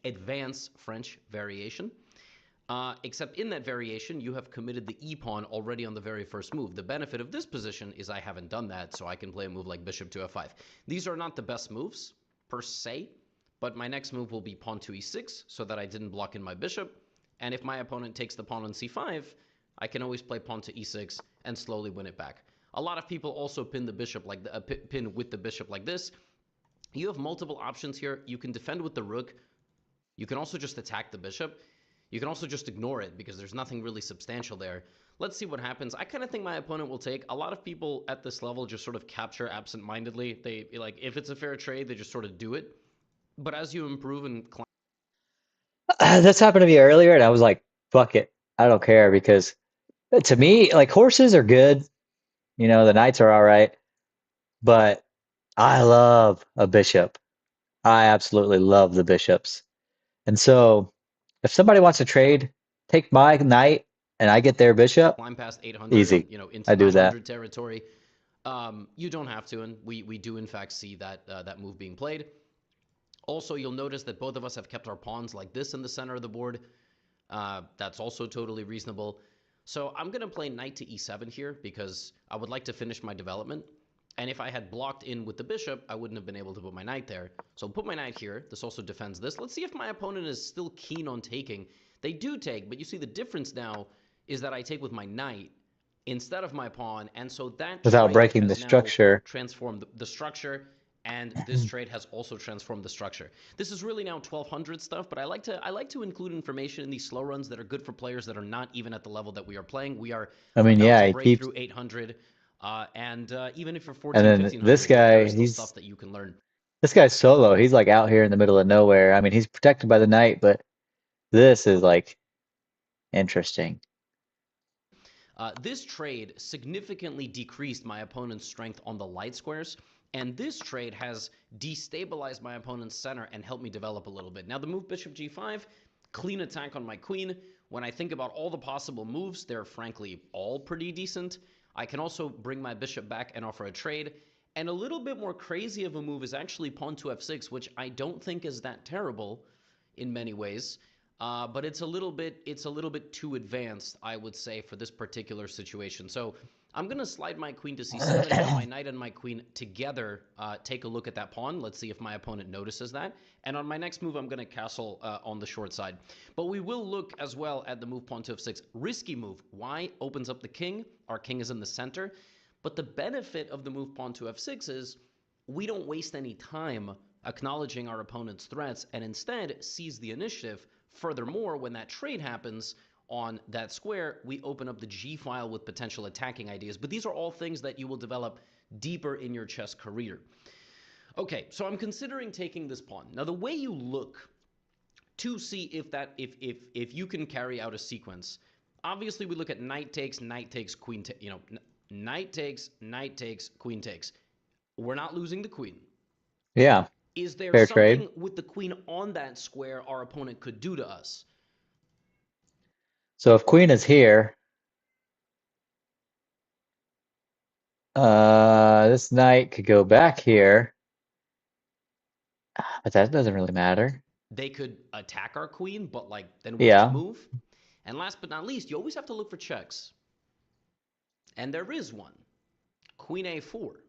advanced French variation. Except in that variation, you have committed the e-pawn already on the very first move. The benefit of this position is I haven't done that, so I can play a move like bishop to f5. These are not the best moves, per se, but my next move will be pawn to e6, so that I didn't block in my bishop. And if my opponent takes the pawn on c5, I can always play pawn to e6 and slowly win it back. A lot of people also pin the bishop like pin with the bishop like this. You have multiple options here. You can defend with the rook. You can also just attack the bishop. You can also just ignore it because there's nothing really substantial there. Let's see what happens. I kind of think my opponent will take. A lot of people at this level just sort of capture absent-mindedly. They like, if it's a fair trade, they just sort of do it. But as you improve and climb... That's happened to me earlier, and I was like, fuck it. I don't care, because to me, like, horses are good. You know, the knights are all right. But I love a bishop. I absolutely love the bishops. And so if somebody wants to trade, take my knight and I get their bishop, climb past 800, easy. You know, into I do 900 that. territory. You don't have to, and we do in fact see that that move being played. Also, you'll notice that both of us have kept our pawns like this in the center of the board. That's also totally reasonable. So I'm going to play knight to e7 here because I would like to finish my development. And if I had blocked in with the bishop, I wouldn't have been able to put my knight there. So I'll put my knight here. This also defends this. Let's see if my opponent is still keen on taking. They do take, but you see the difference now is that I take with my knight instead of my pawn. And so that without breaking the structure. Transformed the structure. And this trade has also transformed the structure. This is really now 1200 stuff, but I like to include information in these slow runs that are good for players that are not even at the level that we are playing. We are about to break through 800. And even if you're 14, and then 1500, this guy, there's still stuff that you can learn. This guy's solo. He's like out here in the middle of nowhere. I mean, he's protected by the knight, but this is like interesting. This trade significantly decreased my opponent's strength on the light squares, and this trade has destabilized my opponent's center and helped me develop a little bit. Now the move bishop g5, clean attack on my queen. When I think about all the possible moves, they're frankly all pretty decent. I can also bring my bishop back and offer a trade. And a little bit more crazy of a move is actually pawn to f6, which I don't think is that terrible in many ways. But it's a little bit too advanced, I would say, for this particular situation. So I'm going to slide my queen to c7. Now my knight and my queen together take a look at that pawn. Let's see if my opponent notices that. And on my next move, I'm going to castle on the short side. But we will look as well at the move pawn to f6. Risky move. Why? Opens up the king. Our king is in the center. But the benefit of the move pawn to f6 is we don't waste any time acknowledging our opponent's threats, and instead seize the initiative. Furthermore, when that trade happens on that square, we open up the G file with potential attacking ideas. But these are all things that you will develop deeper in your chess career. Okay, so I'm considering taking this pawn. Now, the way you look to see if you can carry out a sequence, obviously we look at knight takes, queen takes, knight takes, queen takes. We're not losing the queen. Yeah. Is there Fair something trade. with the queen on that square our opponent could do to us? So if queen is here, this knight could go back here, but that doesn't really matter. They could attack our queen, but then which Yeah. move? And last but not least, you always have to look for checks. And there is one. Queen a4.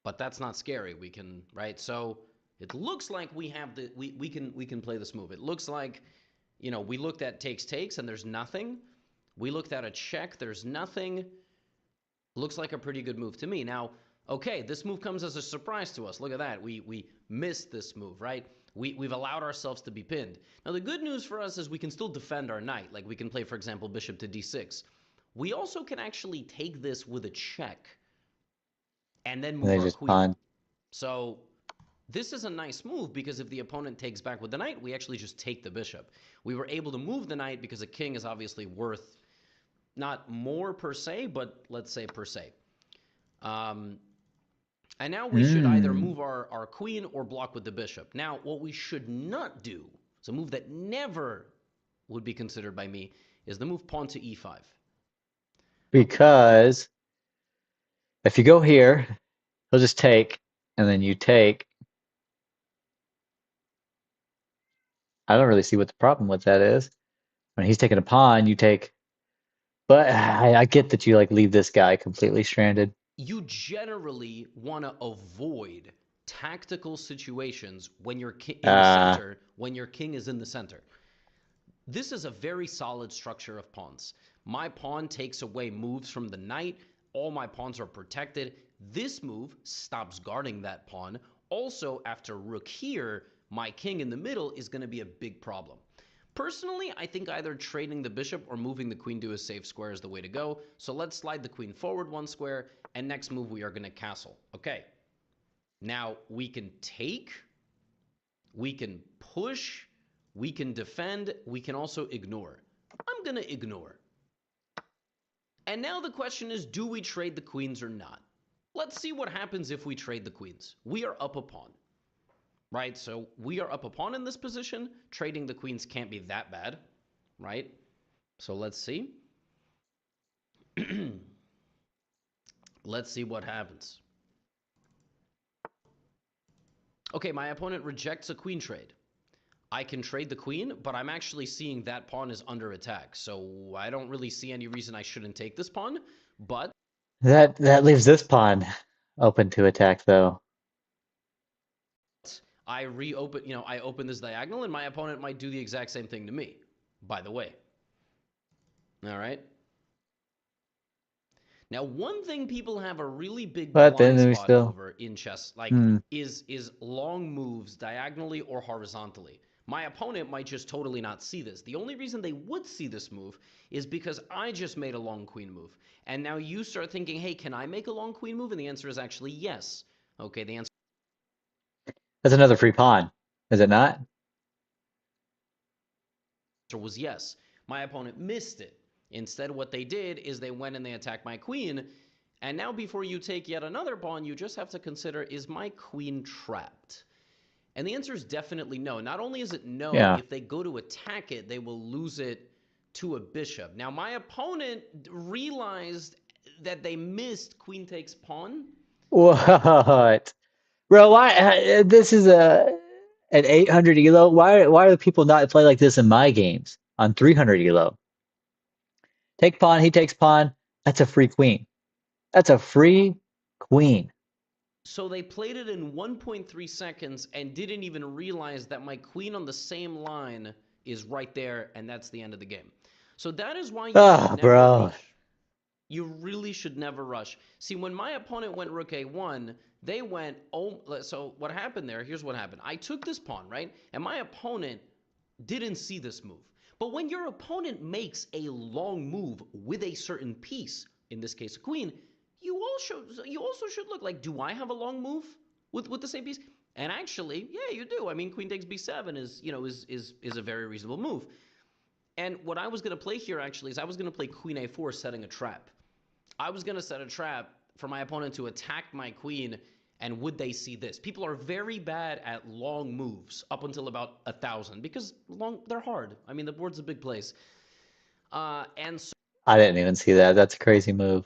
But that's not scary. We can, right? So it looks like we have we can play this move. It looks like, we looked at takes and there's nothing. We looked at a check, there's nothing. Looks like a pretty good move to me. Now, okay, this move comes as a surprise to us. Look at that. We missed this move, right? We've allowed ourselves to be pinned. Now, the good news for us is we can still defend our knight. Like we can play, for example, bishop to d6. We also can actually take this with a check and then move our queen. Pawn. So this is a nice move because if the opponent takes back with the knight, we actually just take the bishop. We were able to move the knight because a king is obviously worth not more per se, but let's say per se. And now we should either move our queen or block with the bishop. Now, what we should not do, it's a move that never would be considered by me, is the move pawn to e5. Because if you go here, he'll just take, and then you take. I don't really see what the problem with that is. When he's taking a pawn, you take. But I get that you leave this guy completely stranded. You generally want to avoid tactical situations when you're in the center, when your king is in the center. This is a very solid structure of pawns. My pawn takes away moves from the knight. All my pawns are protected. This move stops guarding that pawn. Also, after rook here, my king in the middle is going to be a big problem. Personally, I think either trading the bishop or moving the queen to a safe square is the way to go. So let's slide the queen forward one square, and next move we are going to castle. Okay. Now, we can take, we can push, we can defend, we can also ignore. I'm going to ignore. And now the question is, do we trade the queens or not? Let's see what happens if we trade the queens. We are up a pawn, right? So we are up a pawn in this position. Trading the queens can't be that bad, right? So let's see. Let's see what happens. Okay, my opponent rejects a queen trade. I can trade the queen, but I'm actually seeing that pawn is under attack. So I don't really see any reason I shouldn't take this pawn, but that leaves this pawn open to attack, though. I reopen, I open this diagonal, and my opponent might do the exact same thing to me, by the way. All right. Now, one thing people have a really big blind spot over in chess, is long moves diagonally or horizontally. My opponent might just totally not see this. The only reason they would see this move is because I just made a long queen move. And now you start thinking, hey, can I make a long queen move? And the answer is actually yes. Okay, the answer. That's another free pawn, is it not? The answer was yes. My opponent missed it. Instead, what they did is they went and they attacked my queen. And now before you take yet another pawn, you just have to consider, is my queen trapped? And the answer is definitely no. Not only is it no, if they go to attack it, they will lose it to a bishop. Now, my opponent realized that they missed queen takes pawn. What? Bro, why? This is an 800 elo. Why do people not play like this in my games on 300 elo? Take pawn, he takes pawn. That's a free queen. That's a free queen. So they played it in 1.3 seconds and didn't even realize that my queen on the same line is right there, and that's the end of the game. So that is why you should never push. You really should never rush. See, when my opponent went rook a1, they went, oh, so what happened there, here's what happened. I took this pawn, right? And my opponent didn't see this move. But when your opponent makes a long move with a certain piece, in this case a queen, you also should look like, do I have a long move with the same piece? And actually, yeah, you do. I mean, queen takes b7 is a very reasonable move. And what I was going to play here actually is I was going to play queen a4, setting a trap. I was going to set a trap for my opponent to attack my queen, and would they see this? People are very bad at long moves up until about 1,000 because they're hard. I mean, the board's a big place. And so I didn't even see that. That's a crazy move.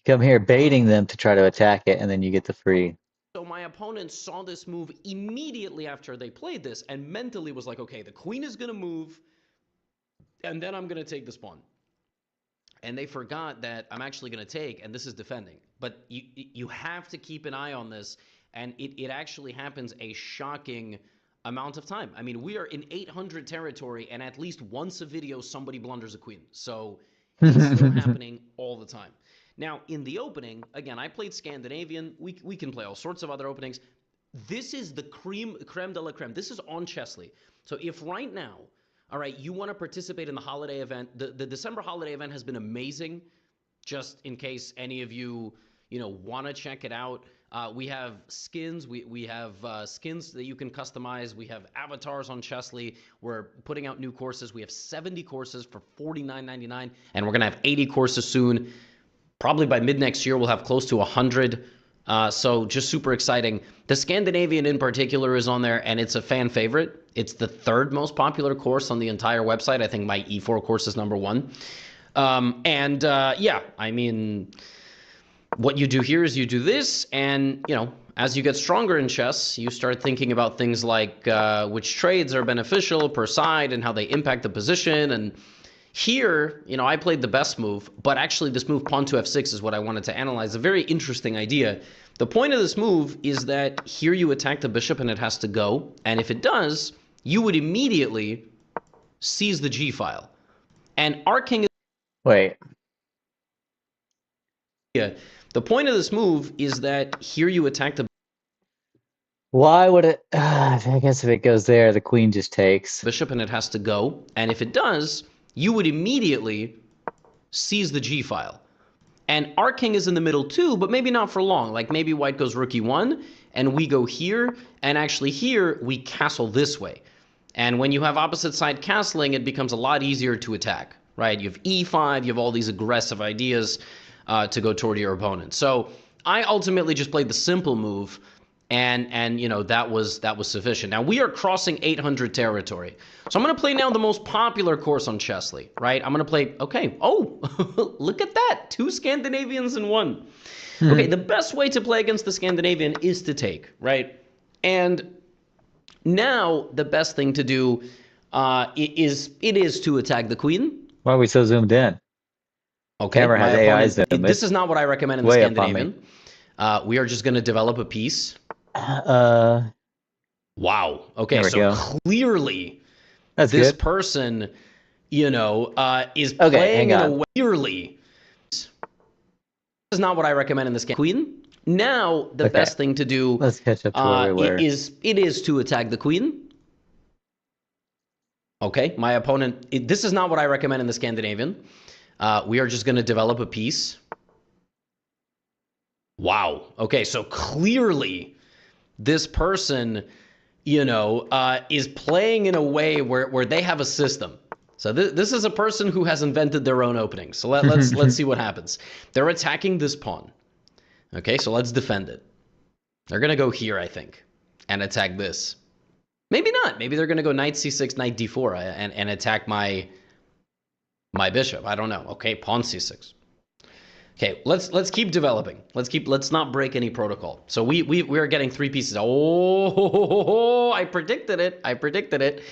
You come here baiting them to try to attack it, and then you get the free. So my opponent saw this move immediately after they played this and mentally was like, okay, the queen is going to move, and then I'm going to take this pawn. And they forgot that I'm actually going to take, and this is defending. But you have to keep an eye on this, and it actually happens a shocking amount of time. I mean, we are in 800 territory, and at least once a video, somebody blunders a queen. So it's still happening all the time. Now, in the opening, again, I played Scandinavian. We can play all sorts of other openings. This is the creme de la creme. This is on Chessly. So if right now, all right, you want to participate in the holiday event. The December holiday event has been amazing. Just in case any of you, want to check it out. We have skins. We have skins that you can customize. We have avatars on Chessly. We're putting out new courses. We have 70 courses for $49.99, and we're going to have 80 courses soon. Probably by mid-next year, we'll have close to 100. So just super exciting. The Scandinavian in particular is on there, and it's a fan favorite. It's the third most popular course on the entire website. I think my E4 course is number 1. Yeah, I mean, what you do here is you do this, and, as you get stronger in chess, you start thinking about things like which trades are beneficial per side and how they impact the position. And here, I played the best move, but actually this move pawn to f6 is what I wanted to analyze. A very interesting idea. The point of this move is that here you attack the bishop and it has to go. And if it does, you would immediately seize the g file. And our king is... Wait. Yeah. The point of this move is that here you attack the... Why would it... I guess if it goes there, the queen just takes. Bishop and it has to go. And if it does, you would immediately seize the g file. And our king is in the middle too, but maybe not for long. Like maybe white goes rook e1, and we go here, and actually here we castle this way. And when you have opposite side castling, it becomes a lot easier to attack, right? You have e5, you have all these aggressive ideas to go toward your opponent. So I ultimately just played the simple move, and that was sufficient. Now we are crossing 800 territory. So I'm going to play now the most popular course on Chessly, right? I'm going to play, okay, oh, look at that, 2 Scandinavians in 1. Okay, the best way to play against the Scandinavian is to take, right? And now the best thing to do is to attack the queen. Why are we so zoomed in? Okay, Camera has AI zoom. This is not what I recommend in the Scandinavian. We are just going to develop a piece. Wow. Okay, so clearly this person, is playing in a way. Clearly, this is not what I recommend in this game. Queen. Now, the best thing to do Let's catch up to where we were. is to attack the queen. Okay, my opponent, this is not what I recommend in the Scandinavian. We are just going to develop a piece. Wow. Okay, so clearly this person, is playing in a way where they have a system. So this is a person who has invented their own openings. So let's see what happens. They're attacking this pawn. Okay, so let's defend it. They're going to go here, I think, and attack this. Maybe not. Maybe they're going to go knight c6, knight d4, and attack my bishop. I don't know. Okay, pawn c6. Okay, let's keep developing. Let's not break any protocol. So we are getting 3 pieces. Oh, I predicted it.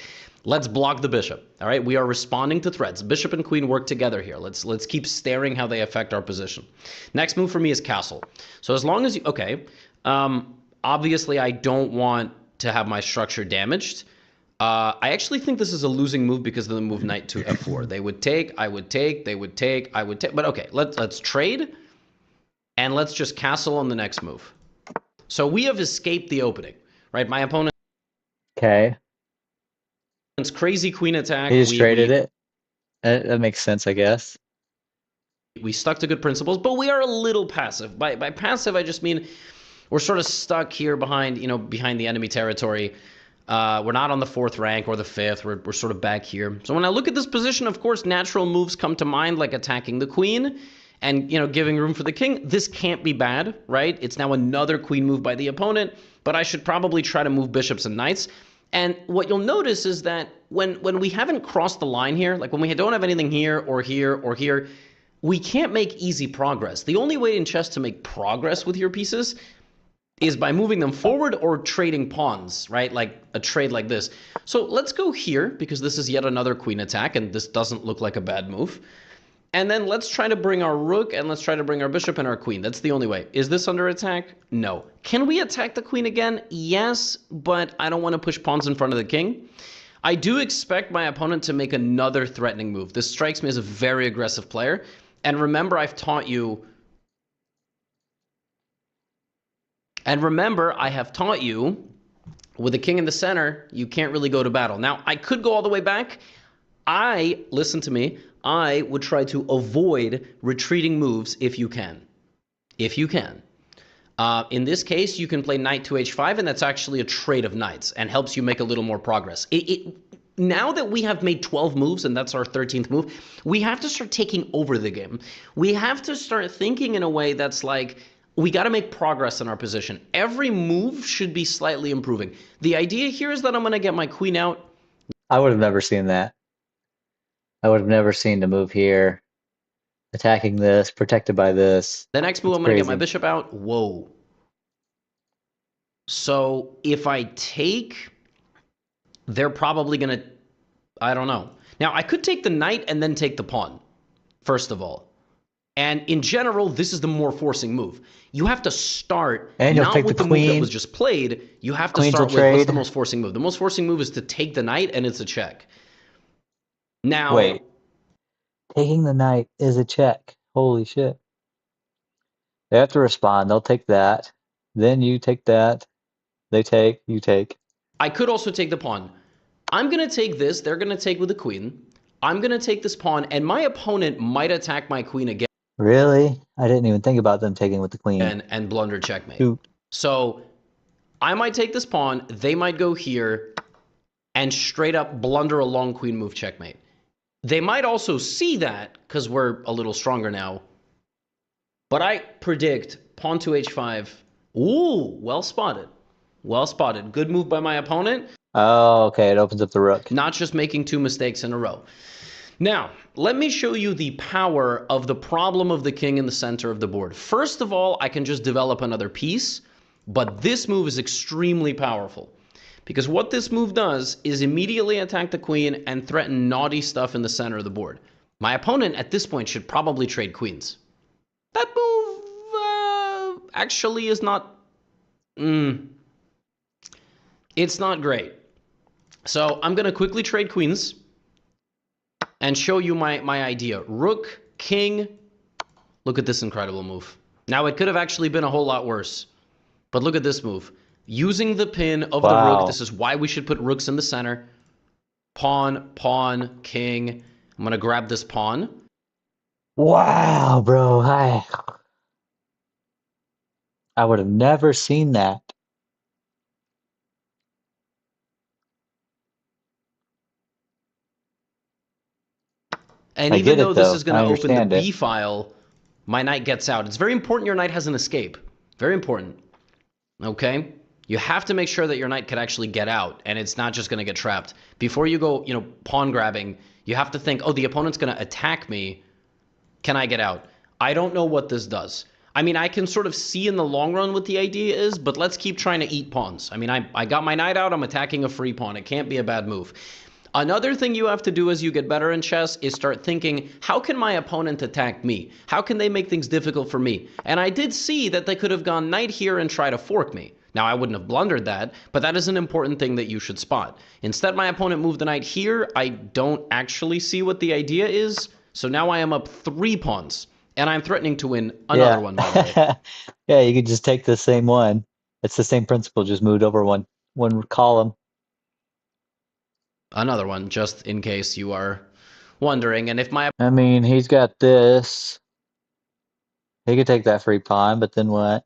Let's block the bishop. All right, we are responding to threats. Bishop and queen work together here. Let's keep staring how they affect our position. Next move for me is castle. So as long as you obviously I don't want to have my structure damaged. I actually think this is a losing move because of the move knight to f4. They would take, I would take, they would take, I would take. But okay, let's trade, and let's just castle on the next move. So we have escaped the opening, right? My opponent's crazy queen attack. He just traded it. That makes sense, I guess. We stuck to good principles, but we are a little passive. By passive, I just mean we're sort of stuck here behind the enemy territory. We're not on the 4th rank or the 5th. We're sort of back here. So when I look at this position, of course, natural moves come to mind, like attacking the queen and, giving room for the king. This can't be bad, right? It's now another queen move by the opponent, but I should probably try to move bishops and knights. And what you'll notice is that when we haven't crossed the line here, like when we don't have anything here or here or here, we can't make easy progress. The only way in chess to make progress with your pieces is by moving them forward or trading pawns, right? Like a trade like this. So let's go here, because this is yet another queen attack, and this doesn't look like a bad move. And then let's try to bring our rook, and let's try to bring our bishop and our queen. That's the only way. Is this under attack? No. Can we attack the queen again? Yes, but I don't want to push pawns in front of the king. I do expect my opponent to make another threatening move. This strikes me as a very aggressive player. And remember, I've taught you... with the king in the center, you can't really go to battle. Now, I could go all the way back. Listen to me, I would try to avoid retreating moves if you can. If you can. In this case, you can play knight to h5, and that's actually a trade of knights and helps you make a little more progress. Now that we have made 12 moves, and that's our 13th move, we have to start taking over the game. We have to start thinking in a way that's like, we got to make progress in our position. Every move should be slightly improving. The idea here is that I'm going to get my queen out. I would have never seen that. I would have never seen the move here. Attacking this, protected by this. The next move, I'm going to get my bishop out. Whoa. So if I take, they're probably going to, I don't know. Now, I could take the knight and then take the pawn, first of all. And in general, this is the more forcing move. You have to start not with the move that was just played. You have to start with what's the most forcing move. The most forcing move is to take the knight, and it's a check. Now, wait. Taking the knight is a check. Holy shit. They have to respond. They'll take that. Then you take that. They take. You take. I could also take the pawn. I'm going to take this. They're going to take with the queen. I'm going to take this pawn, and my opponent might attack my queen again. Really? I didn't even think about them taking with the queen. And blunder checkmate. So I might take this pawn. They might go here and straight up blunder a long queen move checkmate. They might also see that because we're a little stronger now. But I predict pawn to h5. Ooh, well spotted. Well spotted. Good move by my opponent. Oh, okay. It opens up the rook. Not just making 2 mistakes in a row. Now, let me show you the power of the problem of the king in the center of the board. First of all, I can just develop another piece, but this move is extremely powerful. Because what this move does is immediately attack the queen and threaten naughty stuff in the center of the board. My opponent at this point should probably trade queens. That move actually is not... it's not great. So I'm going to quickly trade queens and show you my idea. Rook, king. Look at this incredible move. Now, it could have actually been a whole lot worse. But look at this move. Using the pin of the rook. This is why we should put rooks in the center. Pawn, pawn, king. I'm going to grab this pawn. Wow, bro. I would have never seen that. And even though this is going to open the B file, my knight gets out. It's very important your knight has an escape. Very important. Okay? You have to make sure that your knight can actually get out, and it's not just going to get trapped. Before you go, pawn grabbing, you have to think, oh, the opponent's going to attack me. Can I get out? I don't know what this does. I mean, I can sort of see in the long run what the idea is, but let's keep trying to eat pawns. I mean, I got my knight out. I'm attacking a free pawn. It can't be a bad move. Another thing you have to do as you get better in chess is start thinking, how can my opponent attack me? How can they make things difficult for me? And I did see that they could have gone knight here and try to fork me. Now, I wouldn't have blundered that, but that is an important thing that you should spot. Instead, my opponent moved the knight here. I don't actually see what the idea is. So now I am up 3 pawns, and I'm threatening to win another one, by the way. Yeah, you could just take the same one. It's the same principle, just moved over one column. Another one, just in case you are wondering. And if my I mean, he's got this. He could take that free pawn, but then what?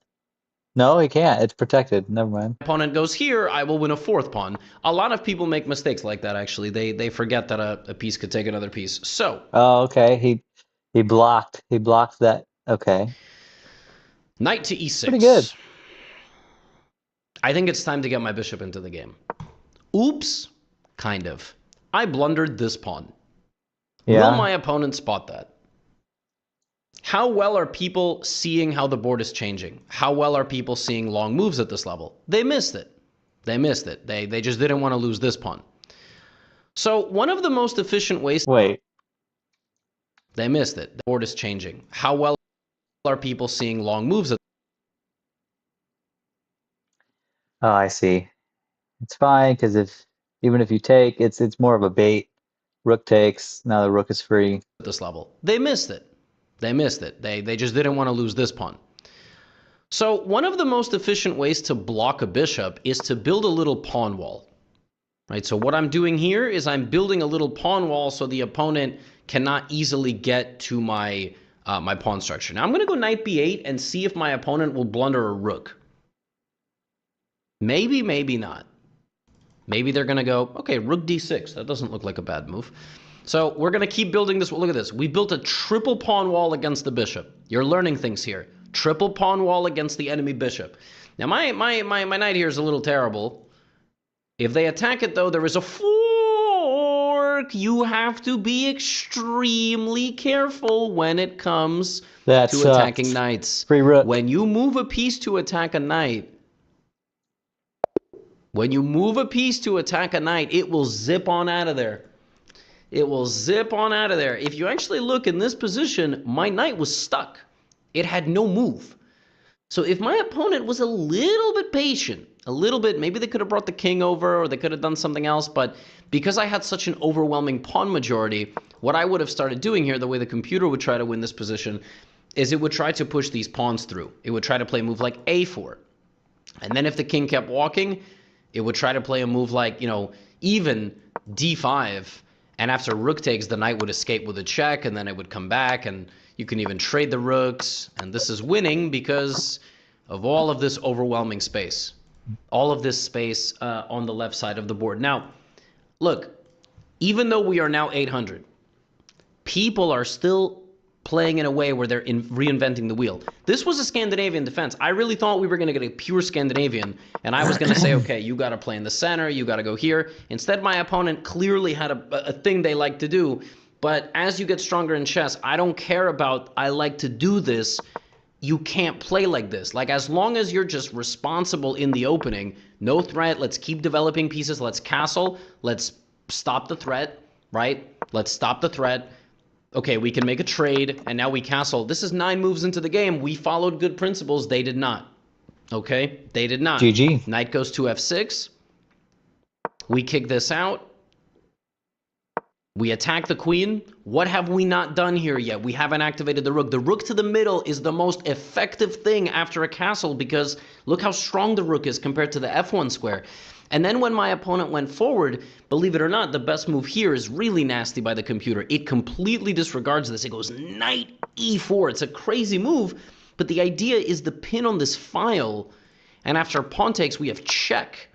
No, he can't. It's protected. Never mind. opponent goes here, I will win a 4th pawn. A lot of people make mistakes like that, actually. They forget that a piece could take another piece. So. Oh, okay. He blocked. He blocked that. Okay. Knight to e6. Pretty good. I think it's time to get my bishop into the game. Oops. Kind of. I blundered this pawn. Yeah. Will my opponent spot that? How well are people seeing how the board is changing? How well are people seeing long moves at this level? They missed it. They missed it. They just didn't want to lose this pawn. So one of the most efficient ways... Wait. They missed it. The board is changing. How well are people seeing long moves? Oh, I see. It's fine because even if you take, it's more of a bait. Rook takes. Now the rook is free. At this level, they missed it. They missed it. They just didn't want to lose this pawn. So one of the most efficient ways to block a bishop is to build a little pawn wall. Right? So what I'm doing here is I'm building a little pawn wall so the opponent cannot easily get to my my pawn structure. Now I'm going to go knight b8 and see if my opponent will blunder a rook. Maybe, maybe not. Maybe they're going to go, okay, rook d6. That doesn't look like a bad move. So we're going to keep building this. Look at this. We built a triple pawn wall against the bishop. You're learning things here. Triple pawn wall against the enemy bishop. Now my knight here is a little terrible. If they attack it, though, there is a fork. You have to be extremely careful when it comes to attacking knights. Free rook. When you move a piece to attack a knight, it will zip on out of there. It will zip on out of there. If you actually look in this position, my knight was stuck. It had no move. So if my opponent was a little bit patient, a little bit, maybe they could have brought the king over or they could have done something else, but because I had such an overwhelming pawn majority, what I would have started doing here, the way the computer would try to win this position, is it would try to push these pawns through. It would try to play a move like a4. And then if the king kept walking, it would try to play a move like, even d5. And after rook takes, the knight would escape with a check, and then it would come back, and you can even trade the rooks. And this is winning because of all of this overwhelming space. All of this space on the left side of the board. Now, look, even though we are now 800, people are still playing in a way where they're reinventing the wheel. This was a Scandinavian defense. I really thought we were going to get a pure Scandinavian, and I was going to say, okay, you got to play in the center, you got to go here. Instead, my opponent clearly had a thing they like to do, but as you get stronger in chess, I don't care about I like to do this. You can't play like this. Like, as long as you're just responsible in the opening, no threat, let's keep developing pieces, let's castle, let's stop the threat, right? Let's stop the threat. Okay, we can make a trade, and now we castle. This is 9 moves into the game. We followed good principles. They did not. Okay? They did not. GG. Knight goes to f6. We kick this out. We attack the queen. What have we not done here yet? We haven't activated the rook. The rook to the middle is the most effective thing after a castle because look how strong the rook is compared to the f1 square. And then when my opponent went forward, believe it or not, the best move here is really nasty by the computer. It completely disregards this. It goes knight e4. It's a crazy move, but the idea is the pin on this file, and after pawn takes, we have check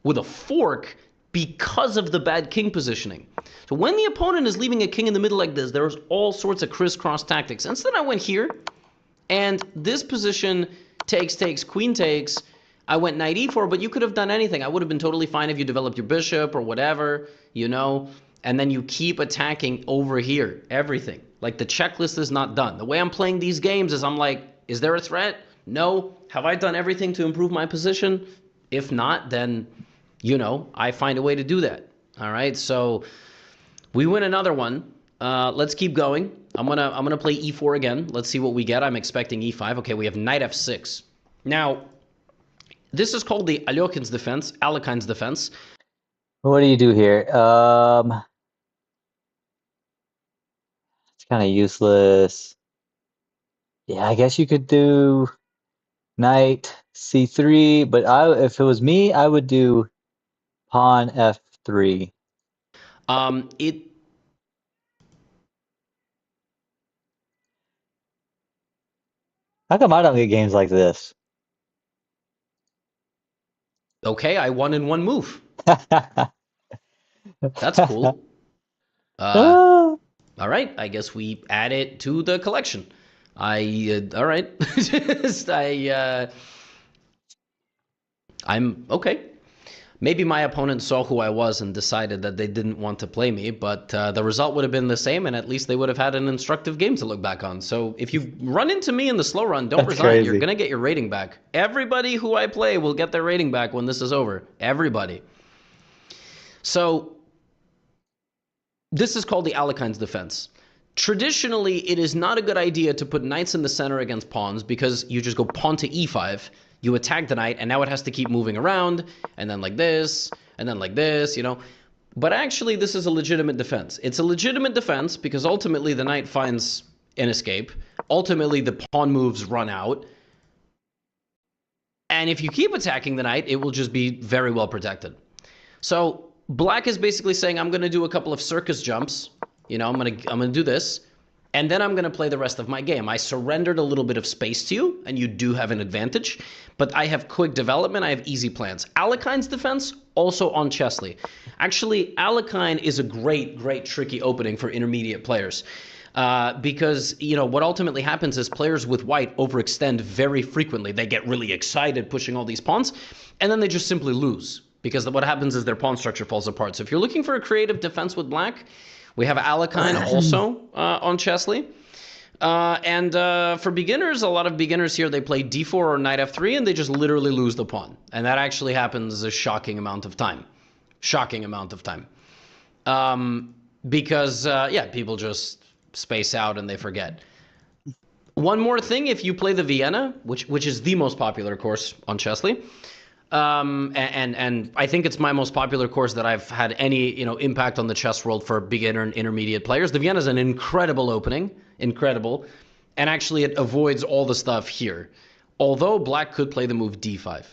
with a fork because of the bad king positioning. So when the opponent is leaving a king in the middle like this, there's all sorts of crisscross tactics. Instead, I went here, and this position takes, queen takes. I went knight e4, but you could have done anything. I would have been totally fine if you developed your bishop or whatever, and then you keep attacking over here, everything. Like, the checklist is not done. The way I'm playing these games is I'm like, is there a threat? No. Have I done everything to improve my position? If not, then, I find a way to do that. All right, so we win another one. Let's keep going. I'm gonna play e4 again. Let's see what we get. I'm expecting e5. Okay, we have knight f6. Now, This is called the Alekhines defense, Alekhines defense. What do you do here? It's kind of useless. Yeah, I guess you could do knight c3, but if it was me, I would do pawn f3. It How come I don't get games like this? Okay, I won in one move. That's cool. Ah. All right, I guess we add it to the collection. All right. I'm okay. Maybe my opponent saw who I was and decided that they didn't want to play me, but the result would have been the same, and at least they would have had an instructive game to look back on. So if you run into me in the slow run, don't resign. Crazy. You're going to get your rating back. Everybody who I play will get their rating back when this is over. Everybody. So this is called the Alekhines defense. Traditionally, it is not a good idea to put knights in the center against pawns because you just go pawn to e5, you attack the knight, and now it has to keep moving around, and then like this, and then like this, you know. But actually, this is a legitimate defense. It's a legitimate defense because ultimately the knight finds an escape. Ultimately, the pawn moves run out. And if you keep attacking the knight, it will just be very well protected. So black is basically saying, I'm going to do a couple of circus jumps. You know, I'm gonna do this, and then I'm gonna play the rest of my game. I surrendered a little bit of space to you, and you do have an advantage, but I have quick development, I have easy plans. Alekhines defense, also on Chesley. Actually, Alekhine is a great tricky opening for intermediate players. Because, you know, what ultimately happens is players with white overextend very frequently. They get really excited pushing all these pawns, and then they just simply lose. Because what happens is their pawn structure falls apart. So if you're looking for a creative defense with black, we have Alekhine also on Chesley. And for beginners, a lot of beginners here, they play d4 or knight f3, and they just literally lose the pawn. And that actually happens a shocking amount of time. Shocking amount of time. Because, yeah, people just space out and they forget. One more thing, if you play the Vienna, which is the most popular course on Chesley, and I think it's my most popular course that I've had any, you know, impact on the chess world for beginner and intermediate players. The Vienna is an incredible opening, incredible, and actually it avoids all the stuff here. Although black could play the move d5,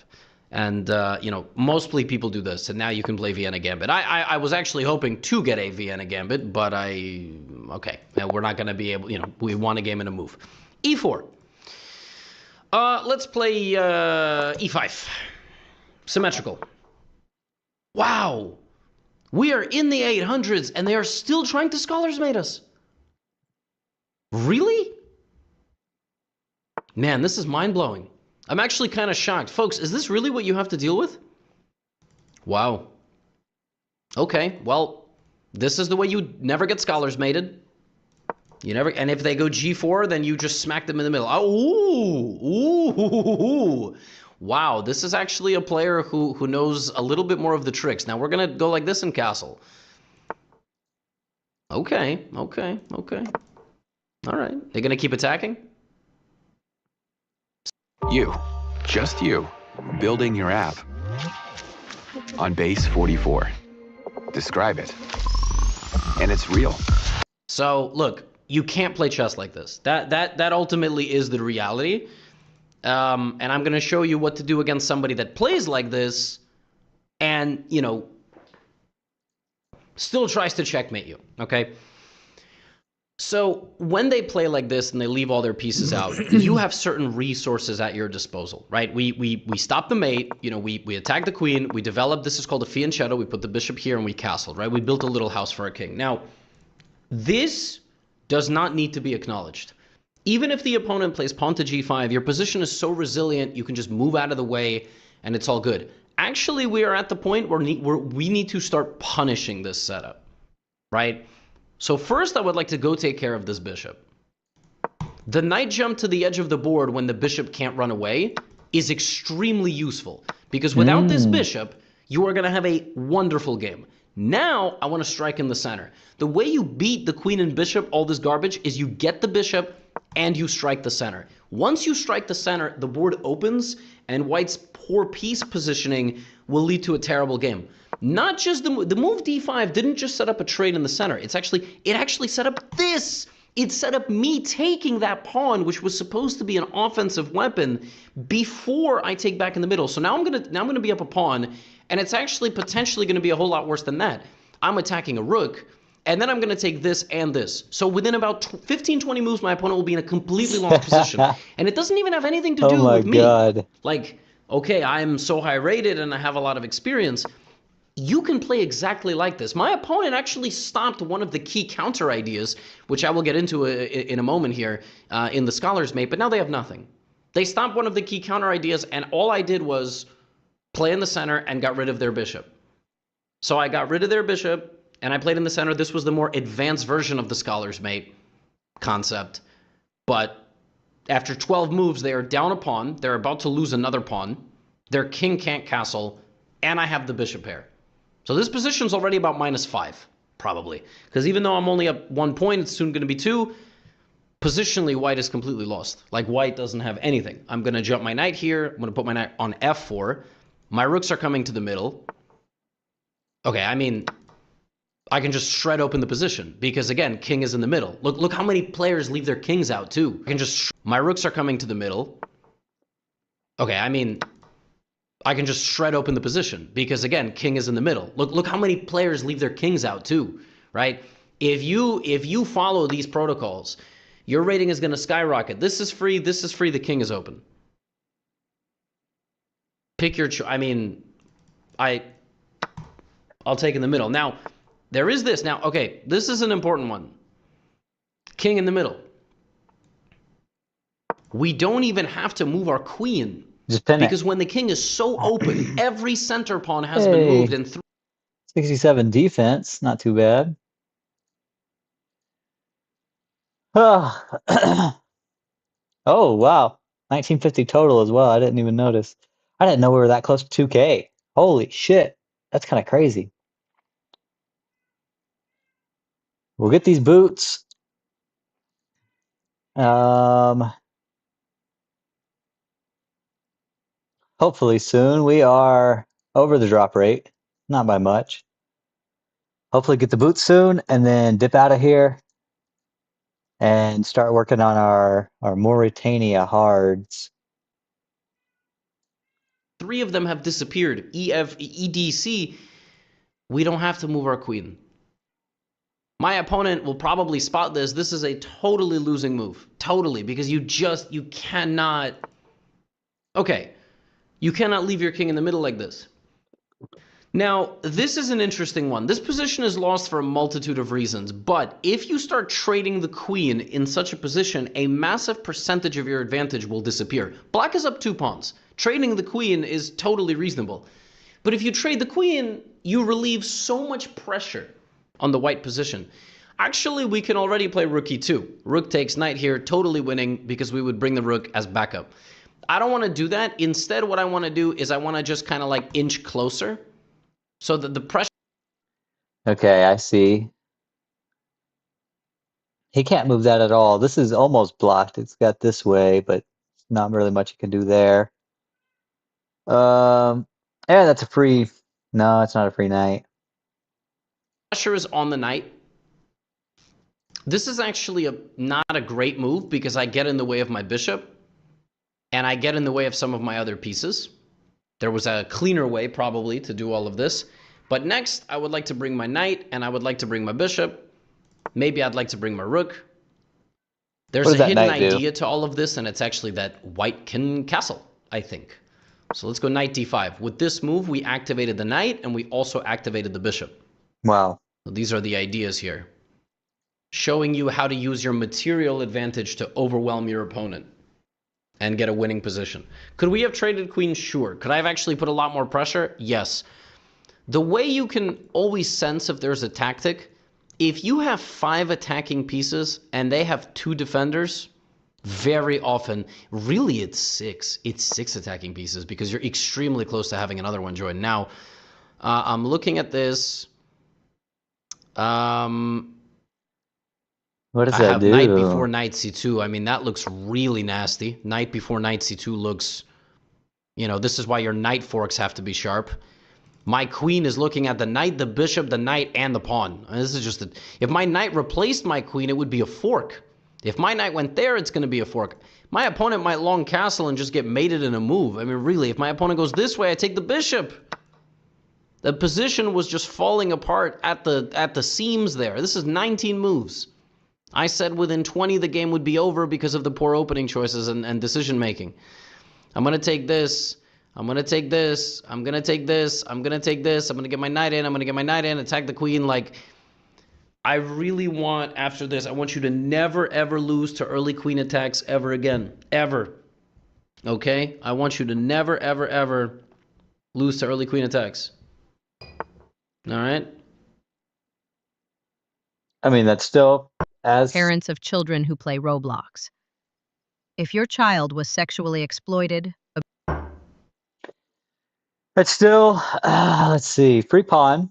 and you know, mostly people do this, and now you can play Vienna Gambit. I was actually hoping to get a Vienna Gambit, but okay, we're not going to be able, you know, we won a game in a move. e4. Let's play e5. Symmetrical. Wow. We are in the 800s and they are still trying to scholars mate us. Really? Man, this is mind-blowing. I'm actually kind of shocked. Folks, is this really what you have to deal with? Wow. Okay, well, this is the way you never get scholars mated. You never, and if they go g4, then you just smack them in the middle. Oh, ooh. Wow, this is actually a player who knows a little bit more of the tricks. Now we're going to go like this in castle. Okay. All right. They're going to keep attacking? You, just you, building your app on base 44. Describe it. And it's real. So, look, you can't play chess like this. That ultimately is the reality. And I'm going to show you what to do against somebody that plays like this and, you know, still tries to checkmate you, okay? So when they play like this and they leave all their pieces out, you have certain resources at your disposal, right? We stop the mate, you know, we attack the queen, we develop, this is called a fianchetto, we put the bishop here and we castled, right? We built a little house for our king. Now, this does not need to be acknowledged. Even if the opponent plays pawn to g5, your position is so resilient, you can just move out of the way and it's all good. Actually, we are at the point where we need to start punishing this setup, right? So first, I would like to go take care of this bishop. The knight jump to the edge of the board when the bishop can't run away is extremely useful because without this bishop, you are going to have a wonderful game. Now, I want to strike in the center. The way you beat the queen and bishop, all this garbage, is you get the bishop and you strike the center. Once you strike the center, the board opens, and white's poor piece positioning will lead to a terrible game. Not just the move d5 didn't just set up a trade in the center. It actually set up this. It set up me taking that pawn, which was supposed to be an offensive weapon, before I take back in the middle. So now I'm gonna be up a pawn, and it's actually potentially gonna be a whole lot worse than that. I'm attacking a rook, and then I'm gonna take this and this. So within about 15, 20 moves, my opponent will be in a completely lost position, and it doesn't even have anything to do with me. God. Like, okay, I'm so high rated and I have a lot of experience. You can play exactly like this. My opponent actually stopped one of the key counter ideas, which I will get into in a moment here in the Scholar's Mate, but now they have nothing. They stopped one of the key counter ideas, and all I did was play in the center and got rid of their bishop. So I got rid of their bishop, and I played in the center. This was the more advanced version of the Scholar's Mate concept. But after 12 moves, they are down a pawn. They're about to lose another pawn. Their king can't castle, and I have the bishop pair. So this position's already about -5, probably. Because even though I'm only up 1 point, it's soon going to be 2. Positionally, white is completely lost. Like, white doesn't have anything. I'm going to jump my knight here. I'm going to put my knight on f4. My rooks are coming to the middle. Okay, I mean, I can just shred open the position. Because, again, king is in the middle. Look how many players leave their kings out, too. I can just... My rooks are coming to the middle. Okay, I mean... I can just shred open the position because, again, king is in the middle. Look how many players leave their kings out too, right? If you follow these protocols, your rating is going to skyrocket. This is free, the king is open. Pick your choice. I mean, I'll take in the middle. Now, there is this. Now, okay, this is an important one. King in the middle. We don't even have to move our queen. Just pin because it. when the king is so open, every center pawn has been moved and 67 defense, not too bad. Oh, oh wow, 1950 total as well. I didn't even notice. I didn't know we were that close to 2K. Holy shit, that's kind of crazy. We'll get these boots. Hopefully soon. We are over the drop rate, not by much. Hopefully get the boots soon and then dip out of here and start working on our Mauritania hards. 3 of them have disappeared. EDC. We don't have to move our queen. My opponent will probably spot this. This is a totally losing move. Totally, because you cannot... Okay. You cannot leave your king in the middle like this. Now, this is an interesting one. This position is lost for a multitude of reasons, but if you start trading the queen in such a position, a massive percentage of your advantage will disappear. Black is up 2 pawns. Trading the queen is totally reasonable. But if you trade the queen, you relieve so much pressure on the white position. Actually, we can already play rook e2. Rook takes knight here, totally winning, because we would bring the rook as backup. I don't want to do that. Instead, what I want to do is I want to just kind of like inch closer so that the pressure... Okay, I see. He can't move that at all. This is almost blocked. It's got this way, but not really much you can do there. Yeah, that's a free... No, it's not a free knight. Pressure is on the knight. This is actually not a great move because I get in the way of my bishop. And I get in the way of some of my other pieces. There was a cleaner way, probably, to do all of this. But next, I would like to bring my knight, and I would like to bring my bishop. Maybe I'd like to bring my rook. There's a hidden idea to all of this, and it's actually that white can castle, I think. So let's go knight d5. With this move, we activated the knight, and we also activated the bishop. Wow. So these are the ideas here. Showing you how to use your material advantage to overwhelm your opponent and get a winning position. Could we have traded queen? Sure. Could I have actually put a lot more pressure? Yes. The way you can always sense if there's a tactic, if you have 5 attacking pieces and they have 2 defenders, very often, really it's 6. It's 6 attacking pieces because you're extremely close to having another one join. Now, I'm looking at this. What does I that have knight before do? knight c2. I mean, that looks really nasty. Knight before knight c2 looks, this is why your knight forks have to be sharp. My queen is looking at the knight, the bishop, the knight, and the pawn. This is just if my knight replaced my queen, it would be a fork. If my knight went there, it's going to be a fork. My opponent might long castle and just get mated in a move. I mean, really, if my opponent goes this way, I take the bishop. The position was just falling apart at the seams there. This is 19 moves. I said within 20 the game would be over because of the poor opening choices and decision making. I'm going to take this. I'm going to take this. I'm going to take this. I'm going to take this. I'm going to get my knight in. I'm going to get my knight in. Attack the queen. Like, I really want, after this, I want you to never, ever lose to early queen attacks ever again. Ever. Okay? I want you to never, ever, ever lose to early queen attacks. All right? I mean, that's still as... Parents of children who play Roblox. If your child was sexually exploited... It's still, let's see, free pawn.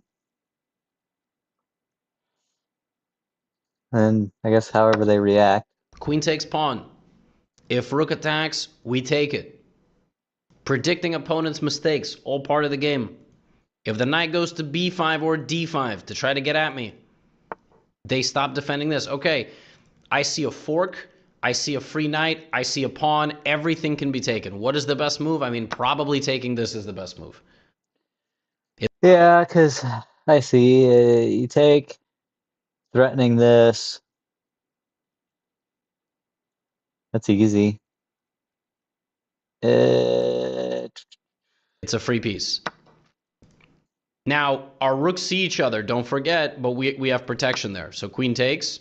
And I guess however they react. Queen takes pawn. If rook attacks, we take it. Predicting opponent's mistakes, all part of the game. If the knight goes to b5 or d5 to try to get at me, they stop defending this. Okay, I see a fork, I see a free knight, I see a pawn, everything can be taken. What is the best move? I mean, probably taking this is the best move. Yeah, because I see you take, threatening this. That's easy. It's a free piece. Now, our rooks see each other, don't forget, but we have protection there. So queen takes.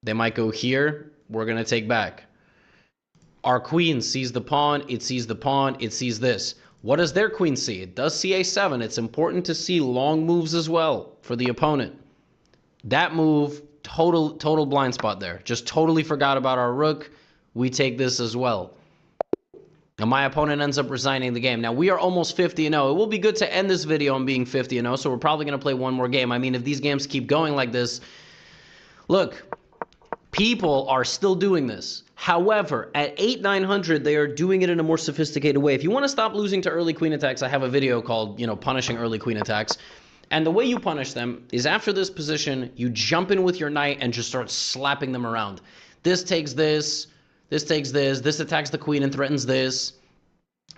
They might go here. We're going to take back. Our queen sees the pawn. It sees the pawn. It sees this. What does their queen see? It does see a7. It's important to see long moves as well for the opponent. That move, total blind spot there. Just totally forgot about our rook. We take this as well. And my opponent ends up resigning the game. Now, we are almost 50-0. It will be good to end this video on being 50-0, so we're probably going to play one more game. I mean, if these games keep going like this, look, people are still doing this. However, at 8-900, they are doing it in a more sophisticated way. If you want to stop losing to early queen attacks, I have a video called, punishing early queen attacks. And the way you punish them is after this position, you jump in with your knight and just start slapping them around. This takes this. This takes this. This attacks the queen and threatens this.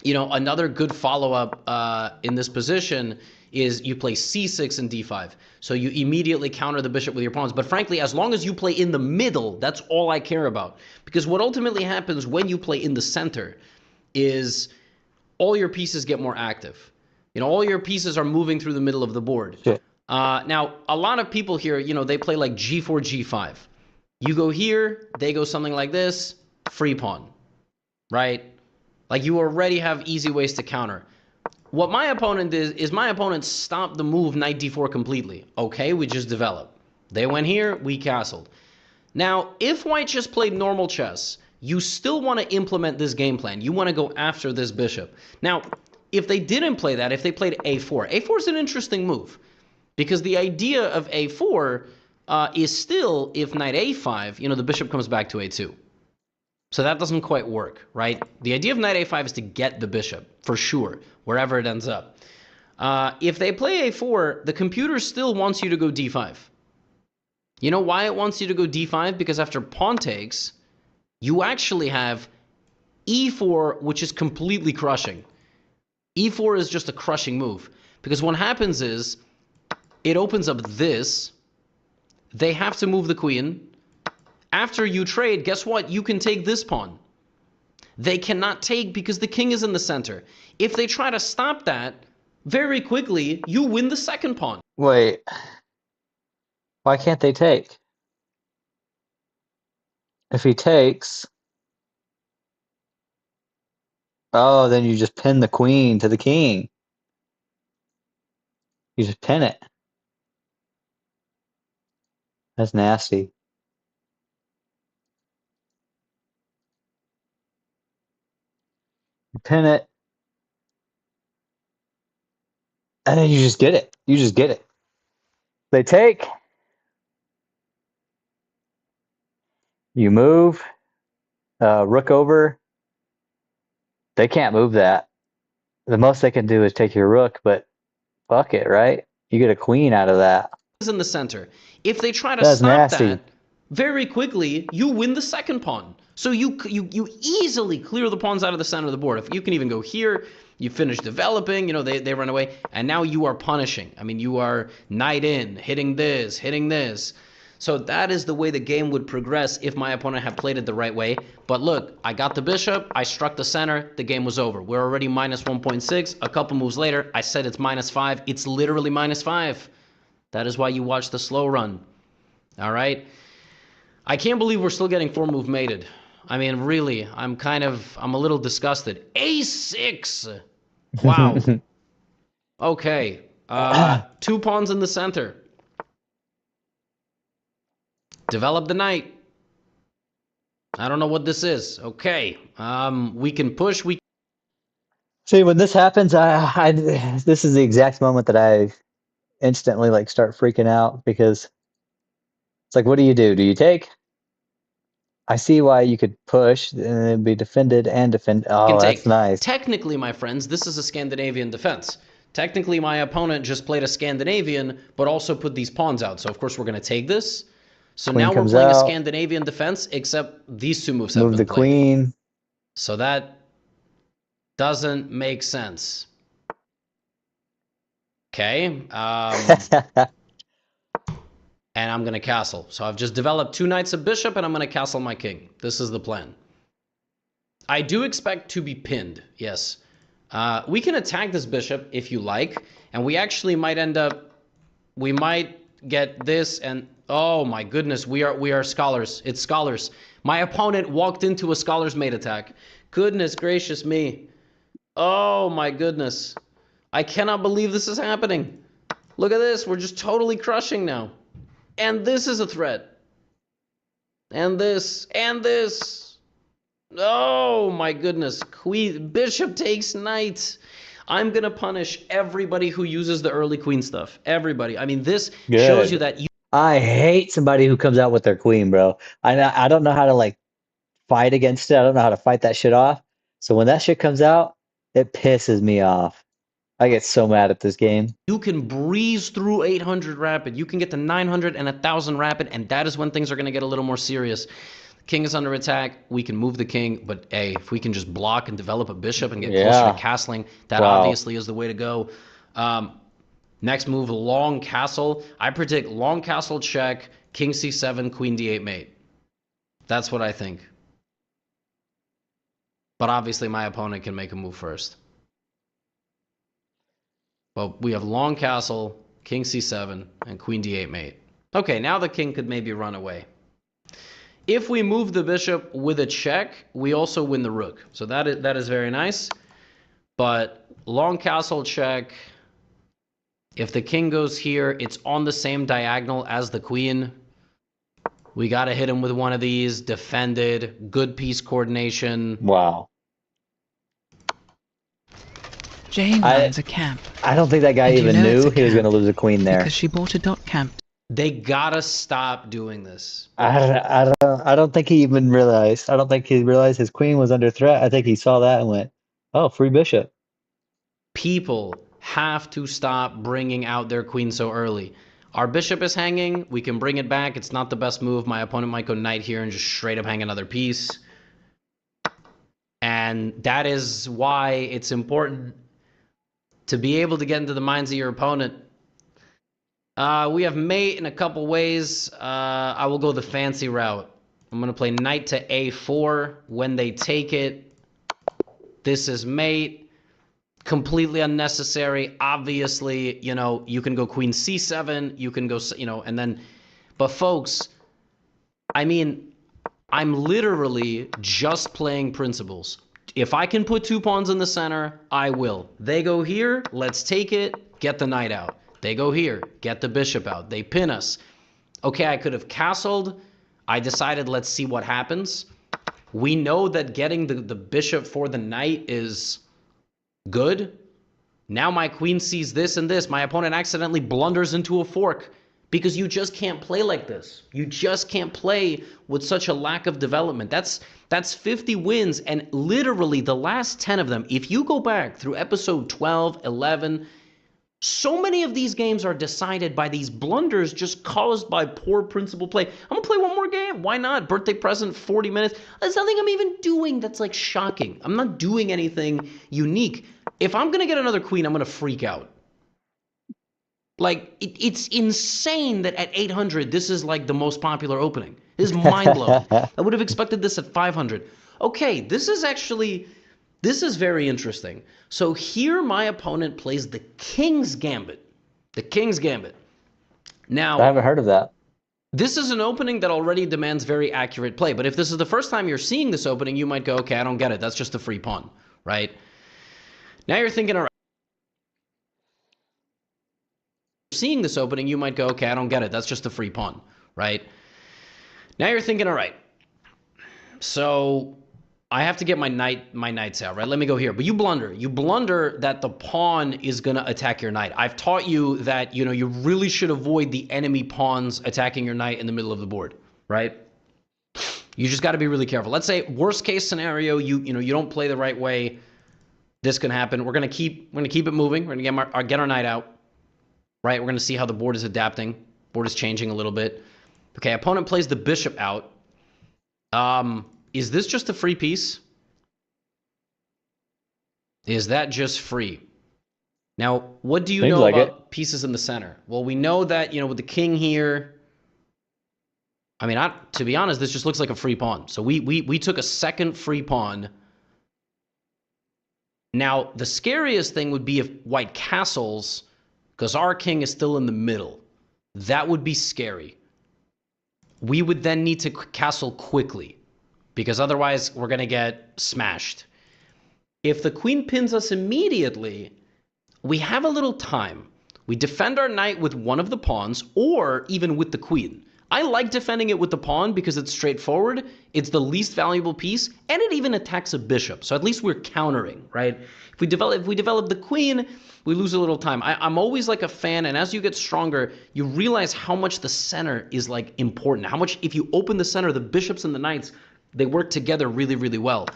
Another good follow-up in this position is you play c6 and d5. So you immediately counter the bishop with your pawns. But frankly, as long as you play in the middle, that's all I care about. Because what ultimately happens when you play in the center is all your pieces get more active. All your pieces are moving through the middle of the board. Sure. Now, a lot of people here, they play like g4, g5. You go here, they go something like this, free pawn, right? Like you already have easy ways to counter. What my opponent did is my opponent stopped the move knight d4 completely. Okay, we just developed. They went here, we castled. Now, if white just played normal chess, you still want to implement this game plan. You want to go after this bishop. Now, if they didn't play that, if they played a4, a4 is an interesting move. Because the idea of a4 is still, if knight a5, the bishop comes back to a2. So that doesn't quite work, right? The idea of knight a5 is to get the bishop, for sure, wherever it ends up. If they play a4, the computer still wants you to go d5. You know why it wants you to go d5? Because after pawn takes, you actually have e4, which is completely crushing. e4 is just a crushing move. Because what happens is, it opens up this. They have to move the queen. After you trade, guess what? You can take this pawn. They cannot take because the king is in the center. If they try to stop that, very quickly, you win the second pawn. Wait. Why can't they take? If he takes... Oh, then you just pin the queen to the king. You just pin it. That's nasty. You pin it. And then you just get it. You just get it. They take. You move, rook over. They can't move that. The most they can do is take your rook, but fuck it, right? You get a queen out of that. In the center. If they try to That's stop nasty. that, very quickly, you win the second pawn. So you easily clear the pawns out of the center of the board. If you can even go here, you finish developing, they run away, and now you are punishing. I mean, you are knight in, hitting this, hitting this. So that is the way the game would progress if my opponent had played it the right way. But look, I got the bishop, I struck the center, the game was over. We're already minus 1.6. A couple moves later, I said it's -5. It's literally -5. That is why you watch the slow run. All right? I can't believe we're still getting 4-move mated. I mean, really, I'm a little disgusted. A6! Wow. Okay. 2 pawns in the center. Develop the knight. I don't know what this is. Okay. We can push. See, when this happens, this is the exact moment that I instantly like start freaking out, because it's like, what do? Do you take? I see why you could push and it'd be defended and defend. Oh, that's nice. Technically, my friends, this is a Scandinavian defense. Technically, my opponent just played a Scandinavian, but also put these pawns out. So, of course, we're going to take this. So Queen now we're comes playing a out. Scandinavian defense, except these 2 moves have Move been the played. queen. So that doesn't make sense. Okay. And I'm going to castle. So I've just developed 2 knights, a bishop, and I'm going to castle my king. This is the plan. I do expect to be pinned, yes. We can attack this bishop if you like, and we actually might end up... We might get this, and... Oh my goodness, we are scholars. It's scholars. My opponent walked into a scholar's mate attack. Goodness gracious me. Oh my goodness. I cannot believe this is happening. Look at this. We're just totally crushing now. And this is a threat. And this. And this. Oh my goodness. Queen. Bishop takes knight. I'm going to punish everybody who uses the early queen stuff. Everybody. I mean, this shows you that you... I hate somebody who comes out with their queen, bro. I don't know how to like fight against it. I don't know how to fight that shit off. So when that shit comes out, it pisses me off. I get so mad at this game. You can breeze through 800 rapid. You can get to 900 and 1000 rapid, and that is when things are going to get a little more serious. King is under attack. We can move the king, but hey, if we can just block and develop a bishop and get closer to castling, that obviously is the way to go. Next move, long castle. I predict long castle check, king c7, queen d8 mate. That's what I think. But obviously my opponent can make a move first. Well, we have long castle, king c7, and queen d8 mate. Okay, now the king could maybe run away. If we move the bishop with a check, we also win the rook. So that is very nice. But long castle check... If the king goes here, it's on the same diagonal as the queen. We got to hit him with one of these. Defended. Good piece coordination. Wow. Jane runs a camp. I don't think that guy even knew he was going to lose a queen there. Because she bought a dot camp. They got to stop doing this. I don't think he even realized. I don't think he realized his queen was under threat. I think he saw that and went, oh, free bishop. People have to stop bringing out their queen so early. Our bishop is hanging. We can bring it back. It's not the best move. My opponent might go knight here and just straight up hang another piece. And that is why it's important to be able to get into the minds of your opponent. We have mate in a couple ways. I will go the fancy route. I'm going to play knight to a4 when they take it. This is mate. Completely unnecessary. Obviously, you can go queen c7, you can go, and then, but folks, I mean, I'm literally just playing principles. If I can put 2 pawns in the center, I will. They go here, let's take it, get the knight out. They go here, get the bishop out. They pin us. Okay, I could have castled. I decided, let's see what happens. We know that getting the bishop for the knight is good. Now my queen sees this and this. My opponent accidentally blunders into a fork because you just can't play like this. You just can't play with such a lack of development. That's 50 wins, and literally the last 10 of them, if you go back through episode 12, 11, so many of these games are decided by these blunders just caused by poor principal play. I'm going to play one more game. Why not? Birthday present, 40 minutes. There's nothing I'm even doing that's like shocking. I'm not doing anything unique. If I'm going to get another queen, I'm going to freak out. Like, it's insane that at 800, this is like the most popular opening. This is mind-blowing. I would have expected this at 500. Okay, this is very interesting. So here my opponent plays the King's Gambit. The King's Gambit. Now, I haven't heard of that. This is an opening that already demands very accurate play. But if this is the first time you're seeing this opening, you might go, okay, I don't get it. That's just a free pawn, right? Now you're thinking, all right. Seeing this opening, you might go, okay, I don't get it. That's just a free pawn, right? Now you're thinking, all right. So I have to get my knights out, right? Let me go here. But you blunder. You blunder that the pawn is going to attack your knight. I've taught you that, you really should avoid the enemy pawns attacking your knight in the middle of the board, right? You just got to be really careful. Let's say worst case scenario, you don't play the right way. This can happen. We're going to keep it moving. We're going to get our knight out, right? We're going to see how the board is adapting. Board is changing a little bit. Okay, opponent plays the bishop out. Is this just a free piece? Is that just free? Now, what do you know about pieces in the center? Well, we know that, with the king here, I mean, to be honest, this just looks like a free pawn. So we took a second free pawn. Now, the scariest thing would be if white castles, because our king is still in the middle. That would be scary. We would then need to castle quickly, because otherwise we're going to get smashed. If the queen pins us immediately, we have a little time. We defend our knight with one of the pawns, or even with the queen. I like defending it with the pawn because it's straightforward, it's the least valuable piece, and it even attacks a bishop. So at least we're countering, right? If we develop the queen, we lose a little time. I'm always like a fan, and as you get stronger, you realize how much the center is like important. How much, if you open the center, the bishops and the knights, they work together really, really well.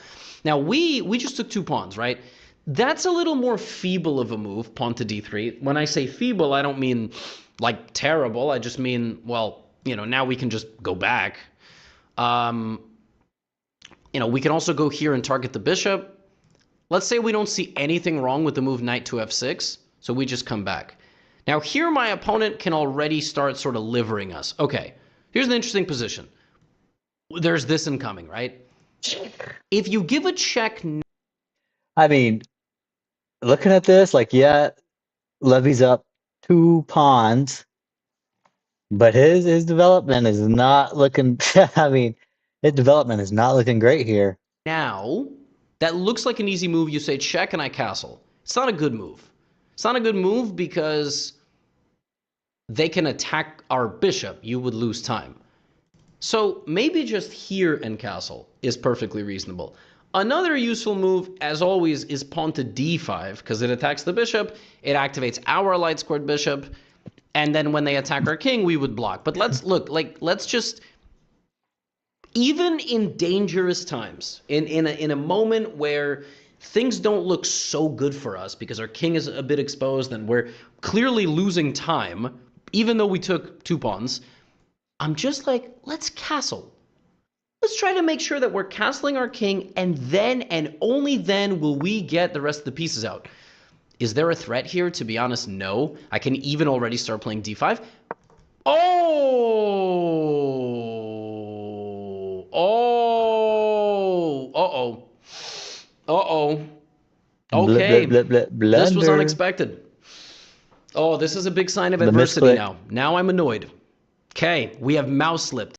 Now, we just took two pawns, right? That's a little more feeble of a move, pawn to d3. When I say feeble, I don't mean like terrible. I just mean, well, now we can just go back. We can also go here and target the bishop. Let's say we don't see anything wrong with the move knight to f6, so we just come back. Now here my opponent can already start sort of livering us. Okay, here's an interesting position. There's this incoming, right? If you give a check... I mean, looking at this, Levy's up 2 pawns, but his development is not looking... his development is not looking great here. Now... that looks like an easy move. You say check and I castle. It's not a good move. It's not a good move because they can attack our bishop. You would lose time. So maybe just here and castle is perfectly reasonable. Another useful move, as always, is pawn to d5 because it attacks the bishop. It activates our light squared bishop. And then when they attack our king, we would block. But let's just... even in dangerous times, in a moment where things don't look so good for us because our king is a bit exposed and we're clearly losing time, even though we took 2 pawns, I'm just like, let's castle. Let's try to make sure that we're castling our king, and then and only then will we get the rest of the pieces out. Is there a threat here? To be honest, no. I can even already start playing d5. Okay. This was unexpected. Oh, this is a big sign of adversity now. Now I'm annoyed. Okay, we have mouse slipped.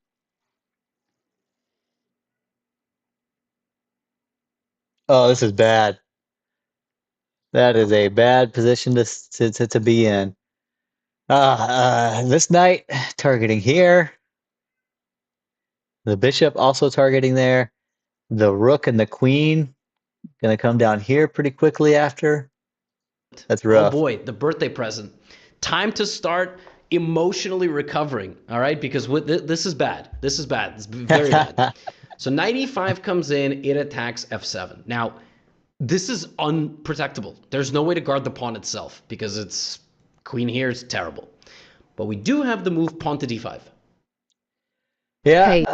Oh, this is bad. That is a bad position to be in. This knight targeting here. The bishop also targeting there. The rook and the queen gonna come down here pretty quickly after. That's rough. Oh boy, the birthday present. Time to start emotionally recovering, all right? Because this is bad. This is bad. It's very bad. So knight e5 comes in, it attacks f7. Now, this is unprotectable. There's no way to guard the pawn itself because it's queen here is terrible. But we do have the move pawn to d5. Yeah. Hey,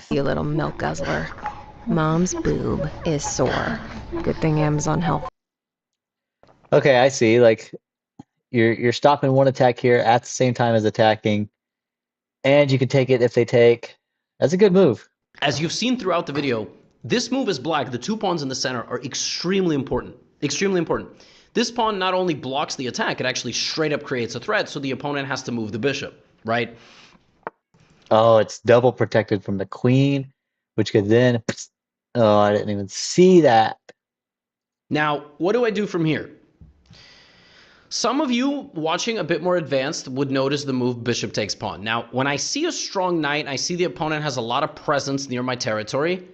you little milk guzzler. Mom's boob is sore. Good thing Amazon helped. Okay, I see. Like you're stopping one attack here at the same time as attacking, and you can take it if they take. That's a good move. As you've seen throughout the video, this move is black. The 2 pawns in the center are extremely important. Extremely important. This pawn not only blocks the attack, it actually straight up creates a threat, so the opponent has to move the bishop, right? Oh, it's double protected from the queen, which could then... Oh, I didn't even see that. Now, what do I do from here? Some of you watching a bit more advanced would notice the move bishop takes pawn. Now, when I see a strong knight, I see the opponent has a lot of presence near my territory,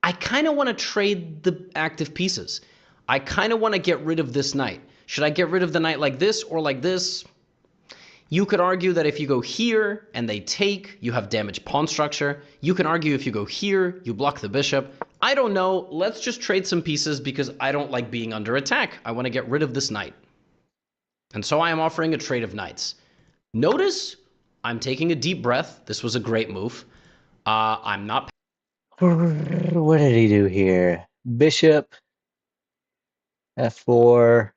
I kind of want to trade the active pieces. I kind of want to get rid of this knight. Should I get rid of the knight like this or like this? You could argue that if you go here and they take, you have damaged pawn structure. You can argue if you go here, you block the bishop. I don't know. Let's just trade some pieces because I don't like being under attack. I want to get rid of this knight. And so I am offering a trade of knights. Notice I'm taking a deep breath. This was a great move. I'm not... What did he do here? Bishop, f4.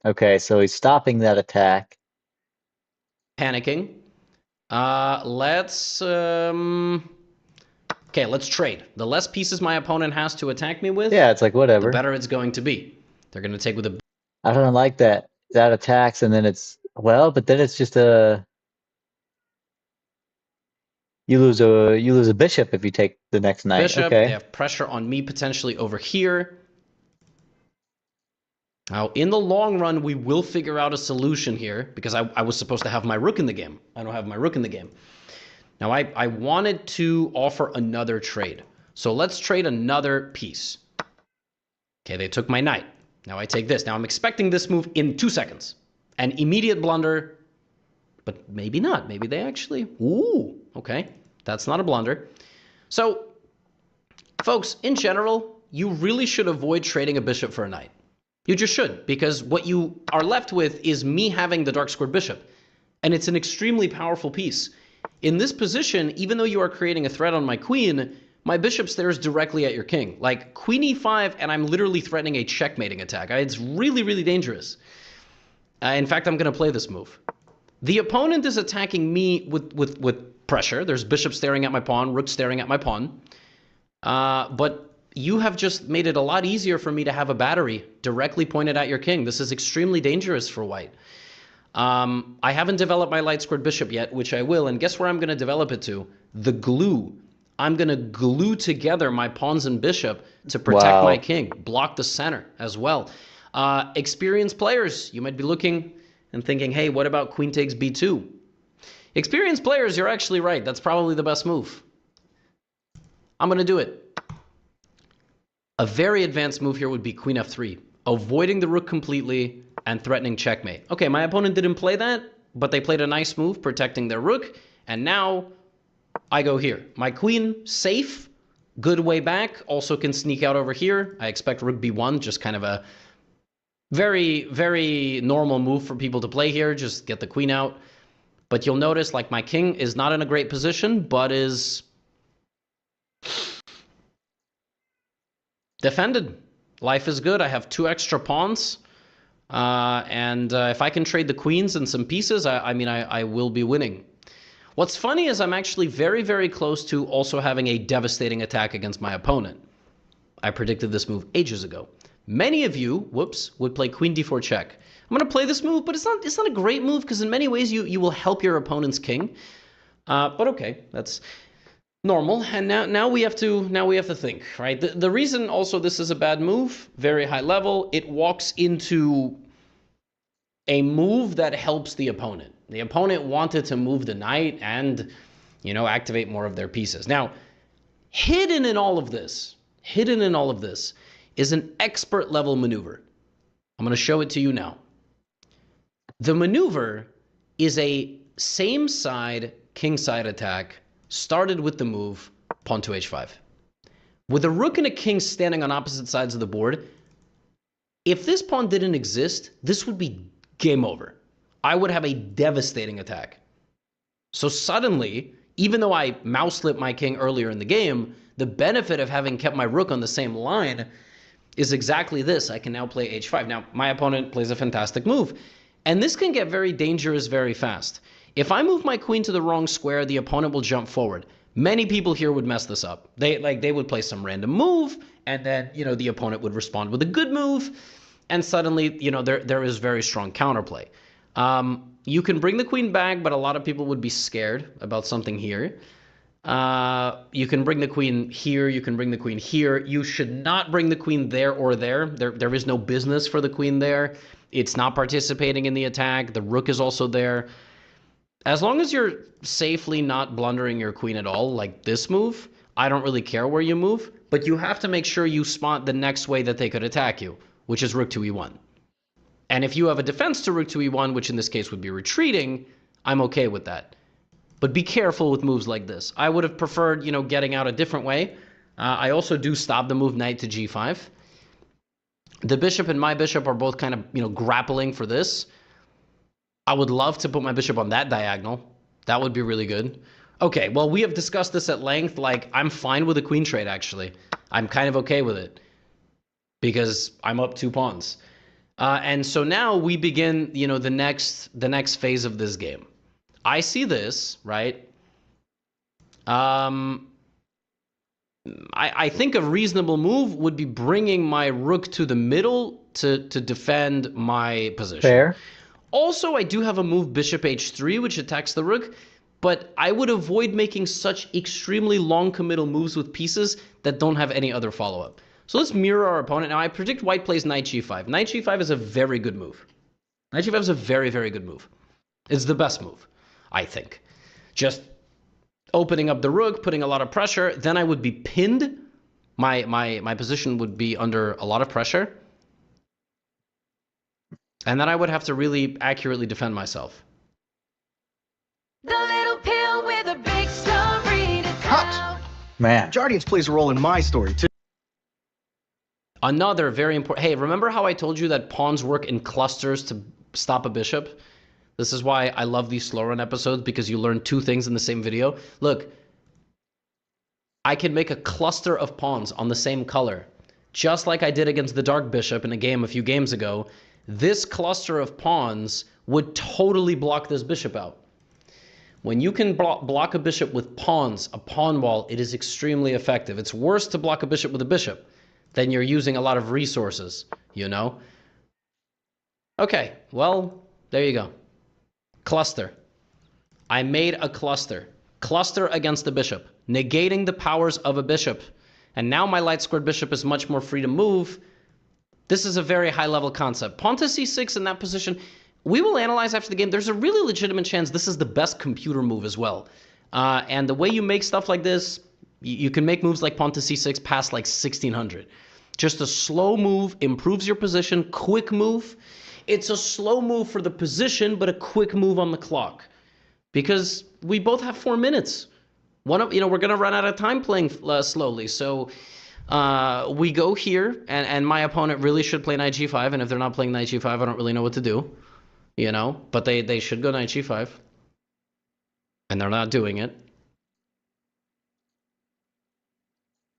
Okay, so he's stopping that attack. Panicking. Okay, let's trade. The less pieces my opponent has to attack me with, Yeah, it's like whatever. the better it's going to be. They're going to take with a... I don't like that. That attacks and then it's... Well, but then it's just a... You lose a bishop if you take the next knight. Bishop, Okay. they have pressure on me potentially over here. Now, in the long run, we will figure out a solution here because I was supposed to have my rook in the game. I don't have my rook in the game. Now, I wanted to offer another trade. So let's trade another piece. Okay, they took my knight. Now I take this. Now I'm expecting this move in 2 seconds. An immediate blunder, but maybe not. Maybe they actually... Ooh, okay. That's not a blunder. So, folks, in general, you really should avoid trading a bishop for a knight. You just should, because what you are left with is me having the dark squared bishop. And it's an extremely powerful piece. In this position, even though you are creating a threat on my queen, my bishop stares directly at your king. Like queen e5, and I'm literally threatening a checkmating attack. It's really, really dangerous. In fact, I'm going to play this move. The opponent is attacking me with pressure. There's bishop staring at my pawn, rook staring at my pawn. But you have just made it a lot easier for me to have a battery directly pointed at your king. This is extremely dangerous for white. I haven't developed my light squared bishop yet, which I will. And guess where I'm going to develop it to? The glue. I'm going to glue together my pawns and bishop to protect my king. Block the center as well. Experienced players, you might be looking and thinking, hey, what about queen takes b2? Experienced players, you're actually right. That's probably the best move. I'm going to do it. A very advanced move here would be queen f3, avoiding the rook completely and threatening checkmate. Okay, my opponent didn't play that, but they played a nice move protecting their rook, and now I go here. My queen, safe, good way back, also can sneak out over here. I expect rook b1, just kind of a very, very normal move for people to play here, just get the queen out. But you'll notice, like, my king is not in a great position, but is defended. Life is good. I have 2 extra pawns. And if I can trade the queens and some pieces, I will be winning. What's funny is I'm actually very, very close to also having a devastating attack against my opponent. I predicted this move ages ago. Many of you, would play queen d4 check. I'm going to play this move, but it's not a great move because in many ways you will help your opponent's king. But okay, that's normal. And now we have to think, right? The reason also this is a bad move, very high level, it walks into a move that helps the opponent. The opponent wanted to move the knight and, activate more of their pieces. Now, hidden in all of this is an expert level maneuver. I'm going to show it to you now. The maneuver is a same side king side attack started with the move pawn to h5. With a rook and a king standing on opposite sides of the board, if this pawn didn't exist, this would be game over. I would have a devastating attack. So suddenly, even though I mouse slipped my king earlier in the game, the benefit of having kept my rook on the same line is exactly this. I can now play h5. Now, my opponent plays a fantastic move. And this can get very dangerous very fast. If I move my queen to the wrong square, the opponent will jump forward. Many people here would mess this up. They would play some random move, and then, the opponent would respond with a good move, and suddenly, there is very strong counterplay. You can bring the queen back, but a lot of people would be scared about something here. You can bring the queen here, you can bring the queen here. You should not bring the queen there or there. There is no business for the queen there. It's not participating in the attack. The rook is also there. As long as you're safely not blundering your queen at all, like this move, I don't really care where you move, but you have to make sure you spot the next way that they could attack you, which is rook to e1. And if you have a defense to rook to e1, which in this case would be retreating, I'm okay with that. But be careful with moves like this. I would have preferred, getting out a different way. I also do stop the move knight to g5. The bishop and my bishop are both kind of, grappling for this. I would love to put my bishop on that diagonal. That would be really good. Okay, well, we have discussed this at length. Like, I'm fine with a queen trade, actually. I'm kind of okay with it because I'm up 2 pawns. And so now we begin, the next phase of this game. I see this, right? I think a reasonable move would be bringing my rook to the middle to defend my position. Fair. Also, I do have a move bishop h3, which attacks the rook, but I would avoid making such extremely long committal moves with pieces that don't have any other follow-up. So let's mirror our opponent. Now, I predict white plays knight g5. Knight g5 is a very good move. Knight g5 is a very, very good move. It's the best move, I think. Just opening up the rook, putting a lot of pressure, then I would be pinned. My position would be under a lot of pressure. And then I would have to really accurately defend myself. The little pill with a big story to tell. Man. Jardiance plays a role in my story, too. Another very important... Hey, remember how I told you that pawns work in clusters to stop a bishop? This is why I love these slow run episodes, because you learn 2 things in the same video. Look, I can make a cluster of pawns on the same color, just like I did against the dark bishop in a game a few games ago. This cluster of pawns would totally block this bishop out. When you can block a bishop with pawns, a pawn wall, it is extremely effective. It's worse to block a bishop with a bishop. Then you're using a lot of resources, Okay, well, there you go. Cluster. I made a cluster. Cluster against the bishop, negating the powers of a bishop. And now my light squared bishop is much more free to move. This is a very high-level concept. Pawn to c6 in that position, we will analyze after the game. There's a really legitimate chance this is the best computer move as well. And the way you make stuff like this, you can make moves like pawn to c6 past like 1600. Just a slow move, improves your position, quick move. It's a slow move for the position, but a quick move on the clock. Because we both have 4 minutes. We're going to run out of time playing slowly. So we go here, and my opponent really should play knight g5. And if they're not playing knight g5, I don't really know what to do. But they should go knight g5. And they're not doing it.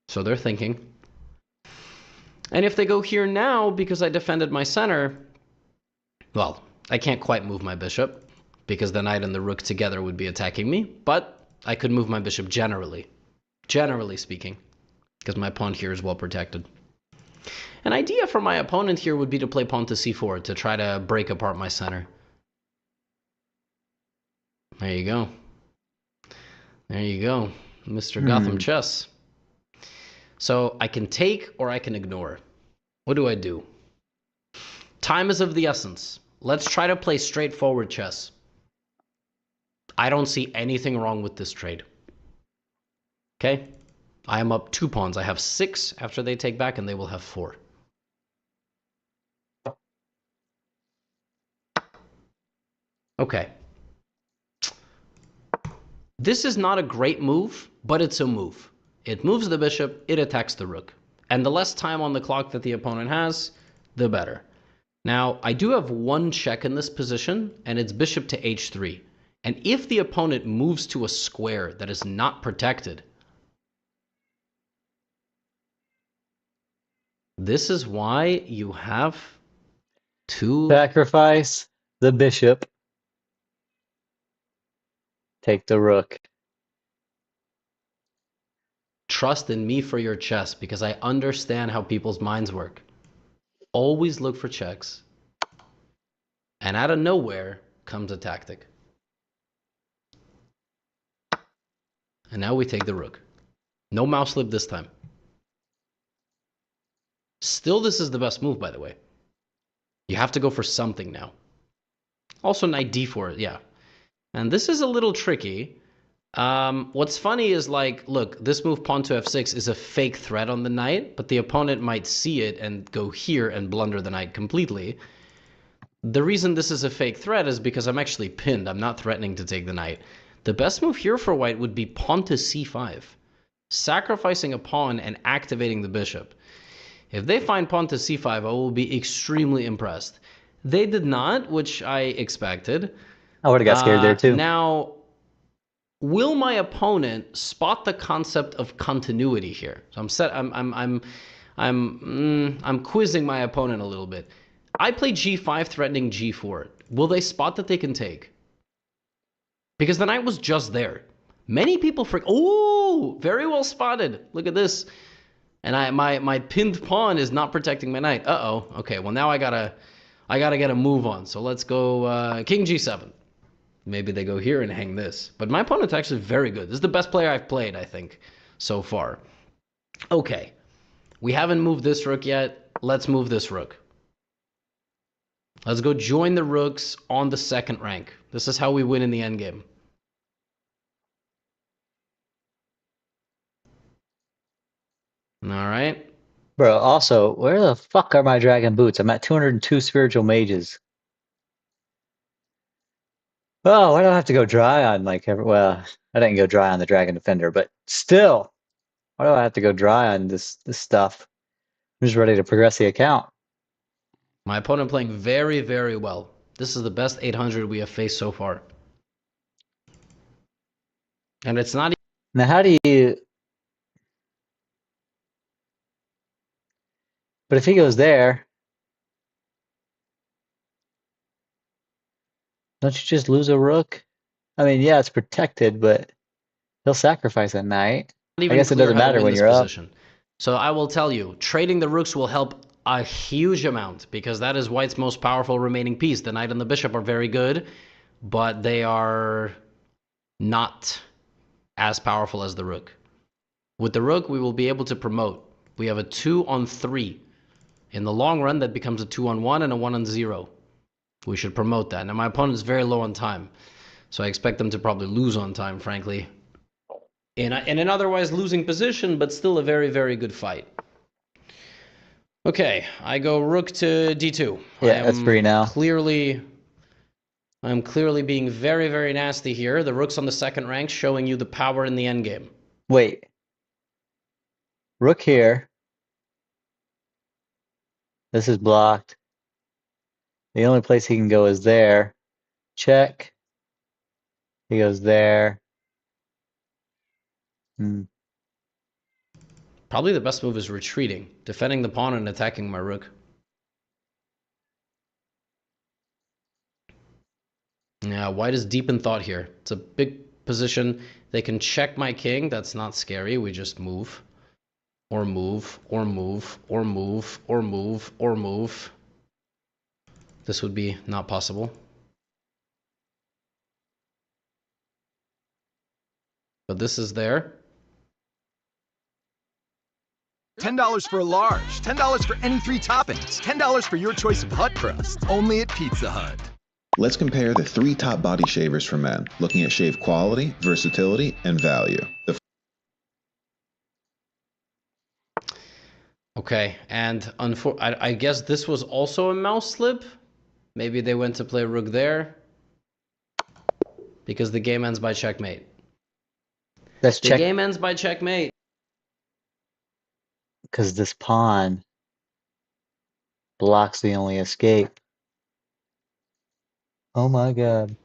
So they're thinking. And if they go here now, because I defended my center, well, I can't quite move my bishop, because the knight and the rook together would be attacking me, but I could move my bishop generally speaking, because my pawn here is well protected. An idea for my opponent here would be to play pawn to c4 to try to break apart my center. There you go. There you go, Mr. Gotham Chess. So I can take or I can ignore. What do I do? Time is of the essence. Let's try to play straightforward chess. I don't see anything wrong with this trade. Okay? I am up 2 pawns. I have 6 after they take back, and they will have 4. Okay. This is not a great move, but it's a move. It moves the bishop, it attacks the rook. And the less time on the clock that the opponent has, the better. Now, I do have one check in this position, and it's bishop to h3. And if the opponent moves to a square that is not protected, this is why you have to sacrifice the bishop. Take the rook. Trust in me for your chess, because I understand how people's minds work. Always look for checks. And out of nowhere comes a tactic. And now we take the rook. No mouse slip this time. Still, this is the best move, by the way. You have to go for something now. Also, knight d4, yeah. And this is a little tricky. What's funny is, like, look, this move pawn to f6 is a fake threat on the knight, but the opponent might see it and go here and blunder the knight completely. The reason this is a fake threat is because I'm actually pinned. I'm not threatening to take the knight. The best move here for white would be pawn to c5, sacrificing a pawn and activating the bishop. If they find pawn to c5, I will be extremely impressed. They did not, which I expected. I would have got scared there too. Now, will my opponent spot the concept of continuity here? So I'm quizzing my opponent a little bit. I play g5 threatening g4. Will they spot that they can take? Because the knight was just there. Many people oh, very well spotted. Look at this. And my pinned pawn is not protecting my knight. Uh-oh. Okay, well now I gotta get a move on. So let's go king g7. Maybe they go here and hang this. But my opponent's actually very good. This is the best player I've played, I think, so far. Okay. We haven't moved this rook yet. Let's move this rook. Let's go join the rooks on the second rank. This is how we win in the endgame. All right. Bro, also, where the fuck are my dragon boots? I'm at 202 spiritual mages. Oh, why do I have to go dry on well, I didn't go dry on the dragon defender, but still, why do I have to go dry on this stuff? I'm just ready to progress the account. My opponent playing very, very well. This is the best 800 we have faced so far. And it's not... Now, how do you... But if he goes there, don't you just lose a rook? I mean, yeah, it's protected, but he'll sacrifice a knight. I guess it doesn't matter when you're up. So I will tell you, trading the rooks will help a huge amount, because that is white's most powerful remaining piece. The knight and the bishop are very good, but they are not as powerful as the rook. With the rook, we will be able to promote. We have a 2-on-3. In the long run, that becomes a 2-on-1 and a 1-on-0. We should promote that. Now, my opponent is very low on time, so I expect them to probably lose on time, frankly. In an otherwise losing position, but still a very, very good fight. Okay, I go rook to d2. Yeah, that's free now. I'm clearly being very, very nasty here. The rook's on the second rank, showing you the power in the endgame. Wait. Rook here. This is blocked. The only place he can go is there. Check. He goes there. Probably the best move is retreating, defending the pawn and attacking my rook. Yeah, white is deep in thought here. It's a big position. They can check my king. That's not scary. We just move. Or move, or move, or move, or move, or move. This would be not possible. But this is there. $10 for a large, $10 for any 3 toppings, $10 for your choice of hut crust, only at Pizza Hut. Let's compare the 3 top body shavers for men, looking at shave quality, versatility, and value. Okay, and I guess this was also a mouse slip. Maybe they went to play rook there, because the game ends by checkmate. Let's The check. game ends by checkmate. Because this pawn blocks the only escape. Oh my god.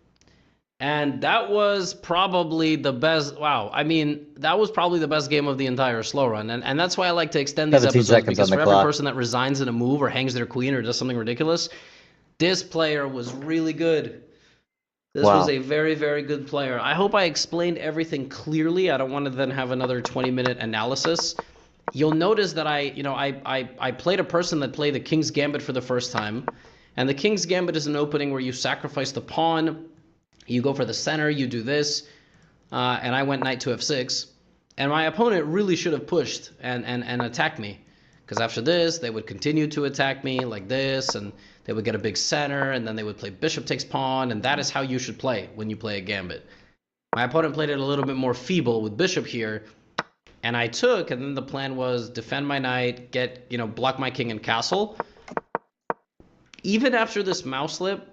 And that was probably the best. Wow. I mean, that was probably the best game of the entire slow run. And that's why I like to extend these 17 episodes, seconds because on the for every clock. person that resigns in a move or hangs their queen or does something ridiculous, this player was really good. This was a very, very good player. I hope I explained everything clearly. I don't want to then have another 20-minute analysis. You'll notice that I played a person that played the King's Gambit for the first time. And the King's Gambit is an opening where you sacrifice the pawn, you go for the center, you do this, and I went knight to f6. And my opponent really should have pushed and attacked me. Because after this, they would continue to attack me like this, and they would get a big center, and then they would play bishop takes pawn, and that is how you should play when you play a gambit. My opponent played it a little bit more feeble with bishop here, and I took, and then the plan was defend my knight, get, block my king and castle. Even after this mouse slip,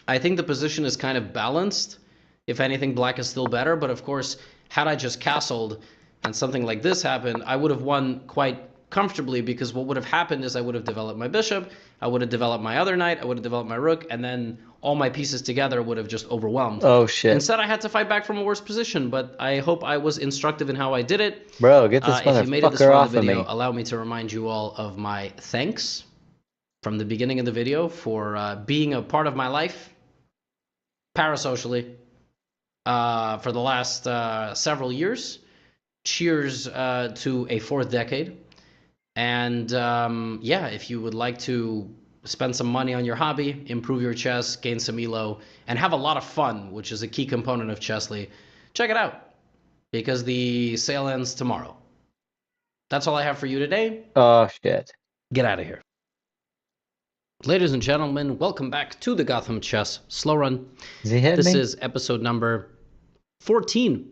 I think the position is kind of balanced. If anything, black is still better, but of course, had I just castled and something like this happened, I would have won quite comfortably, because what would have happened is I would have developed my bishop, I would have developed my other knight, I would have developed my rook, and then all my pieces together would have just overwhelmed. Oh shit. Instead, I had to fight back from a worse position, but I hope I was instructive in how I did it. Bro, get this If you made it this motherfucker far in off the of video, me. allow me to remind you all of my thanks from the beginning of the video for being a part of my life, parasocially, for the last several years. Cheers to a 4th decade. And yeah, if you would like to spend some money on your hobby, improve your chess, gain some elo, and have a lot of fun, which is a key component of Chessly, check it out, because the sale ends tomorrow. That's all I have for you today. Oh shit. Get out of here. Ladies and gentlemen, welcome back to the Gotham Chess Slow Run. Is he hitting This me? is episode number 14.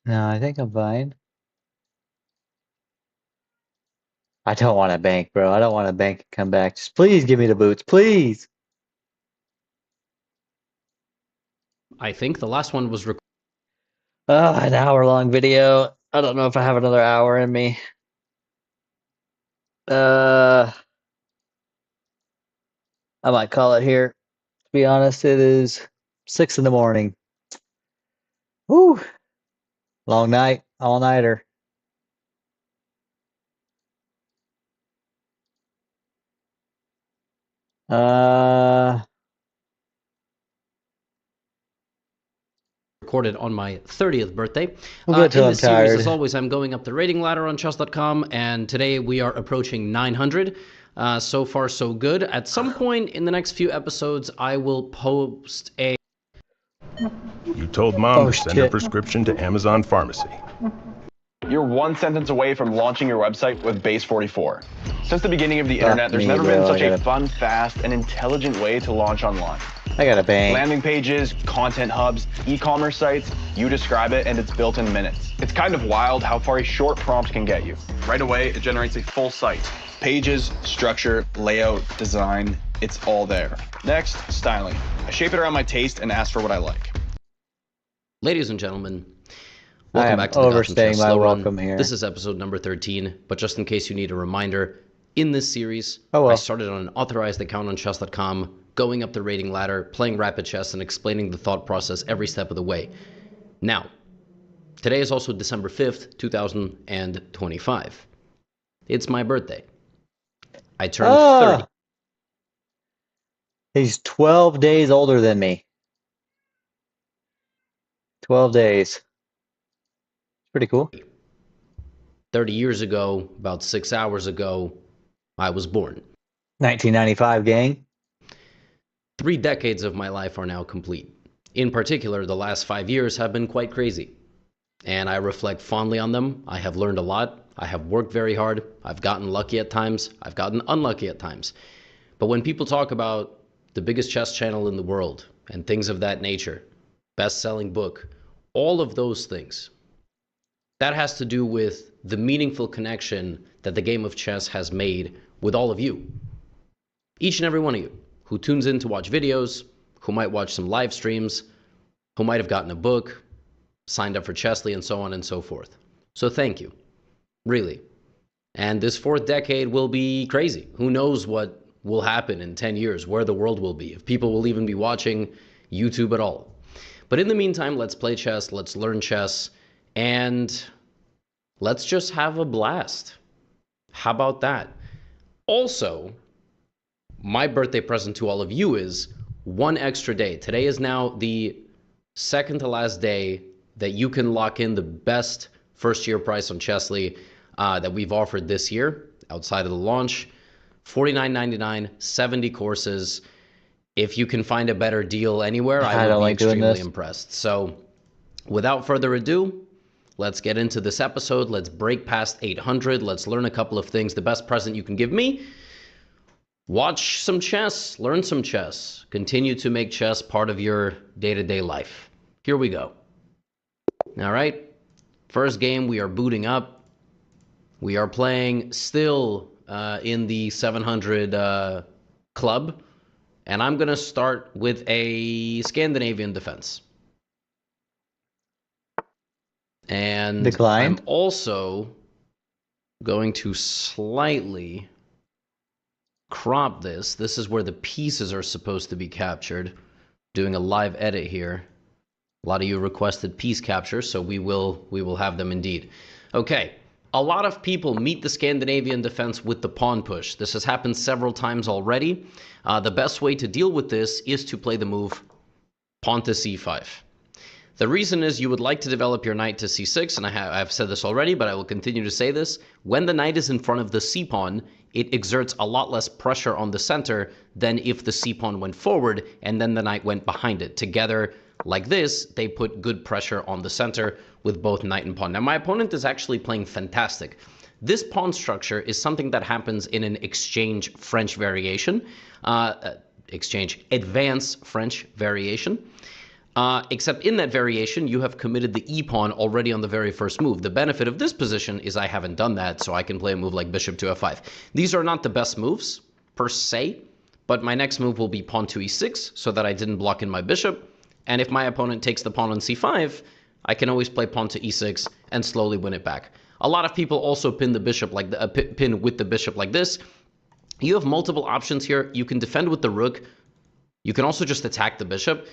No, I think I'm fine. I don't want to bank, bro. I don't want to bank and come back. Just please give me the boots, please. I think the last one was An hour-long video. I don't know if I have another hour in me. I might call it here. To be honest, it is 6 in the morning. Woo! Long night, all-nighter. recorded on my 30th birthday. We'll get In till I'm this series, tired. as always, I'm going up the rating ladder on chess.com, and today we are approaching 900. So far, so good. At some point in the next few episodes, I will post a... You told Mom to send her prescription to Amazon Pharmacy. You're one sentence away from launching your website with Base 44. Since the beginning of the internet, there's never been such a fun, fast, and intelligent way to launch online. I got a bang. Landing pages, content hubs, e-commerce sites, you describe it and it's built in minutes. It's kind of wild how far a short prompt can get you. Right away, it generates a full site. Pages, structure, layout, design, it's all there. Next, styling. I shape it around my taste and ask for what I like. Ladies and gentlemen, I welcome am back to the Gotham overstaying Chess my Slow Run. welcome here. This is episode number 13, but just in case you need a reminder, in this series, Oh, well. I started on an authorized account on chess.com, going up the rating ladder, playing rapid chess, and explaining the thought process every step of the way. Now, today is also December 5th, 2025. It's my birthday. I turned 30. He's 12 days older than me. 12 days. Pretty cool. 30 years ago, about 6 hours ago, I was born. 1995, gang. 3 decades of my life are now complete. In particular, the last 5 years have been quite crazy. And I reflect fondly on them. I have learned a lot. I have worked very hard. I've gotten lucky at times. I've gotten unlucky at times. But when people talk about the biggest chess channel in the world and things of that nature, best-selling book, all of those things, that has to do with the meaningful connection that the game of chess has made with all of you. Each and every one of you who tunes in to watch videos, who might watch some live streams, who might have gotten a book, signed up for Chessly, and so on and so forth. So thank you, really. And this fourth decade will be crazy. Who knows what will happen in 10 years, where the world will be, if people will even be watching YouTube at all. But in the meantime, let's play chess, let's learn chess, and let's just have a blast. How about that? Also, my birthday present to all of you is one extra day. Today is now the second to last day that you can lock in the best first-year price on Chessly that we've offered this year, outside of the launch. $49.99, 70 courses. If you can find a better deal anywhere, I would be extremely impressed. So without further ado, let's get into this episode. Let's break past 800. Let's learn a couple of things. The best present you can give me: watch some chess, learn some chess, continue to make chess part of your day-to-day life. Here we go. All right, first game, we are booting up. We are playing still in the 700 club, and I'm going to start with a Scandinavian defense. And I'm also going to slightly crop this. This is where the pieces are supposed to be captured. Doing a live edit here. A lot of you requested piece capture, so we will have them indeed. Okay, a lot of people meet the Scandinavian defense with the pawn push. This has happened several times already. The best way to deal with this is to play the move pawn to c5. The reason is you would like to develop your knight to c6, and I've said this already, but I will continue to say this. When the knight is in front of the c-pawn, it exerts a lot less pressure on the center than if the c-pawn went forward and then the knight went behind it. Together, like this, they put good pressure on the center with both knight and pawn. Now, my opponent is actually playing fantastic. This pawn structure is something that happens in an exchange French variation, advance French variation. Except in that variation, you have committed the e-pawn already on the very first move. The benefit of this position is I haven't done that, so I can play a move like bishop to f5. These are not the best moves, per se, but my next move will be pawn to e6, so that I didn't block in my bishop. And if my opponent takes the pawn on c5, I can always play pawn to e6 and slowly win it back. A lot of people also pin the bishop like pin with the bishop like this. You have multiple options here. You can defend with the rook. You can also just attack the bishop.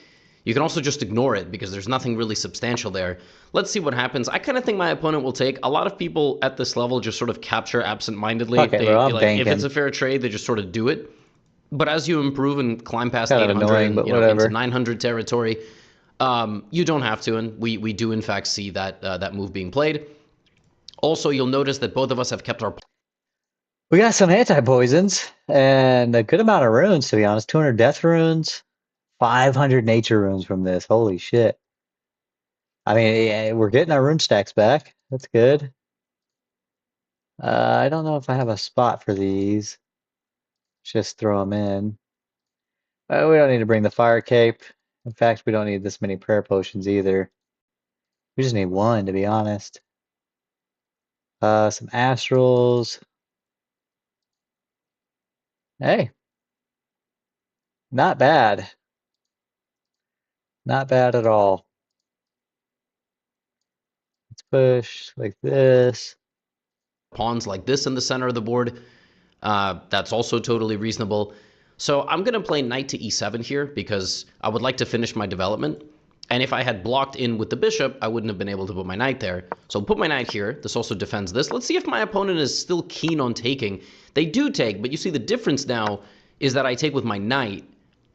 You can also just ignore it because there's nothing really substantial there. Let's see what happens. I kind of think my opponent will take. A lot of people at this level just sort of capture absent-mindedly. Okay, if it's a fair trade, they just sort of do it. But as you improve and climb past 800 into 900 territory, you don't have to, and we do in fact see that move being played. Also, you'll notice that both of us have kept our... We got some anti-poisons and a good amount of runes, to be honest. 200 death runes, 500 nature runes from this. Holy shit. I mean, we're getting our rune stacks back. That's good. I don't know if I have a spot for these. Just throw them in. We don't need to bring the fire cape. In fact, we don't need this many prayer potions either. We just need one, to be honest. Some astrals. Hey. Not bad. Not bad at all. Let's push like this. Pawns like this in the center of the board. That's also totally reasonable. So I'm going to play knight to e7 here because I would like to finish my development. And if I had blocked in with the bishop, I wouldn't have been able to put my knight there. So I'll put my knight here. This also defends this. Let's see if my opponent is still keen on taking. They do take, but you see the difference now is that I take with my knight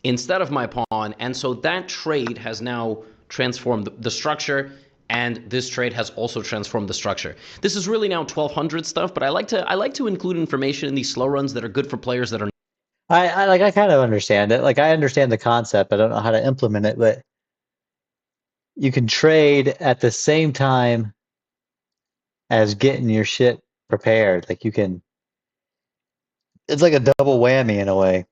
instead of my pawn. And so that trade has now transformed the structure, and this trade has also transformed the structure. This is really now 1200 stuff, but I like to include information in these slow runs that are good for players that are... I kind of understand it. Like, I understand the concept. I don't know how to implement it, but you can trade at the same time as getting your shit prepared. Like, you can... It's like a double whammy in a way.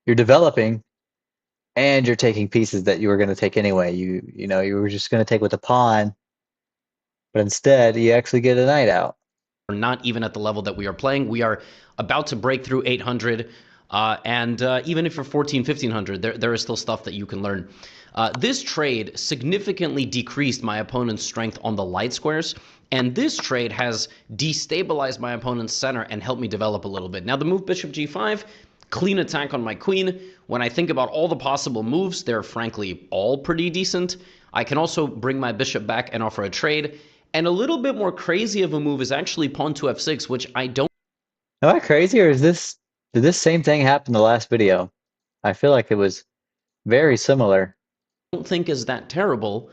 You're developing, and you're taking pieces that you were going to take anyway. You know, you were just going to take with the pawn, but instead you actually get a knight out. Not even at the level that we are playing. We are about to break through 800. And even if you're 14, 1500, there is still stuff that you can learn. This trade significantly decreased my opponent's strength on the light squares, and this trade has destabilized my opponent's center and helped me develop a little bit. Now the move bishop g5, clean attack on my queen. When I think about all the possible moves, they're frankly all pretty decent. I can also bring my bishop back and offer a trade. And a little bit more crazy of a move is actually pawn to f6, which I don't... Am I crazy, or did this same thing happen in the last video? I feel like it was very similar. I don't think is that terrible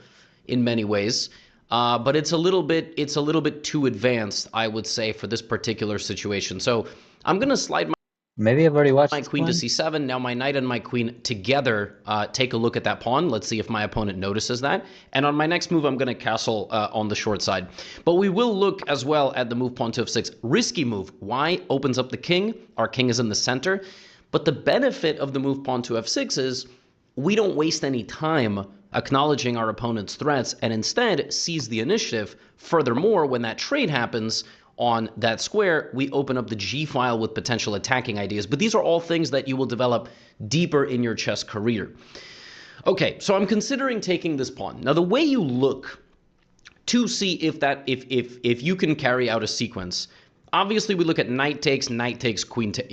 in many ways, but it's a little bit too advanced, I would say, for this particular situation. So I'm gonna slide maybe I've already watched my queen to c7. Now my knight and my queen together take a look at that pawn. Let's see if my opponent notices that. And on my next move, I'm going to castle on the short side. But we will look as well at the move pawn to f6. Risky move. Why? Opens up the king. Our king is in the center. But the benefit of the move pawn to f6 is we don't waste any time acknowledging our opponent's threats and instead seize the initiative. Furthermore, when that trade happens on that square, we open up the G file with potential attacking ideas. But these are all things that you will develop deeper in your chess career. Okay, so I'm considering taking this pawn. Now, the way you look to see if you can carry out a sequence, obviously we look at knight takes, queen takes,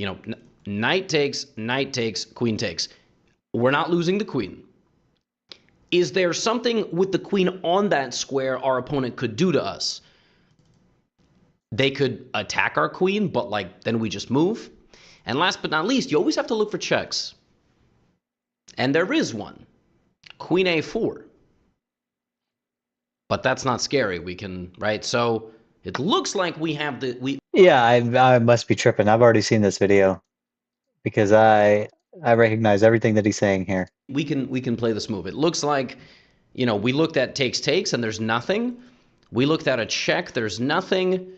knight takes, queen takes. We're not losing the queen. Is there something with the queen on that square our opponent could do to us? They could attack our queen, but then we just move. And last but not least, you always have to look for checks. And there is one. Queen a4. But that's not scary. We can, right? So it looks like we have Yeah, I must be tripping. I've already seen this video because I recognize everything that he's saying here. We can play this move. It looks like, we looked at takes, and there's nothing. We looked at a check, there's nothing.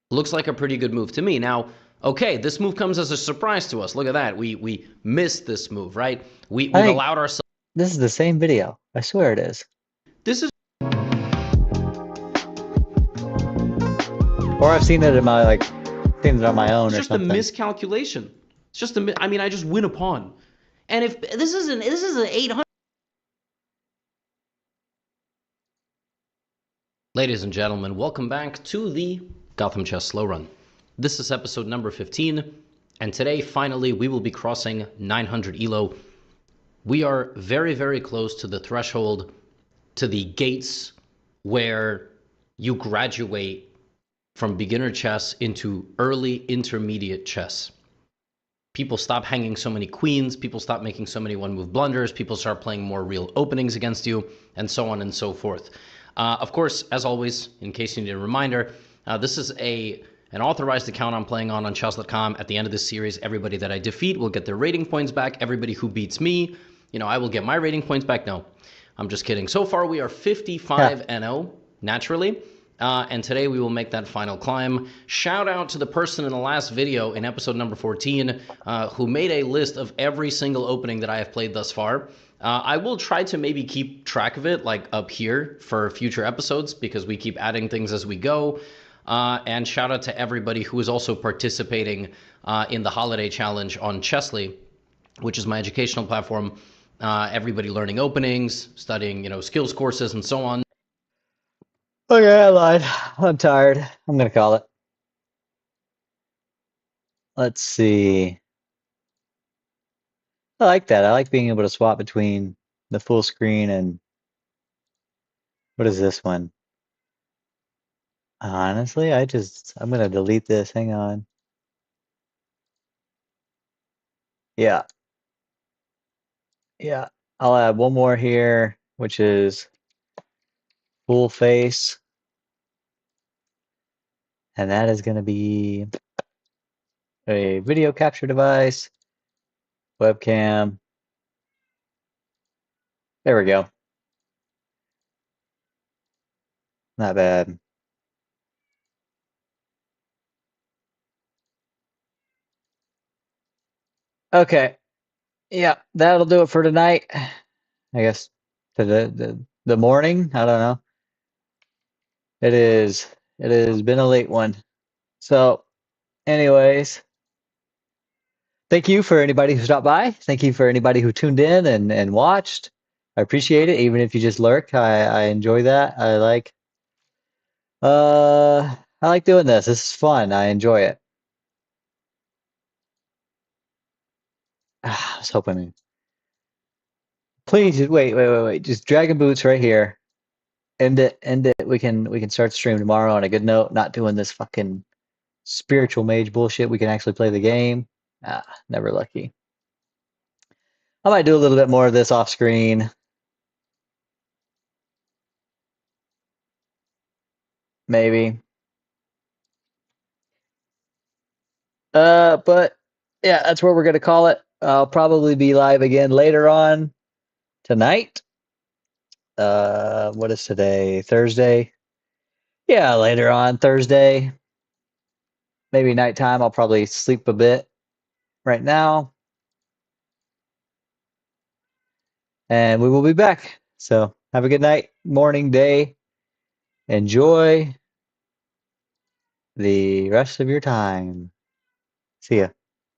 Looks like a pretty good move to me. Now, okay, this move comes as a surprise to us. Look at that. We missed this move, right? We've allowed ourselves... This is the same video. I swear it is. This is... Or I've seen it in my, seen it on my own or something. It's just a miscalculation. It's just I just win a pawn. And if this is an 800... Ladies and gentlemen, welcome back to the Gotham Chess Slow Run. This is episode number 15, and today, finally, we will be crossing 900 ELO. We are very, very close to the threshold, to the gates where you graduate from beginner chess into early intermediate chess. People stop hanging so many queens, people stop making so many one-move blunders, people start playing more real openings against you, and so on and so forth. Of course, as always, in case you need a reminder, this is an authorized account I'm playing on chess.com. At the end of this series, everybody that I defeat will get their rating points back. Everybody who beats me, I will get my rating points back. No, I'm just kidding. So far, we are 55-0, naturally. And today we will make that final climb. Shout out to the person in the last video in episode number 14 who made a list of every single opening that I have played thus far. I will try to maybe keep track of it up here for future episodes because we keep adding things as we go. And shout out to everybody who is also participating in the holiday challenge on Chessly, which is my educational platform. Everybody learning openings, studying, skills courses and so on. Okay, I lied. I'm tired. I'm gonna call it. Let's see. I like that. I like being able to swap between the full screen and what is this one? Honestly, I'm gonna delete this. Hang on. Yeah. Yeah. I'll add one more here, which is full face. And that is gonna be a video capture device, webcam. There we go. Not bad. Okay. Yeah, that'll do it for tonight. I guess to the morning. I don't know. It has been a late one. So, anyways, Thank you for anybody who stopped by. Thank you for anybody who tuned in and watched. I appreciate it, even if you just lurk. I enjoy that. I like doing this. This is fun. I enjoy it. I was hoping. Please just wait. Just Dragon Boots right here. End it. We can start the stream tomorrow on a good note. Not doing this fucking spiritual mage bullshit. We can actually play the game. Never lucky. I might do a little bit more of this off screen. Maybe. But yeah, that's where we're gonna call it. I'll probably be live again later on tonight. What is today? Thursday? Yeah, later on Thursday. Maybe nighttime. I'll probably sleep a bit right now. And we will be back. So have a good night, morning, day. Enjoy the rest of your time. See ya.